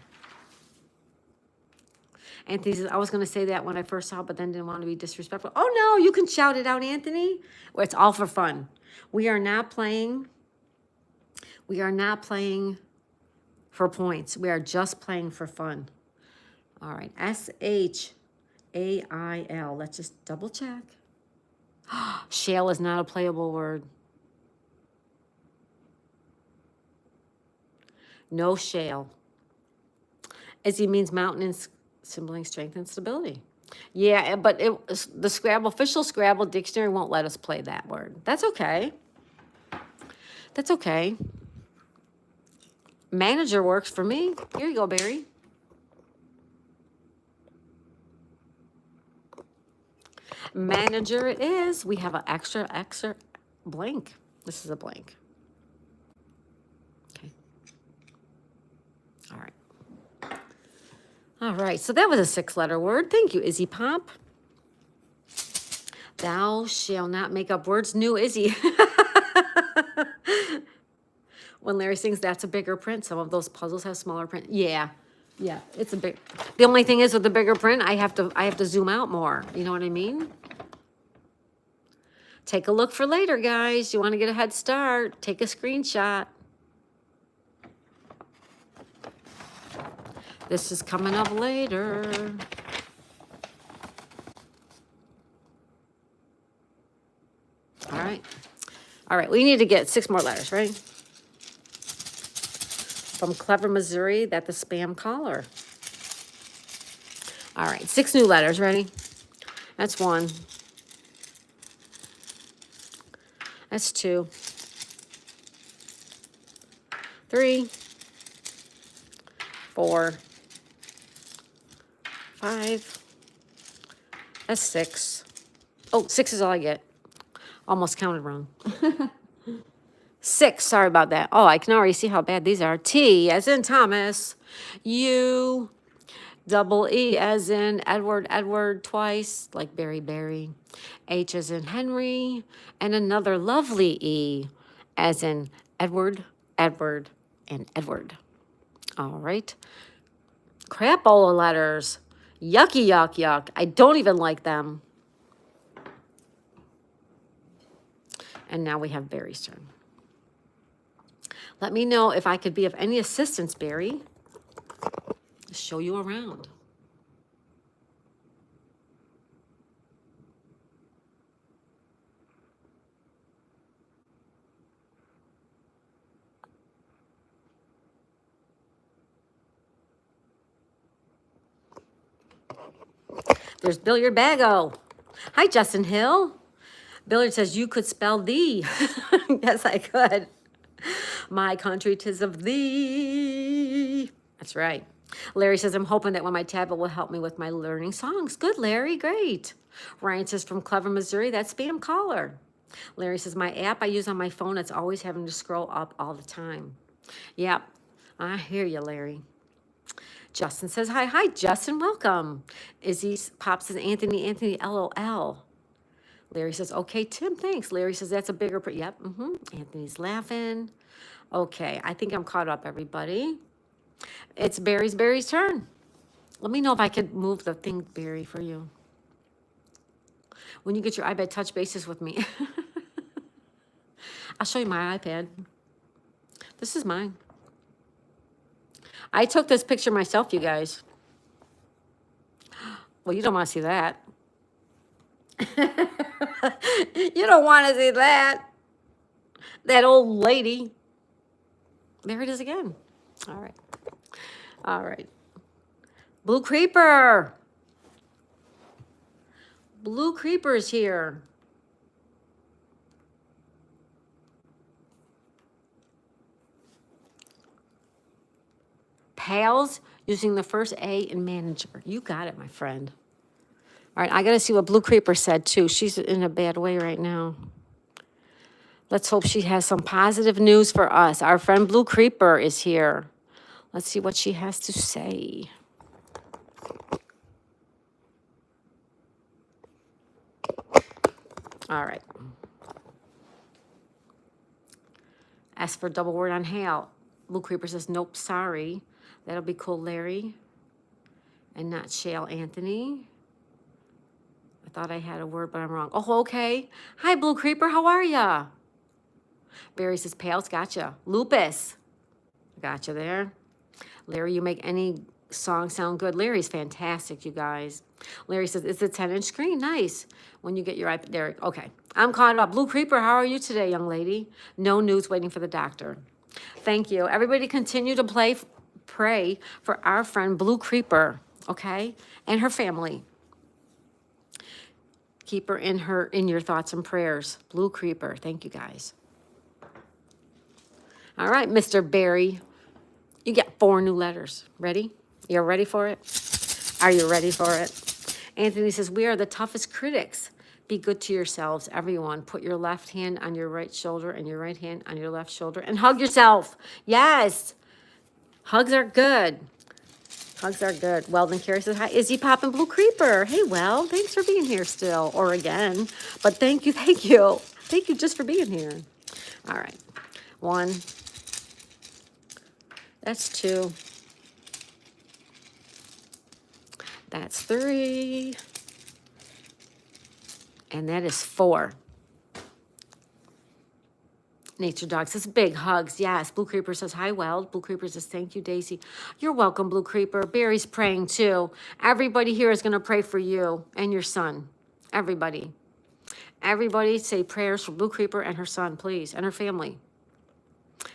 Anthony says, I was going to say that when I first saw it, but then didn't want to be disrespectful. Oh, no, you can shout it out, Anthony. Well, it's all for fun. We are not playing for points. We are just playing for fun. All right, S-H-A-I-L. Let's just double check. Shale is not a playable word. No shale. Izzy means mountain and symboling strength and stability. Yeah, but the official Scrabble dictionary won't let us play that word. That's okay. That's okay. Manager works for me. Here you go, Barry. Manager it is. We have an extra blank. This is a blank. Okay. All right. All right, so that was a 6-letter word. Thank you, Izzy Pop. Thou shalt not make up words. New Izzy. When Larry sings, that's a bigger print. Some of those puzzles have smaller print. Yeah, it's a big. The only thing is with the bigger print, I have to zoom out more. You know what I mean? Take a look for later, guys. You want to get a head start? Take a screenshot. This is coming up later. All right, we need to get 6 more letters, right? From Clever, Missouri, that's the spam caller. All right, 6 new letters, ready? That's 1. That's 2. 3. 4. 5. That's 6. Oh, 6 is all I get. Almost counted wrong. 6, sorry about that. Oh, I can already see how bad these are. T as in Thomas. U, double E as in Edward twice, like Berry. H as in Henry, and another lovely E as in Edward, and Edward. All right. Crapola letters. Yucky, yuck. I don't even like them. And now we have Barry's turn. Let me know if I could be of any assistance, Barry. Show you around. There's Billiard Bago. Hi, Justin Hill. Billiard says you could spell the. Yes, I could. My country 'tis of thee. That's right. Larry says, I'm hoping that when my tablet will help me with my learning songs. Good, Larry. Great. Ryan says, from Clever, Missouri, that's spam caller. Larry says, my app I use on my phone, it's always having to scroll up all the time. Yep. I hear you, Larry. Justin says, hi. Hi, Justin. Welcome. Izzy Pop says, Anthony, LOL. Larry says, okay, Tim, thanks. Larry says, that's a bigger, yep. Anthony's laughing. Okay, I think I'm caught up, everybody. It's Barry's turn. Let me know if I could move the thing, Barry, for you. When you get your iPad, touch bases with me. I'll show you my iPad. This is mine. I took this picture myself, you guys. Well, you don't want to see that. You don't want to see that. That old lady. There it is again. All right. All right. Blue Creeper. Blue Creeper's here. Pals using the first A in manager. You got it, my friend. All right, I got to see what Blue Creeper said, too. She's in a bad way right now. Let's hope she has some positive news for us. Our friend Blue Creeper is here. Let's see what she has to say. All right. As for double word on Hal, Blue Creeper says, nope, sorry. That'll be cool, Larry. And not Shale Anthony. I thought I had a word, but I'm wrong. Oh, okay. Hi, Blue Creeper. How are ya? Barry says, Pals, gotcha. Lupus. Gotcha there. Larry, you make any song sound good. Larry's fantastic, you guys. Larry says, it's a 10-inch screen. Nice. When you get your iPad. There. Okay. I'm caught up. Blue Creeper, how are you today, young lady? No news, waiting for the doctor. Thank you. Everybody continue to pray for our friend Blue Creeper, okay? And her family. Keep her in your thoughts and prayers. Blue Creeper. Thank you, guys. All right, Mr. Barry. You get 4 new letters. Ready? You're ready for it? Are you ready for it? Anthony says, we are the toughest critics. Be good to yourselves, everyone. Put your left hand on your right shoulder and your right hand on your left shoulder and hug yourself. Yes. Hugs are good. Hugs are good. Weldon Carey says, hi, Izzy Pop and Blue Creeper. Hey, well, thanks for being here still, or again. But thank you, thank you. Thank you just for being here. All right. 1. That's 2. That's 3. And that is 4. Nature Dog says, big hugs. Yes. Blue Creeper says, hi, Weld. Blue Creeper says, thank you, Daisy. You're welcome, Blue Creeper. Barry's praying, too. Everybody here is going to pray for you and your son. Everybody. Everybody say prayers for Blue Creeper and her son, please, and her family.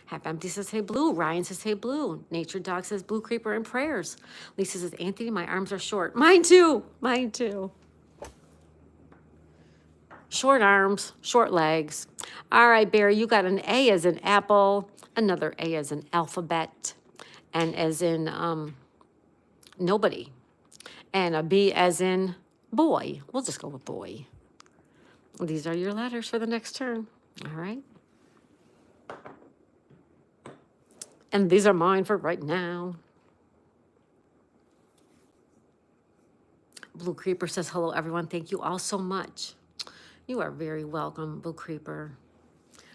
Half Empty says, hey, Blue. Ryan says, hey, Blue. Nature Dog says, Blue Creeper and prayers. Lisa says, Anthony, my arms are short. Mine, too. Mine, too. Short arms, short legs. All right, Barry, you got an A as in apple, another A as in alphabet, and as in nobody, and a B as in boy. We'll just go with boy. These are your letters for the next turn. All right. And these are mine for right now. Blue Creeper says, hello, everyone. Thank you all so much. You are very welcome, Blue Creeper.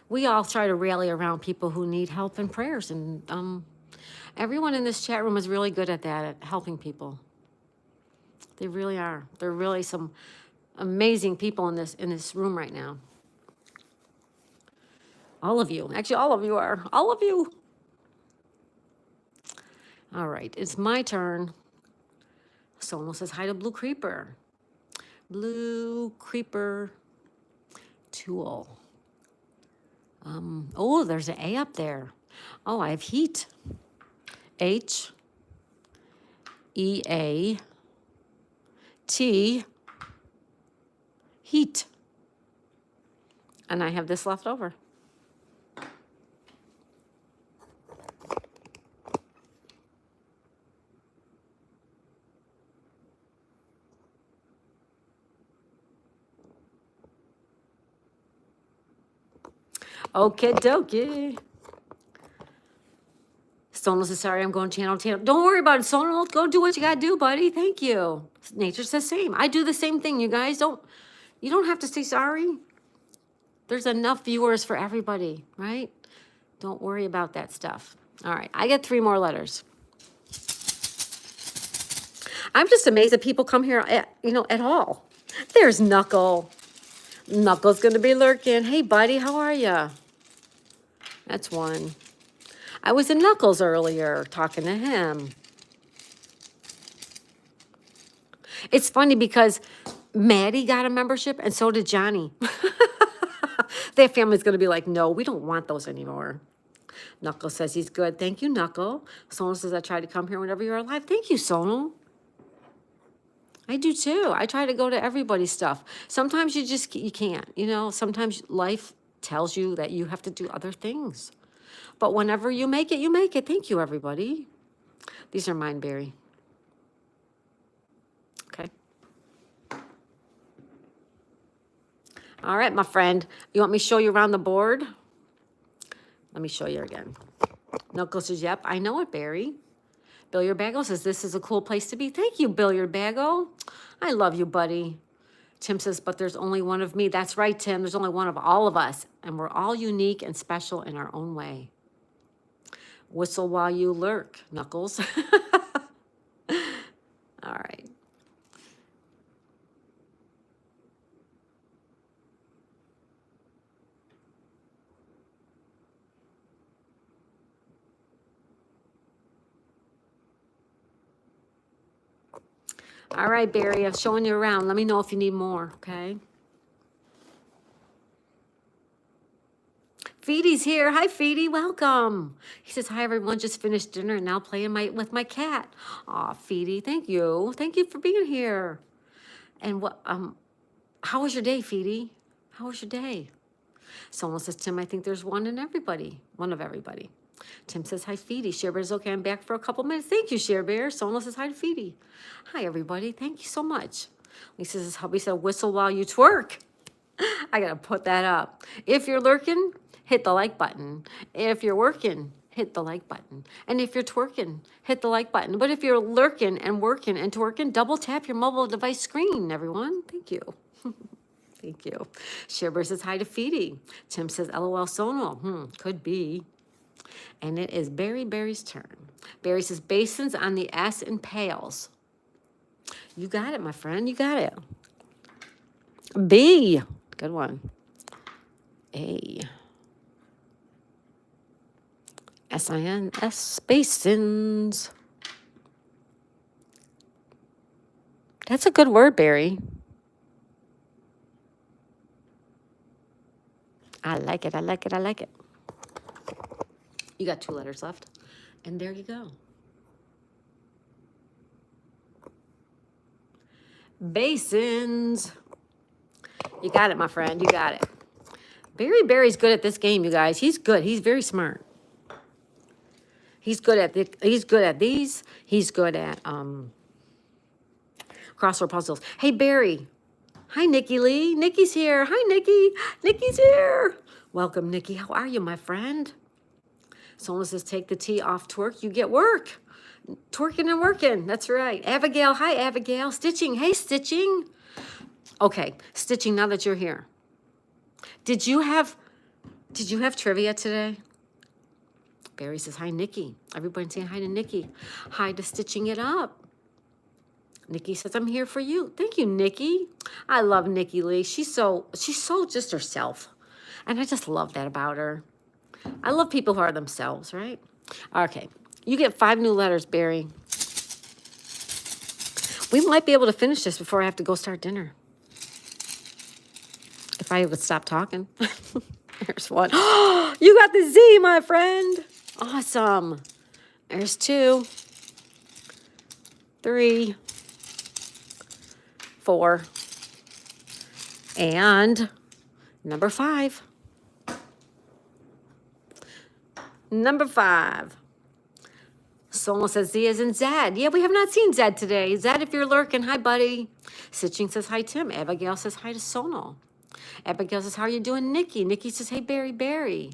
We all try to rally around people who need help and prayers, and everyone in this chat room is really good at that, at helping people. They really are. There are really some amazing people in this room right now. All of you. Actually, all of you are. All of you. All right, it's my turn. Someone says hi to Blue Creeper. Blue Creeper tool. Oh, there's an A up there. Oh, I have heat. H-E-A-T. Heat. And I have this left over. Okie dokie. Sonal says, sorry, I'm going channel. Don't worry about it, Sonal. Go do what you got to do, buddy. Thank you. Nature's the same. I do the same thing, you guys. You don't have to say sorry. There's enough viewers for everybody, right? Don't worry about that stuff. All right, I get 3 more letters. I'm just amazed that people come here at all. There's Knuckle. Knuckle's going to be lurking. Hey, buddy, how are you? That's 1. I was in Knuckles earlier talking to him. It's funny because Maddie got a membership and so did Johnny. Their family's going to be like, no, we don't want those anymore. Knuckle says he's good. Thank you, Knuckle. Sonal says, I try to come here whenever you're alive. Thank you, Sonal. I do too. I try to go to everybody's stuff. Sometimes you can't, sometimes life tells you that you have to do other things. But whenever you make it, you make it. Thank you, everybody. These are mine, Barry. Okay. All right, my friend. You want me to show you around the board? Let me show you again. Knuckles says, yep, I know it, Barry. Billiard Bagel says, this is a cool place to be. Thank you, Billiard Bagel. I love you, buddy. Tim says, but there's only one of me. That's right, Tim. There's only one of all of us. And we're all unique and special in our own way. Whistle while you lurk, Knuckles. All right. All right, Barry, I'm showing you around. Let me know if you need more, okay? Feedy's here. Hi, Feedy. Welcome. He says, hi, everyone. Just finished dinner and now playing with my cat. Aw, Feedy, thank you. Thank you for being here. And how was your day, Feedy? How was your day? Someone says, Tim, I think there's one of everybody. Tim says, hi, Feedy. Share Bear's okay. I'm back for a couple minutes. Thank you, Share Bear. Someone says, hi to Feedy. Hi, everybody. Thank you so much. Lisa says, hubby said, whistle while you twerk. I got to put that up. If you're lurking, hit the like button. If you're working, hit the like button. And if you're twerking, hit the like button. But if you're lurking and working and twerking, double tap your mobile device screen, everyone. Thank you. Thank you. Share Bear says, hi to Feedy. Tim says, LOL Sonal. Could be. And it is Barry's turn. Barry says, basins on the S in pails. You got it, my friend. You got it. B. Good one. A. S-I-N-S, basins. That's a good word, Barry. I like it. You got 2 letters left. And there you go. Basins. You got it, my friend. You got it. Barry's good at this game, you guys. He's good. He's very smart. He's good at these. He's good at crossword puzzles. Hey, Barry. Hi, Nikki Lee. Nikki's here. Hi, Nikki. Nikki's here. Welcome, Nikki. How are you, my friend? Someone says, take the T off twerk. You get work. Twerking and working. That's right. Abigail. Hi, Abigail. Stitching. Hey, Stitching. Okay, Stitching, now that you're here. Did you have trivia today? Barry says, hi, Nikki. Everybody saying hi to Nikki. Hi to Stitching It Up. Nikki says, I'm here for you. Thank you, Nikki. I love Nikki Lee. She's so just herself. And I just love that about her. I love people who are themselves, right? Okay. You get 5 new letters, Barry. We might be able to finish this before I have to go start dinner. If I would stop talking. There's 1. You got the Z, my friend. Awesome. There's 2. 3. 4. And number 5. Number 5. Someone says Z as in Zed. Yeah, we have not seen Zed today. Zed, if you're lurking, hi, buddy. Stitching says hi, Tim. Abigail says hi to Sonal. Abigail says, how are you doing, Nikki? Nikki says, hey, Barry.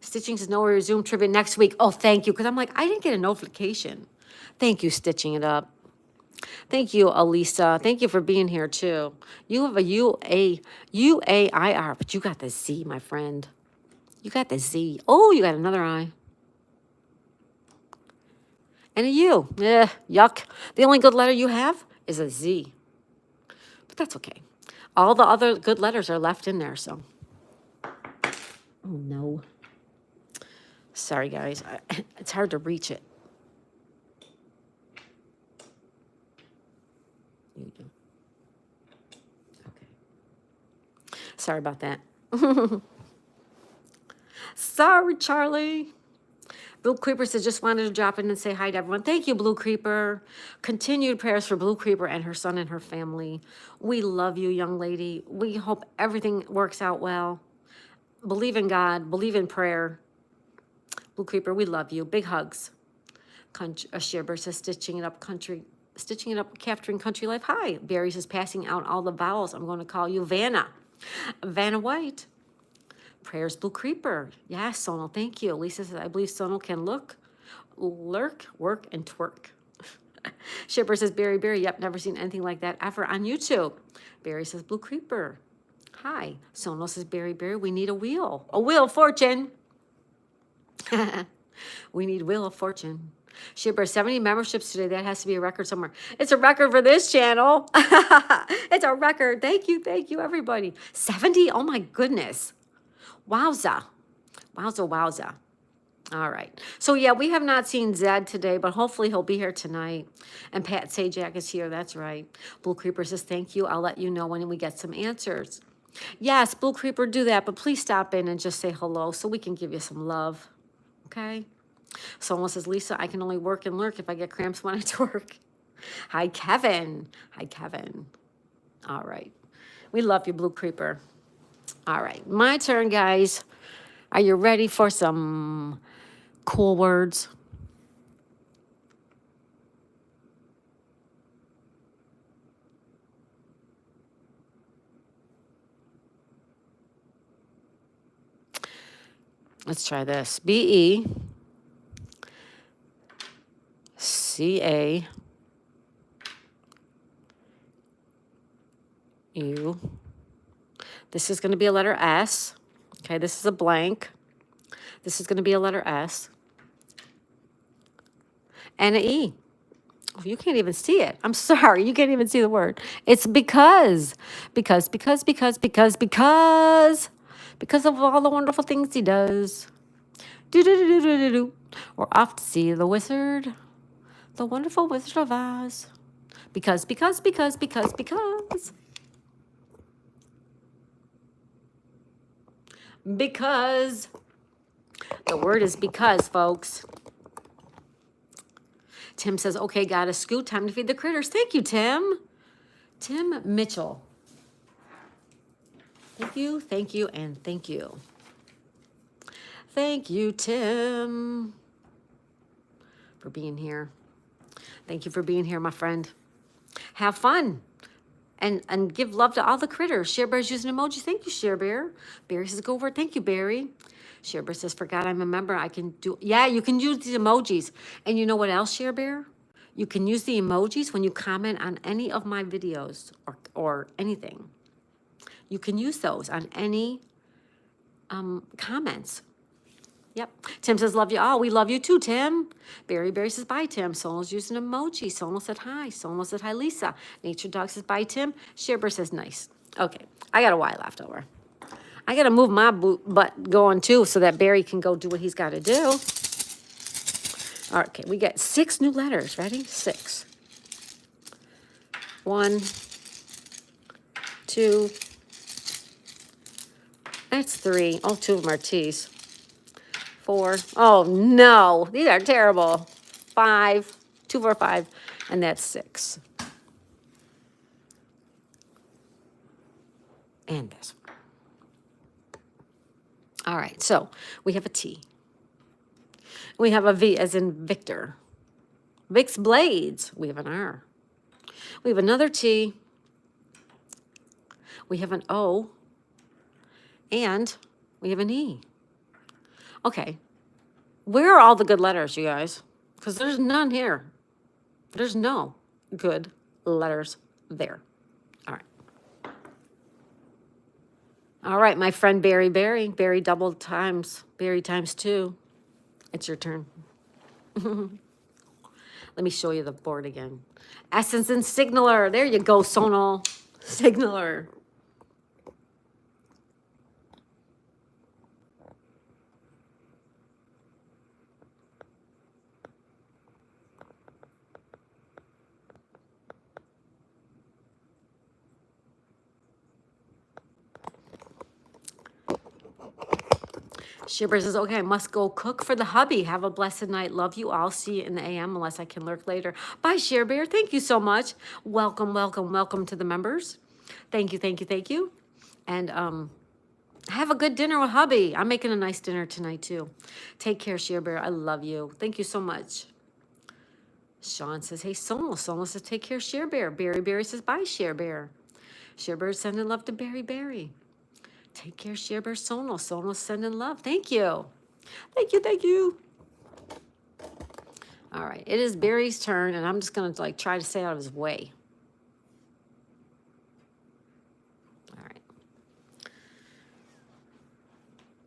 Stitching says, no, we resume trivia next week. Oh, thank you. Because I'm like, I didn't get a notification. Thank you, Stitching It Up. Thank you, Elisa. Thank you for being here, too. You have a U-A-I-R, but you got the Z, my friend. You got the Z. Oh, you got another I. And a U. Yuck. The only good letter you have is a Z. But that's okay. All the other good letters are left in there, so. Oh, no. Sorry, guys. It's hard to reach it. You do. Okay. Sorry about that. Sorry, Charlie. Blue Creeper says, just wanted to drop in and say hi to everyone. Thank you, Blue Creeper. Continued prayers for Blue Creeper and her son and her family. We love you, young lady. We hope everything works out well. Believe in God. Believe in prayer. Blue Creeper, we love you. Big hugs. Shibber says, stitching it up, capturing country life. Hi. Barry says, passing out all the vowels. I'm going to call you Vanna. Vanna White. Prayers, Blue Creeper. Yes, Sonal, thank you. Lisa says, I believe Sonal can lurk, work, and twerk. Shipper says, Barry, yep, never seen anything like that ever on YouTube. Barry says, Blue Creeper. Hi. Sonal says, Barry, we need a wheel. A wheel of fortune. We need Wheel of Fortune. Shipper, 70 memberships today. That has to be a record somewhere. It's a record for this channel. It's a record. Thank you, everybody. 70? Oh, my goodness. Wowza. All right. So, yeah, we have not seen Zed today, but hopefully he'll be here tonight. And Pat Sajak is here. That's right. Blue Creeper says, thank you. I'll let you know when we get some answers. Yes, Blue Creeper, do that. But please stop in and just say hello so we can give you some love. Okay? Someone says, Lisa, I can only work and lurk if I get cramps when I twerk. Hi, Kevin. All right. We love you, Blue Creeper. All right, my turn, guys. Are you ready for some cool words? Let's try this. B-E-C-A-U. This is going to be a letter S. Okay, this is a blank. This is going to be a letter S. And an E. Oh, you can't even see it. I'm sorry. You can't even see the word. It's because. Because of all the wonderful things he does. Do. We're off to see the wizard. The wonderful Wizard of Oz. Because. Because. The word is because, folks. Tim says, okay, got a scoot. Time to feed the critters. Thank you, Tim. Tim Mitchell. Thank you, and thank you. Thank you, Tim, for being here. Thank you for being here, my friend. Have fun. And give love to all the critters. Share Bear's using emojis. Thank you, Share Bear. Barry says, go over it. Thank you, Barry. Share Bear says, forgot I'm a member. I can do, yeah, you can use these emojis. And you know what else, Share Bear? You can use the emojis when you comment on any of my videos or anything. You can use those on any comments. Yep. Tim says, love you all. We love you too, Tim. Barry says, bye, Tim. Sonal's using emoji. Sonal said hi. Sonal said hi, Lisa. Nature Dog says, bye, Tim. Shareber says, nice. Okay. I got a Y left over. I got to move my butt going too so that Barry can go do what he's got to do. All right. Okay. We got 6 new letters. Ready? 6. 1, 2. That's 3. Oh, 2 of them are T's. 4. Oh, no. These are terrible. 5. 2, 4, 5. And that's 6. And this one. All right. So we have a T. We have a V as in Victor. Vic's Blades. We have an R. We have another T. We have an O. And we have an E. Okay. Where are all the good letters, you guys? Because there's none here. There's no good letters there. All right. All right, my friend Barry. Barry double times. Barry times 2. It's your turn. Let me show you the board again. Essence and Signaler. There you go, Sonal. Signaler. Shipper says, okay, I must go cook for the hubby. Have a blessed night. Love you all. See you in the AM unless I can lurk later. Bye, Share Bear. Thank you so much. Welcome, welcome, welcome to the members. Thank you, thank you, thank you. And have a good dinner with hubby. I'm making a nice dinner tonight, too. Take care, Share Bear. I love you. Thank you so much. Sean says, hey, Sonal. Sonal says, take care, Share Bear. Barry says, bye, Share Bear. Share Bear sending love to Barry. Take care, Share Bear. Sonal sending love. Thank you. Thank you, thank you. All right, it is Barry's turn, and I'm just going to try to stay out of his way. All right.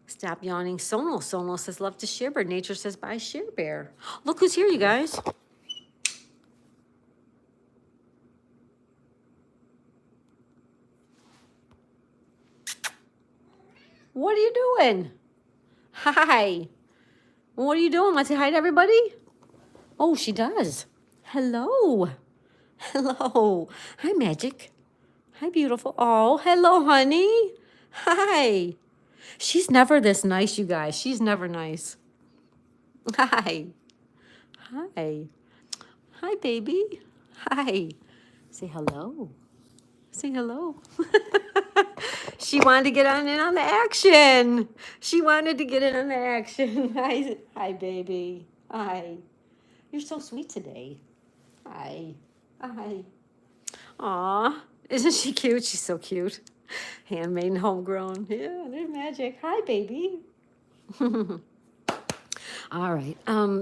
Stop yawning, Sonal. Sonal says love to Share Bear. Nature says bye, Share Bear. Look who's here, you guys. What are you doing? Hi. What are you doing? Want to say hi to everybody? Oh, she does. Hello. Hello. Hi, Magic. Hi, beautiful. Oh, hello, honey. Hi. She's never this nice, you guys. She's never nice. Hi. Hi. Hi, baby. Hi. Say hello. Say hello. She wanted to get in on the action. She wanted to get in on the action. Hi, baby. Hi. You're so sweet today. Hi. Hi. Aw, isn't she cute? She's so cute. Handmade and homegrown. Yeah, they're magic. Hi, baby. All right.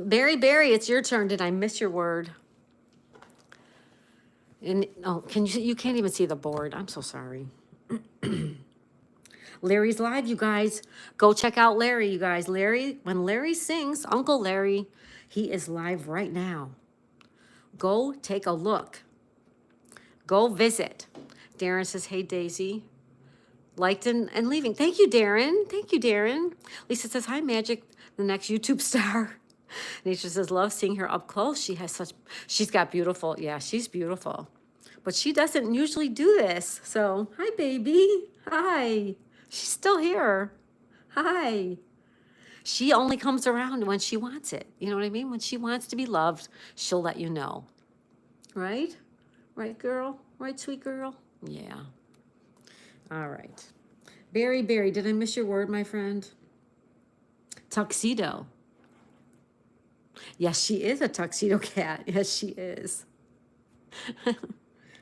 Barry, it's your turn. Did I miss your word? And oh, you can't even see the board. I'm so sorry. Larry's live, you guys. Go check out Larry, you guys. When Larry sings, Uncle Larry, he is live right now. Go take a look. Go visit. Darren says, hey, Daisy. Liked and leaving. Thank you, Darren. Thank you, Darren. Lisa says, hi, Magic, the next YouTube star. Nature says, love seeing her up close. She's got beautiful, yeah, she's beautiful. But she doesn't usually do this. So, hi, baby. Hi. She's still here. Hi. She only comes around when she wants it. You know what I mean? When she wants to be loved, she'll let you know. Right? Right, girl? Right, sweet girl? Yeah. All right. Barry, did I miss your word, my friend? Tuxedo. Yes, she is a tuxedo cat. Yes, she is.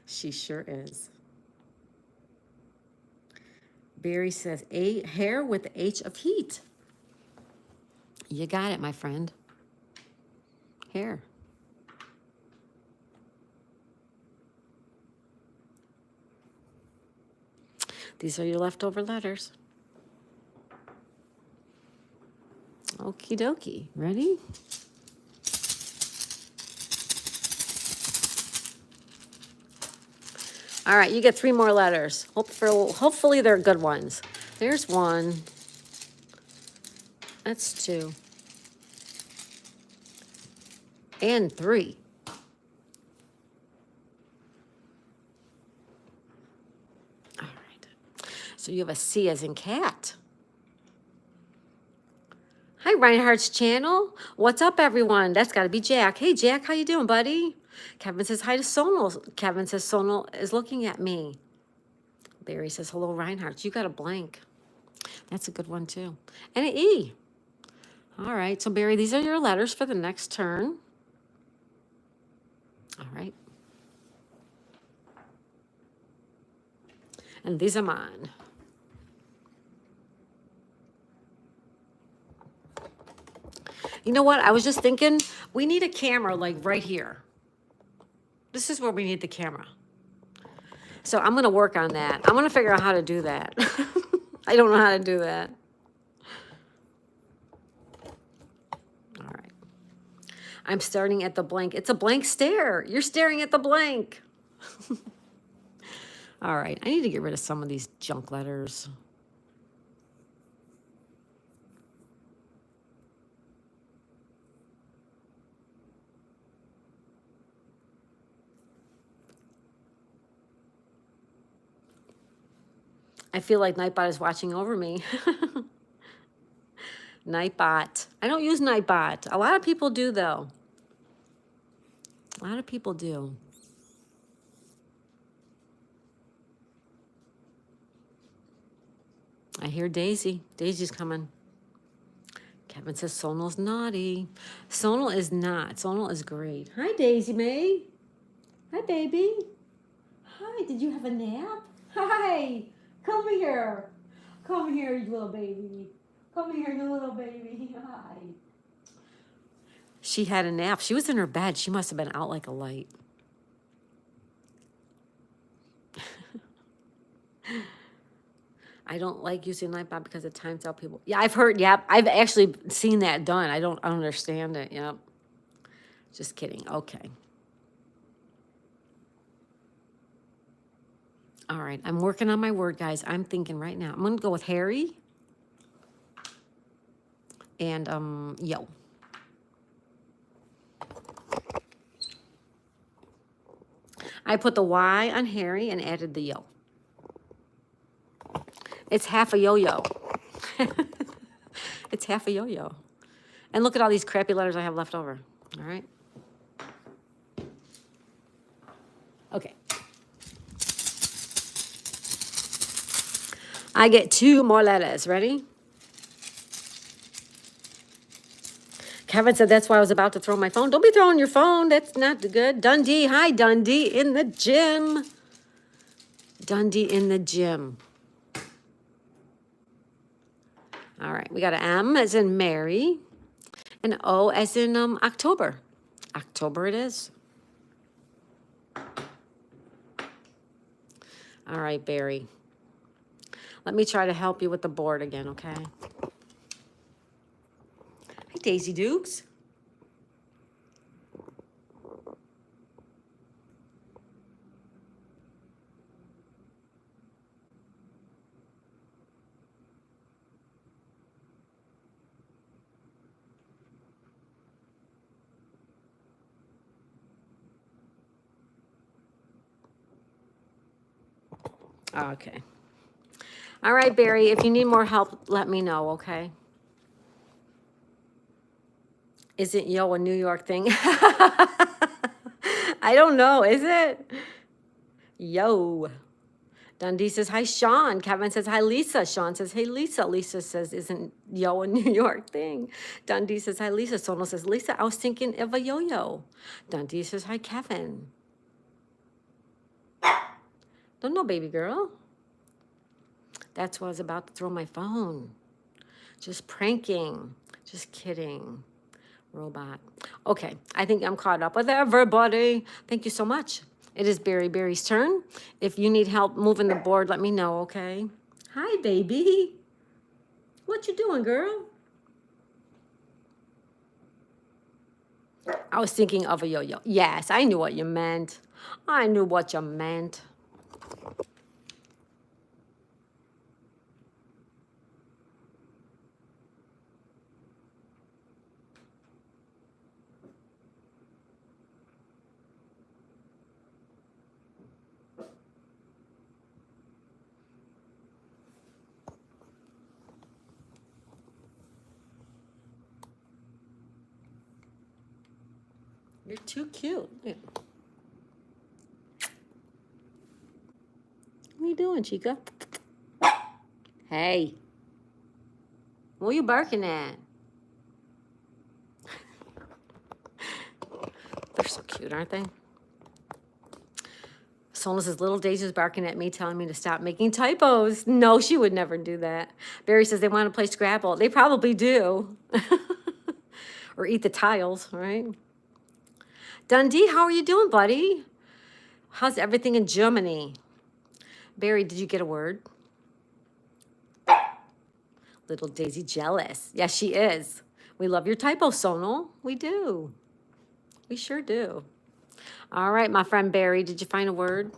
She sure is. Barry says, hair with the H of heat. You got it, my friend. Hair. These are your leftover letters. Okie dokie. Ready? All right, you get 3 more letters. Hopefully they're good ones. There's 1. That's 2. And 3. All right. So you have a C as in cat. Hi, Reinhardt's channel. What's up, everyone? That's got to be Jack. Hey, Jack, how you doing, buddy? Kevin says hi to Sonal. Kevin says Sonal is looking at me. Barry says, hello, Reinhardt. You got a blank. That's a good one, too. And an E. All right. So, Barry, these are your letters for the next turn. All right. And these are mine. You know what? I was just thinking, we need a camera like right here. This is where we need the camera. So I'm going to work on that. I'm going to figure out how to do that. I don't know how to do that. All right. I'm starting at the blank. It's a blank stare. You're staring at the blank. All right. I need to get rid of some of these junk letters. I feel like Nightbot is watching over me. Nightbot. I don't use Nightbot. A lot of people do, though. A lot of people do. I hear Daisy. Daisy's coming. Kevin says Sonal's naughty. Sonal is not. Sonal is great. Hi, Daisy May. Hi, baby. Hi, did you have a nap? Hi. Come here. Come here, you little baby. Come here, you little baby. Hi. She had a nap. She was in her bed. She must have been out like a light. I don't like using Nightbot because it times out people. Yeah, I've heard. Yep, I've actually seen that done. I don't understand it. Yep. Just kidding. Okay. All right, I'm working on my word, guys. I'm thinking right now. I'm going to go with Harry and yo. I put the Y on Harry and added the yo. It's half a yo-yo. It's half a yo-yo. And look at all these crappy letters I have left over. All right. Okay. I get 2 more letters. Ready? Kevin said that's why I was about to throw my phone. Don't be throwing your phone. That's not good. Dundee. Hi, Dundee in the gym. Dundee in the gym. All right. We got an M as in Mary. An O as in October. October it is. All right, Barry. Let me try to help you with the board again, okay? Hi, Daisy Dukes. Okay. All right, Barry, if you need more help, let me know, okay? Isn't yo a New York thing? I don't know, is it? Yo. Dundee says, hi, Sean. Kevin says, hi, Lisa. Sean says, hey, Lisa. Lisa says, isn't yo a New York thing? Dundee says, hi, Lisa. Sonal says, Lisa, I was thinking of a yo-yo. Dundee says, hi, Kevin. Don't know, baby girl. That's why I was about to throw my phone. Just pranking. Just kidding. Robot. Okay, I think I'm caught up with everybody. Thank you so much. It is Barry's turn. If you need help moving the board, let me know, okay? Hi, baby. What you doing, girl? I was thinking of a yo-yo. Yes, I knew what you meant. I knew what you meant. You're too cute. Yeah. What are you doing, Chica? Hey. What are you barking at? They're so cute, aren't they? Sona says, little Daisy's barking at me, telling me to stop making typos. No, she would never do that. Barry says they want to play Scrabble. They probably do. Or eat the tiles, right? Dundee, how are you doing, buddy? How's everything in Germany? Barry, did you get a word? Little Daisy jealous. Yes, she is. We love your typo, Sonal. We do. We sure do. All right, my friend Barry, did you find a word?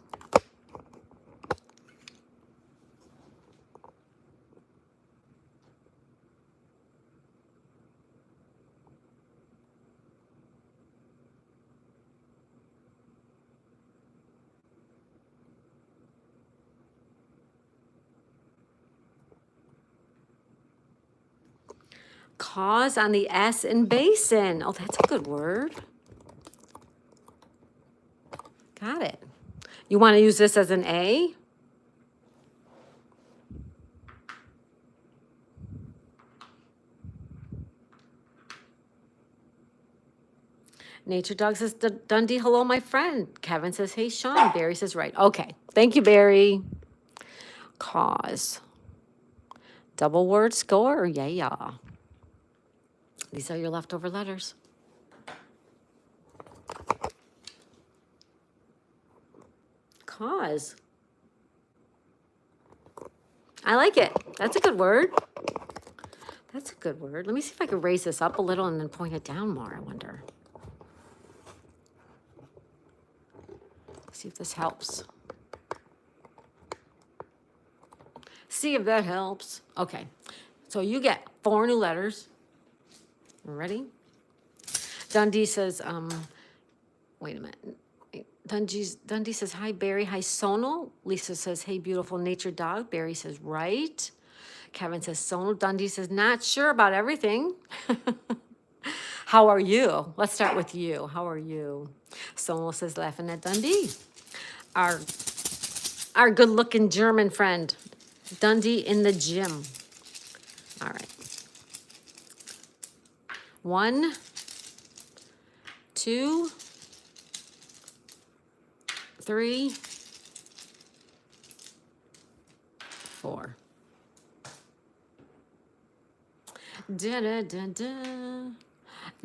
Cause on the S in basin. Oh, that's a good word. Got it. You want to use this as an A? Nature Dog says, Dundee, hello, my friend. Kevin says, hey, Sean. Barry says, right. Okay. Thank you, Barry. Cause. Double word score. Yeah. These are your leftover letters. Cause. I like it. That's a good word. That's a good word. Let me see if I can raise this up a little and then point it down more, I wonder. See if this helps. See if that helps. Okay. So you get 4 new letters. Ready? Dundee says, wait a minute. Dundee says, hi, Barry. Hi, Sonal. Lisa says, hey, beautiful nature dog. Barry says, right. Kevin says, Sonal. Dundee says, not sure about everything. How are you? Let's start with you. How are you? Sonal says, laughing at Dundee. Our good-looking German friend, Dundee in the gym. All right. 1, 2, 3, 4. Da-da-da-da.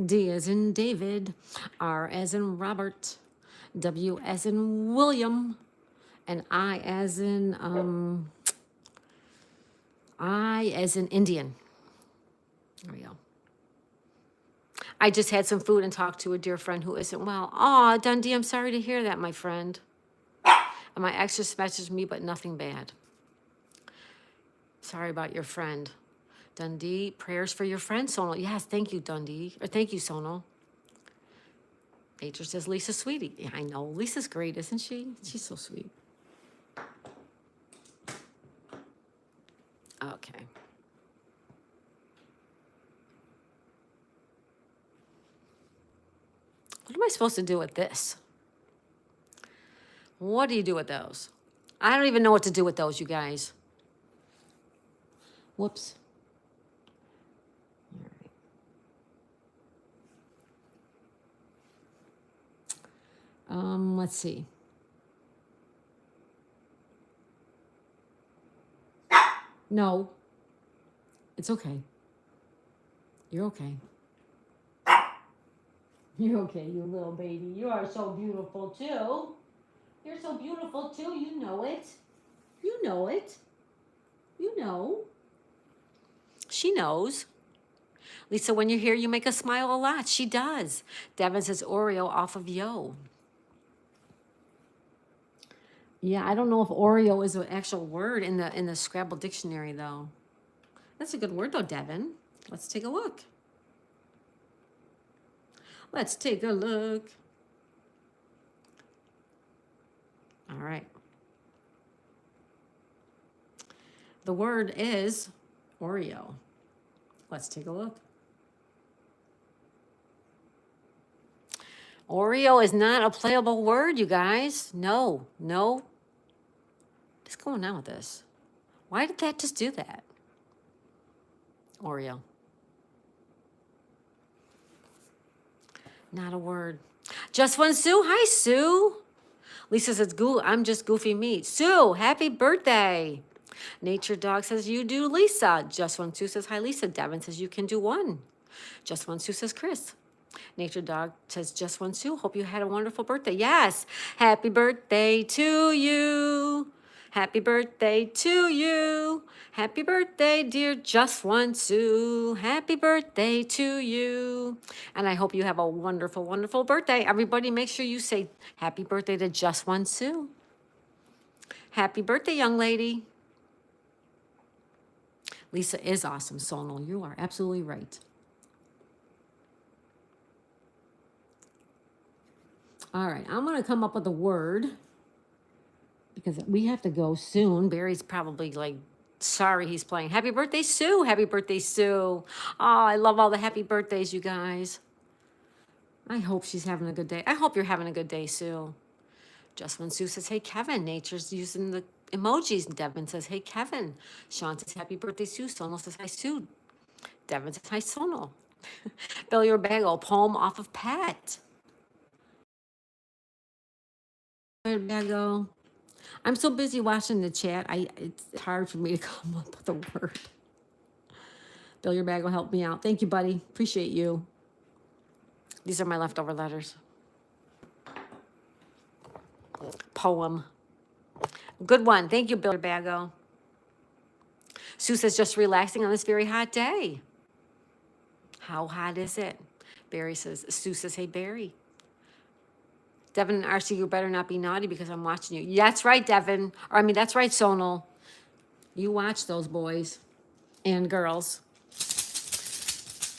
D as in David, R as in Robert, W as in William, and I as in Indian. There we go. I just had some food and talked to a dear friend who isn't well. Aw, Dundee, I'm sorry to hear that, my friend. And my ex just messaged me, but nothing bad. Sorry about your friend. Dundee, prayers for your friend, Sonal. Yes, thank you, Dundee. Or thank you, Sonal. Nature says Lisa sweetie. Yeah, I know. Lisa's great, isn't she? She's so sweet. Okay. What am I supposed to do with this? What do you do with those? I don't even know what to do with those, you guys. Whoops. All right. Let's see. No. It's okay. You're okay. You're okay, you little baby. You are so beautiful, too. You're so beautiful, too. You know it. You know it. You know. She knows. Lisa, when you're here, you make us smile a lot. She does. Devin says Oreo off of Yo. Yeah, I don't know if Oreo is an actual word in the Scrabble dictionary, though. That's a good word, though, Devin. Let's take a look. Let's take a look. All right. The word is Oreo. Let's take a look. Oreo is not a playable word, you guys. No. What's going on with this? Why did that just do that? Oreo. Not a word. Just one Sue. Hi, Sue. Lisa says, I'm just goofy meat. Sue, happy birthday. Nature Dog says, you do Lisa. Just One Sue says, hi Lisa. Devin says, you can do one. Just One Sue says, Chris. Nature Dog says, just One Sue. Hope you had a wonderful birthday. Yes. Happy birthday to you. Happy birthday to you. Happy birthday, dear Just One Sue. Happy birthday to you. And I hope you have a wonderful, wonderful birthday. Everybody make sure you say happy birthday to Just One Sue. Happy birthday, young lady. Lisa is awesome, Sonal. You are absolutely right. All right, I'm going to come up with a word because we have to go soon. Barry's probably like, sorry he's playing. Happy birthday, Sue. Happy birthday, Sue. Oh, I love all the happy birthdays, you guys. I hope she's having a good day. I hope you're having a good day, Sue. Just When Sue says, hey, Kevin. Nature's using the emojis. Devin says, hey, Kevin. Sean says, happy birthday, Sue. Sonal says, hi, Sue. Devin says, hi, Sonal. Billy or Bagel, poem off of Pat. Bagel. I'm so busy watching the chat. It's hard for me to come up with a word. Bill, your bag will help me out. Thank you, buddy. Appreciate you. These are my leftover letters. Poem. Good one. Thank you, Bill Bago. Sue says, just relaxing on this very hot day. How hot is it? Barry says, Sue says, hey, Barry. Devin and RC, you better not be naughty because I'm watching you. That's right, Devin. Or, I mean, that's right, Sonal. You watch those boys and girls.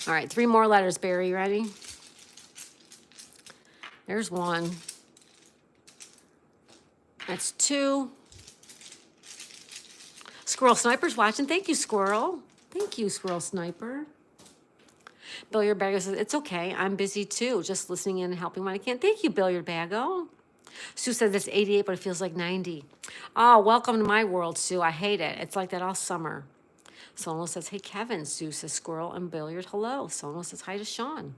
All right, 3 more letters, Barry. Ready? There's 1. That's 2. Squirrel Sniper's watching. Thank you, Squirrel. Thank you, Squirrel Sniper. Billiard Bago says, it's okay. I'm busy too. Just listening in and helping when I can. Thank you, Billiard Bago. Sue says it's 88, but it feels like 90. Oh, welcome to my world, Sue. I hate it. It's like that all summer. Sonal says, hey, Kevin. Sue says, Squirrel and Billiard, hello. Sonal says, hi to Sean.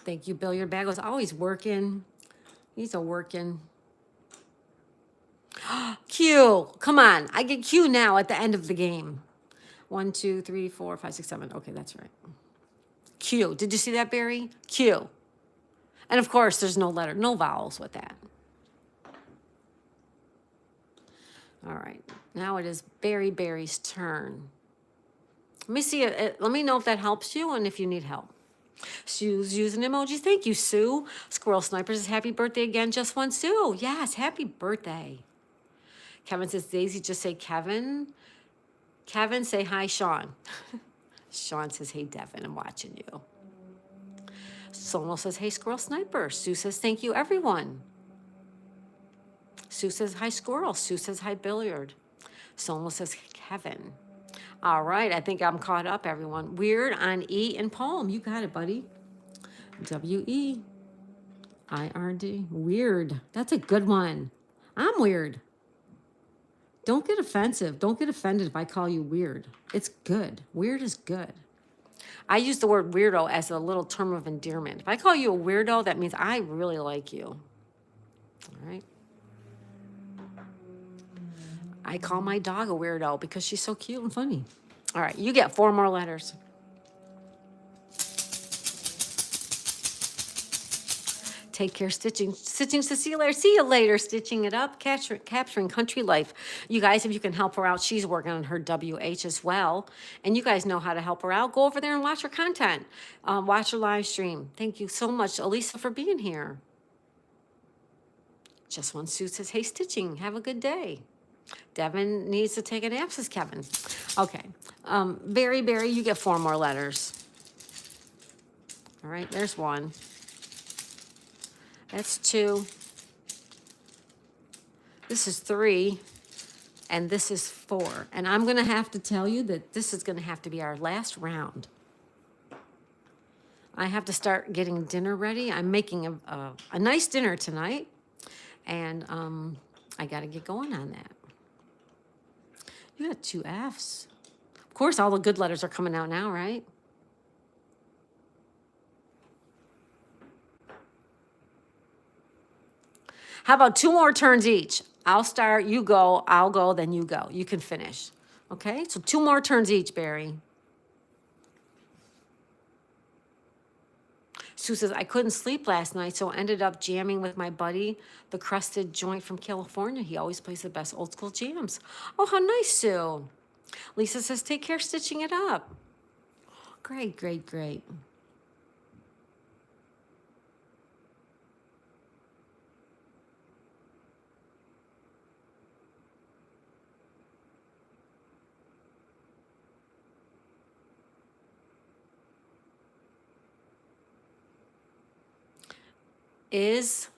Thank you, Billiard Bago's always working. He's a working. Q. Come on. I get Q now at the end of the game. 1, 2, 3, 4, 5, 6, 7. Okay, that's right. Q. Did you see that, Barry? Q. And of course, there's no letter, no vowels with that. All right. Now it is Barry's turn. Let me see it. Let me know if that helps you and if you need help. Sue's using emojis. Thank you, Sue. Squirrel Sniper says, happy birthday again, Just One Sue. Yes, happy birthday. Kevin says, Daisy, just say Kevin. Kevin, say hi, Sean. Sean says, hey, Devin, I'm watching you. Sonal says, hey, Squirrel Sniper. Sue says, thank you, everyone. Sue says, hi, Squirrel. Sue says, hi, Billiard. Sonal says, Kevin. All right, I think I'm caught up, everyone. Weird on E and poem. You got it, buddy. WEIRD. Weird. That's a good one. I'm weird. Don't get offensive. Don't get offended if I call you weird. It's good. Weird is good. I use the word weirdo as a little term of endearment. If I call you a weirdo, that means I really like you. All right. I call my dog a weirdo because she's so cute and funny. All right, you get 4 more letters. Take care, stitching. Stitching Cecilia. See you later. Stitching it up, capturing country life. You guys, if you can help her out, she's working on her WH as well. And you guys know how to help her out. Go over there and watch her content. Watch her live stream. Thank you so much, Elisa, for being here. Just One Sue says, hey, Stitching, have a good day. Devin needs to take a nap, says Kevin. Okay. Barry, you get 4 more letters. All right, there's 1. That's 2. This is 3. And this is 4. And I'm going to have to tell you that this is going to have to be our last round. I have to start getting dinner ready. I'm making a nice dinner tonight. And I got to get going on that. You got 2 Fs. Of course, all the good letters are coming out now, right? How about 2 more turns each? I'll start, you go, I'll go, then you go. You can finish. Okay, so 2 more turns each, Barry. Sue says, I couldn't sleep last night, so I ended up jamming with my buddy, the crusted joint from California. He always plays the best old school jams. Oh, how nice, Sue. Lisa says, take care stitching it up. Great, great, great. Is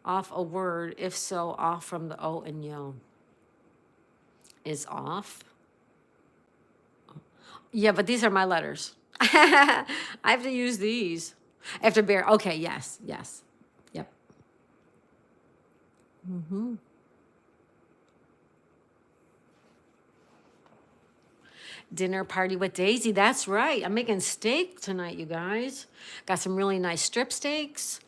off a word? If so, off from the O and yo. Is off? Yeah, but these are my letters. I have to use these. After bear. Okay, yes, yes. Yep. Mm-hmm. Dinner party with Daisy. That's right. I'm making steak tonight, you guys. Got some really nice strip steaks.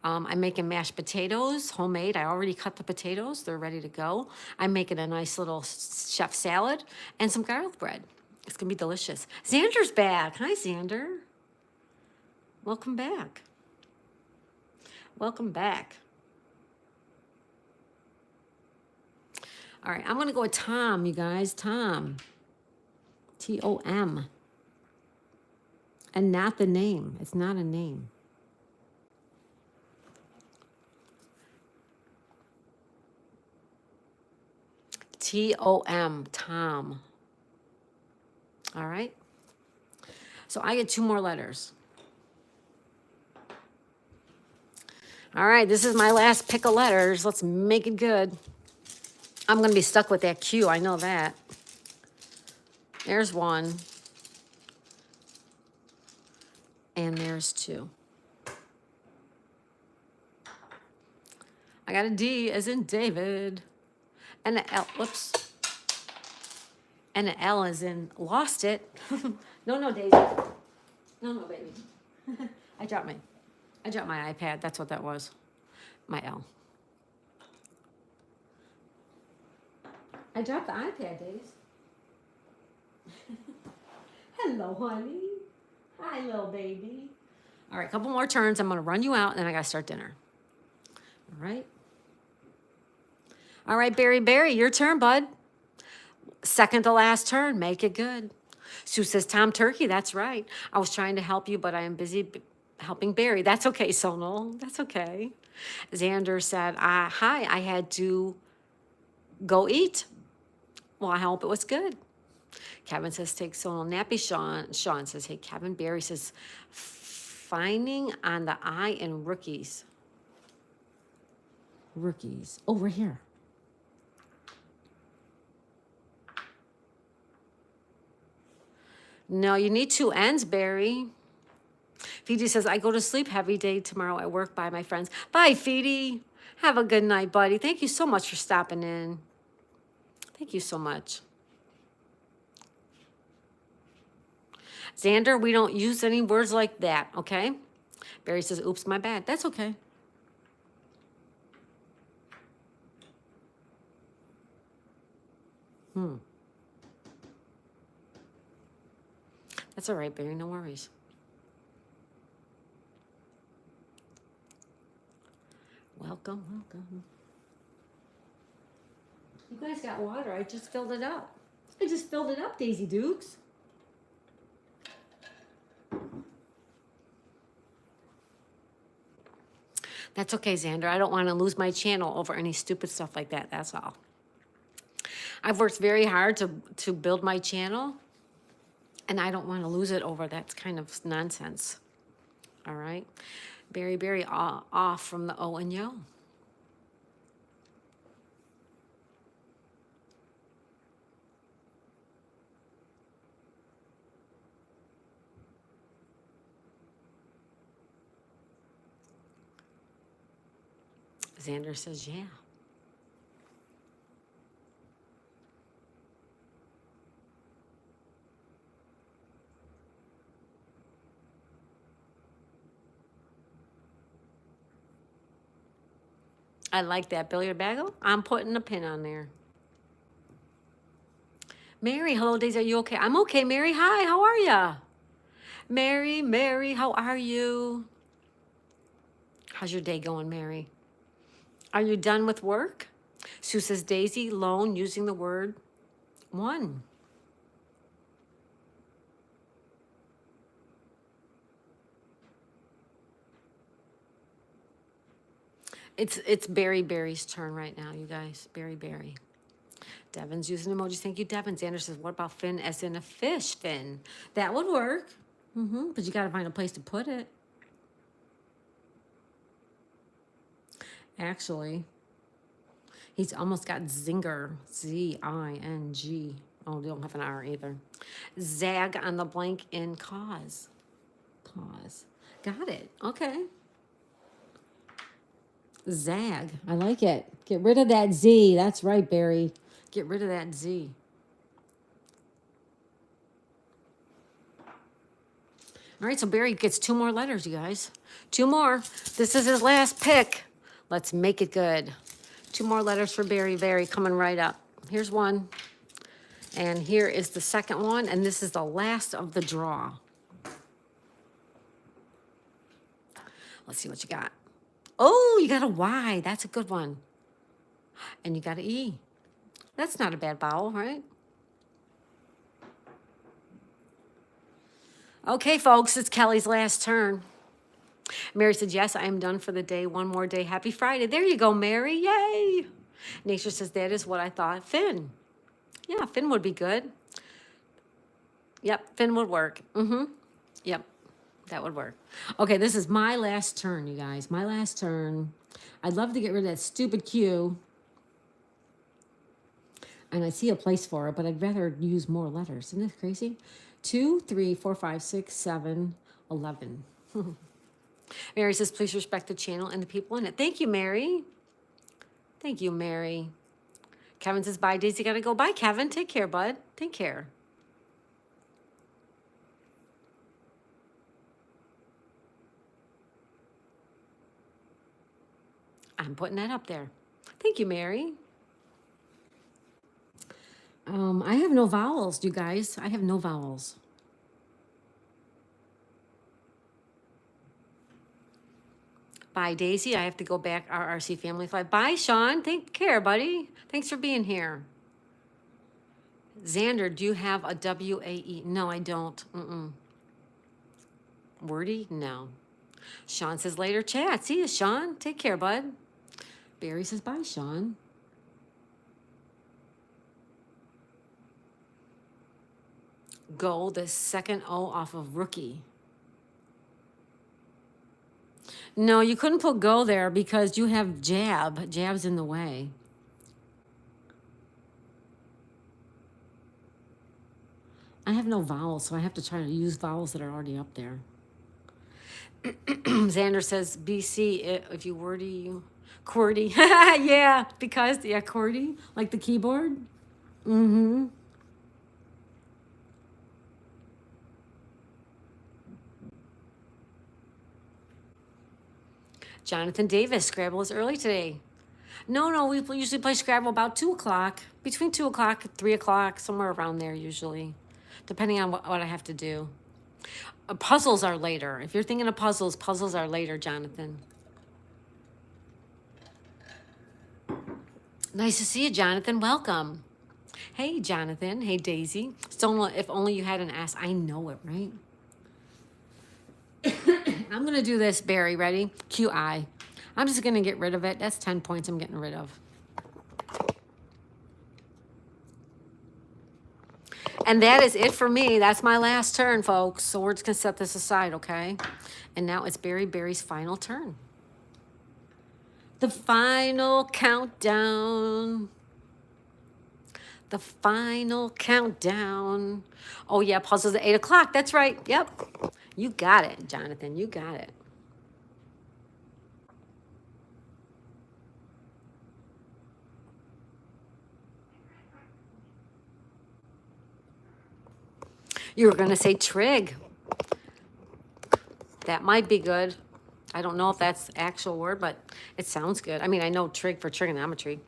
I'm making mashed potatoes, homemade. I already cut the potatoes. They're ready to go. I'm making a nice little chef salad and some garlic bread. It's going to be delicious. Xander's back. Hi, Xander. Welcome back. Welcome back. All right, I'm going to go with Tom, you guys. Tom. Tom. And not the name. It's not a name. Tom. Tom. All right. So I get 2 more letters. All right, this is my last pick of letters. Let's make it good. I'm going to be stuck with that Q. I know that. There's 1. And there's 2. I got a D as in David. And an L. Whoops. And an L as in lost it. No, Daisy. No, baby. I dropped my iPad. That's what that was. My L. I dropped the iPad, Daisy. Hello, honey. Hi, little baby. All right, couple more turns. I'm going to run you out, and then I got to start dinner. All right. All right, Barry, your turn, bud. Second to last turn. Make it good. Sue says, Tom Turkey. That's right. I was trying to help you, but I am busy helping Barry. That's okay, Sonal. That's okay. Xander said, hi, I had to go eat. Well, I hope it was good. Kevin says, take Sonal nappy. Sean says, hey, Kevin. Barry says, finding on the I in rookies. Rookies. Over here. No, you need 2 N's, Barry. Fidi says, I go to sleep heavy day tomorrow at work. Bye, my friends. Bye, Fidi. Have a good night, buddy. Thank you so much for stopping in. Thank you so much. Xander, we don't use any words like that, okay? Barry says, oops, my bad. That's okay. That's all right, Barry. No worries. Welcome. You guys got water. I just filled it up. Daisy Dukes. That's okay, Xander. I don't want to lose my channel over any stupid stuff like that. That's all. I've worked very hard to build my channel, and I don't want to lose it over that's kind of nonsense. All right? Barry off from the O and yo. Xander says, yeah. I like that. Billiard bagel. I'm putting a pin on there. Mary, hello, Daisy. Are you okay? I'm okay, Mary. Hi, how are ya? Mary, how are you? How's your day going, Mary? Are you done with work? Sue says, Daisy, lone, using the word one. It's Berry's turn right now, you guys. Berry. Devin's using emojis. Thank you, Devin. Xander says, what about fin as in a fish fin? That would work. But you got to find a place to put it. Actually, he's almost got zinger. Z-I-N-G. Oh, they don't have an R either. Zag on the blank in cause. Cause. Got it. Okay. Zag. I like it. Get rid of that Z. That's right, Barry. Get rid of that Z. All right, so Barry gets 2 more letters, you guys. 2 more. This is his last pick. Let's make it good. 2 more letters for Barry. Barry coming right up. Here's one. And here is the second one. And this is the last of the draw. Let's see what you got. Oh, you got a Y. That's a good one. And you got an E. That's not a bad vowel, right? Okay, folks, it's Kelly's last turn. Mary said, yes, I am done for the day. One more day. Happy Friday. There you go, Mary. Yay. Nature says, that is what I thought. Finn. Yeah, Finn would be good. Yep, Finn would work. Yep, that would work. Okay, this is my last turn, you guys. My last turn. I'd love to get rid of that stupid Q. And I see a place for it, but I'd rather use more letters. Isn't this crazy? 2, 3, 4, 5, 6, 7, 11. Mary says, please respect the channel and the people in it. Thank you, Mary. Thank you, Mary. Kevin says, bye, Daisy. Gotta go. Bye, Kevin. Take care, bud. Take care. I'm putting that up there. Thank you, Mary. I have no vowels, you guys. I have no vowels. Bye, Daisy. I have to go back RRC Family Flight. Bye, Sean. Take care, buddy. Thanks for being here. Xander, do you have a W-A-E? No, I don't. Wordy? No. Sean says later chat. See you, Sean. Take care, bud. Barry says bye, Sean. Go the second O off of rookie. No, you couldn't put go there because you have jab. Jab's in the way. I have no vowels, so I have to try to use vowels that are already up there. Xander says BC if you wordy. QWERTY. Yeah, because, yeah, QWERTY, like the keyboard. Jonathan Davis, Scrabble is early today. No, we usually play Scrabble about 2 o'clock. Between 2 o'clock and 3 o'clock, somewhere around there usually. Depending on what I have to do. Puzzles are later. If you're thinking of puzzles, puzzles are later, Jonathan. Nice to see you, Jonathan. Welcome. Hey, Jonathan. Hey, Daisy. Stone, if only you had an S. I know it, right? I'm going to do this, Barry. Ready? QI. I'm just going to get rid of it. That's 10 points I'm getting rid of. And that is it for me. That's my last turn, folks. So we're just going to set this aside, okay? And now it's Barry's final turn. The final countdown. The final countdown. Oh, yeah, puzzles at 8 o'clock. That's right. Yep. You got it, Jonathan. You got it. You were going to say trig. That might be good. I don't know if that's the actual word, but it sounds good. I mean, I know trig for trigonometry.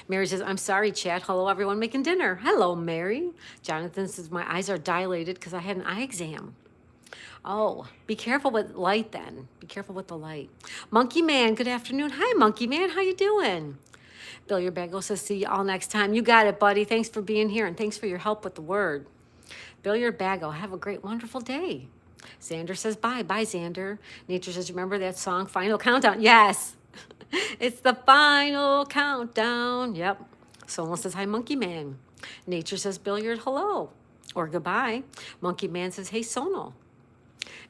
Mary says, I'm sorry, chat. Hello, everyone making dinner. Hello, Mary. Jonathan says, my eyes are dilated because I had an eye exam. Oh, be careful with light then. Be careful with the light. Monkey Man, good afternoon. Hi, Monkey Man. How you doing? Billiard Bagel says, see you all next time. You got it, buddy. Thanks for being here, and thanks for your help with the word. Billiard Bagel, have a great, wonderful day. Xander says, bye. Bye, Xander. Nature says, remember that song, Final Countdown? Yes. It's the final countdown. Yep. Someone says, hi, Monkey Man. Nature says, Billiard, hello. Or goodbye. Monkey Man says, hey, Sonal.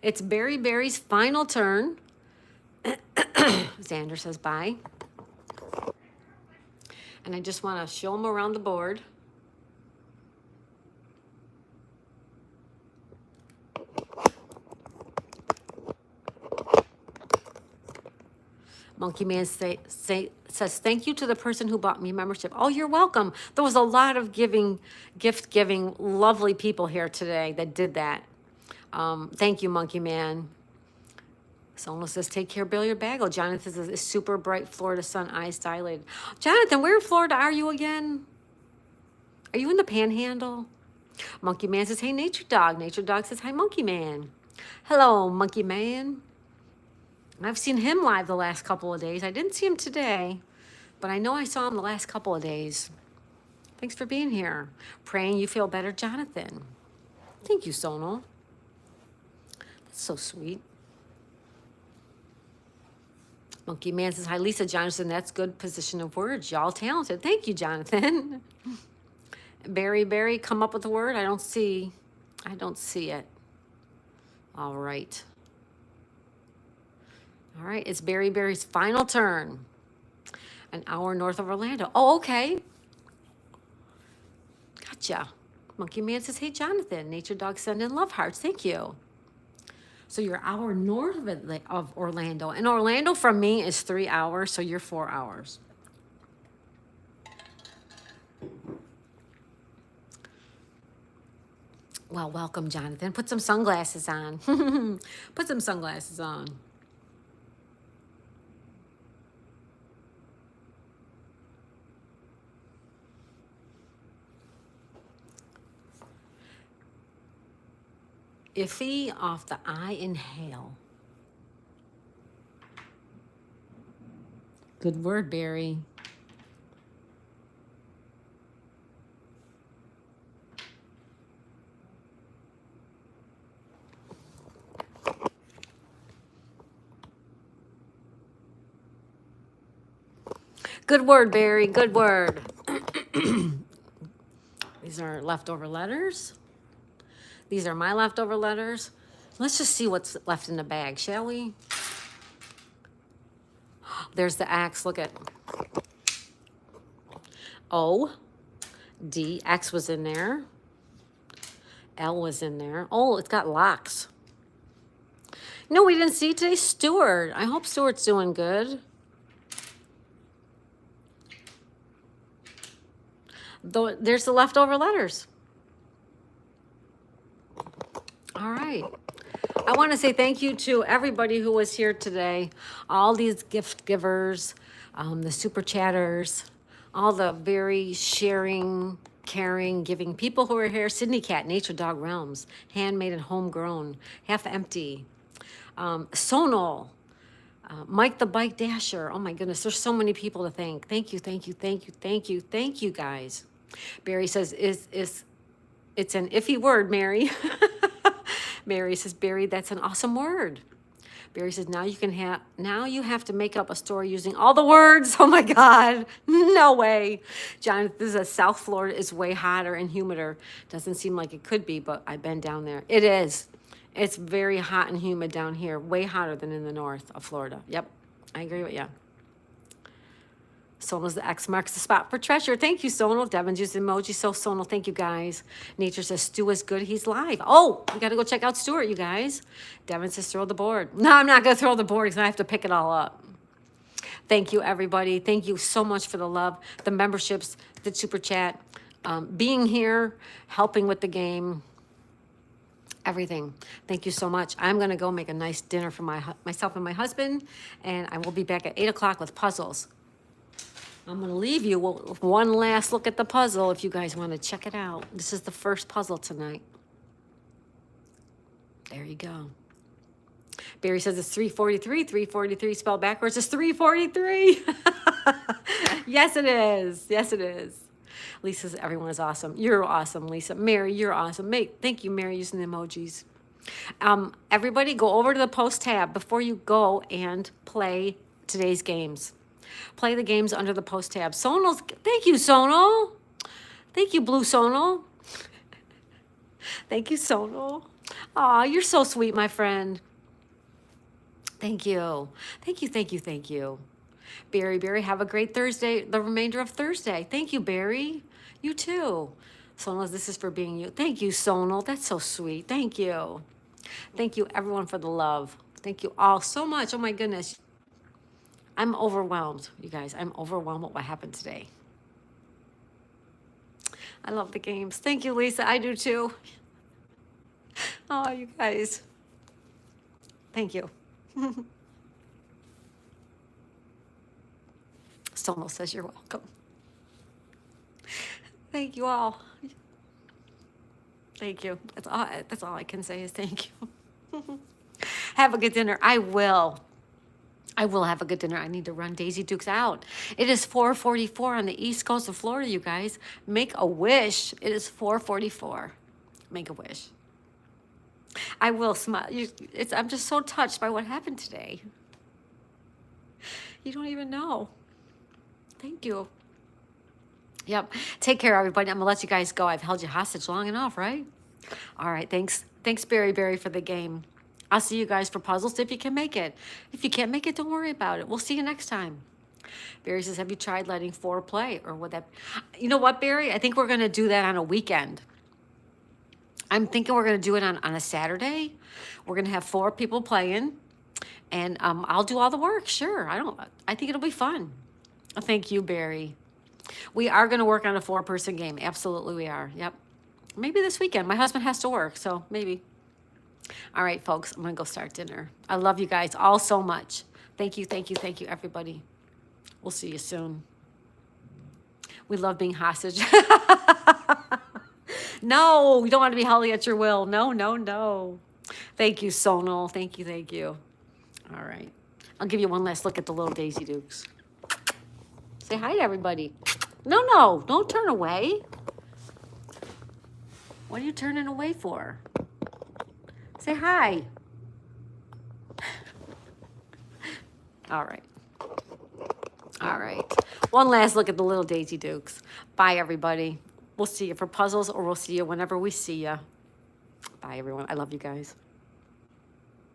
It's Berry's final turn. Xander says, bye. And I just want to show him around the board. Monkey Man says, thank you to the person who bought me membership. Oh, you're welcome. There was a lot of gift giving, lovely people here today that did that. Thank you, Monkey Man. Someone says, take care, Billiard Bagel. Jonathan says, it's super bright Florida sun, eyes dilated. Jonathan, where in Florida are you again? Are you in the Panhandle? Monkey Man says, hey, Nature Dog. Nature Dog says, hi, Monkey Man. Hello, Monkey Man. I've seen him live the last couple of days. I didn't see him today, but I know I saw him the last couple of days. Thanks for being here. Praying you feel better, Jonathan. Thank you, Sonal. That's so sweet. Monkey Man says, hi, Lisa. Jonathan, that's good position of words. Y'all talented. Thank you, Jonathan. Barry, come up with a word. I don't see it. All right. All right, it's Berry's final turn. An hour north of Orlando. Oh, okay. Gotcha. Monkey Man says, hey, Jonathan. Nature Dog send in love hearts. Thank you. So you're an hour north of Orlando. And Orlando from me is 3 hours, so you're 4 hours. Well, welcome, Jonathan. Put some sunglasses on. Put some sunglasses on. Iffy off the I inhale. Good word, Barry. Good word, Barry. Good word. These are leftover letters. These are my leftover letters. Let's just see what's left in the bag, shall we? There's the X. Look at O, D, X was in there. L was in there. Oh, it's got locks. No, we didn't see today. Stuart. I hope Stuart's doing good. Though there's the leftover letters. All right. I want to say thank you to everybody who was here today. All these gift givers, the super chatters, all the very sharing, caring, giving people who are here. Sydney Cat, Nature Dog Realms, handmade and homegrown, half empty. Sonal, Mike the Bike Dasher. Oh my goodness, there's so many people to thank. Thank you, thank you, thank you, thank you, thank you guys. Barry says, it's an iffy word, Mary. Mary says, Barry, that's an awesome word. Barry says, now you have to make up a story using all the words. Oh my God, no way. John, this is South Florida is way hotter and humider. Doesn't seem like it could be, but I've been down there. It is. It's very hot and humid down here, way hotter than in the north of Florida. Yep, I agree with you. Sonal's the X marks the spot for treasure. Thank you, Sonal. Devin's using emoji. So, Sonal, thank you, guys. Nature says, Stu is good. He's live. Oh, we got to go check out Stuart, you guys. Devin says, throw the board. No, I'm not going to throw the board because I have to pick it all up. Thank you, everybody. Thank you so much for the love, the memberships, the super chat, being here, helping with the game. Everything. Thank you so much. I'm going to go make a nice dinner for myself and my husband, and I will be back at 8 o'clock with puzzles. I'm going to leave you with one last look at the puzzle if you guys want to check it out. This is the first puzzle tonight. There you go. Barry says it's 343. 343 spelled backwards is 343. Yes, it is. Yes, it is. Lisa says everyone is awesome. You're awesome, Lisa. Mary, you're awesome. Thank you, Mary, using the emojis. Everybody go over to the post tab before you go and play today's games. Play the games under the post tab. Sonal's, thank you, Sonal. Thank you, Blue Sonal. Thank you, Sonal. Aw, you're so sweet, my friend. Thank you. Thank you, thank you, thank you. Barry, have a great Thursday, the remainder of Thursday. Thank you, Barry. You too. Sonal, this is for being you. Thank you, Sonal. That's so sweet. Thank you. Thank you, everyone, for the love. Thank you all so much. Oh, my goodness. I'm overwhelmed, you guys. I'm overwhelmed with what happened today. I love the games. Thank you, Lisa. I do too. Oh, you guys. Thank you. Sonal says you're welcome. Thank you all. Thank you. That's all I can say is thank you. Have a good dinner. I will have a good dinner. I need to run Daisy Dukes out. It is 4:44 on the east coast of Florida, you guys. Make a wish. It is 4:44. Make a wish. I will smile. I'm just so touched by what happened today. You don't even know. Thank you. Yep. Take care, everybody. I'm going to let you guys go. I've held you hostage long enough, right? All right. Thanks, Barry, for the game. I'll see you guys for puzzles if you can make it. If you can't make it, don't worry about it. We'll see you next time. Barry says, have you tried letting 4 play? Or would that... You know what, Barry? I think we're going to do that on a weekend. I'm thinking we're going to do it on a Saturday. We're going to have 4 people playing. And I'll do all the work. Sure. I think it'll be fun. Thank you, Barry. We are going to work on a 4-person game. Absolutely we are. Yep. Maybe this weekend. My husband has to work, so maybe. All right, folks. I'm going to go start dinner. I love you guys all so much. Thank you, everybody. We'll see you soon. We love being hostage. No, you don't want to be held at your will. No. Thank you, Sonal. Thank you. All right. I'll give you one last look at the little Daisy Dukes. Say hi to everybody. No, don't turn away. What are you turning away for? Say hi. All right. One last look at the little Daisy Dukes. Bye, everybody. We'll see you for puzzles, or we'll see you whenever we see you. Bye, everyone. I love you guys.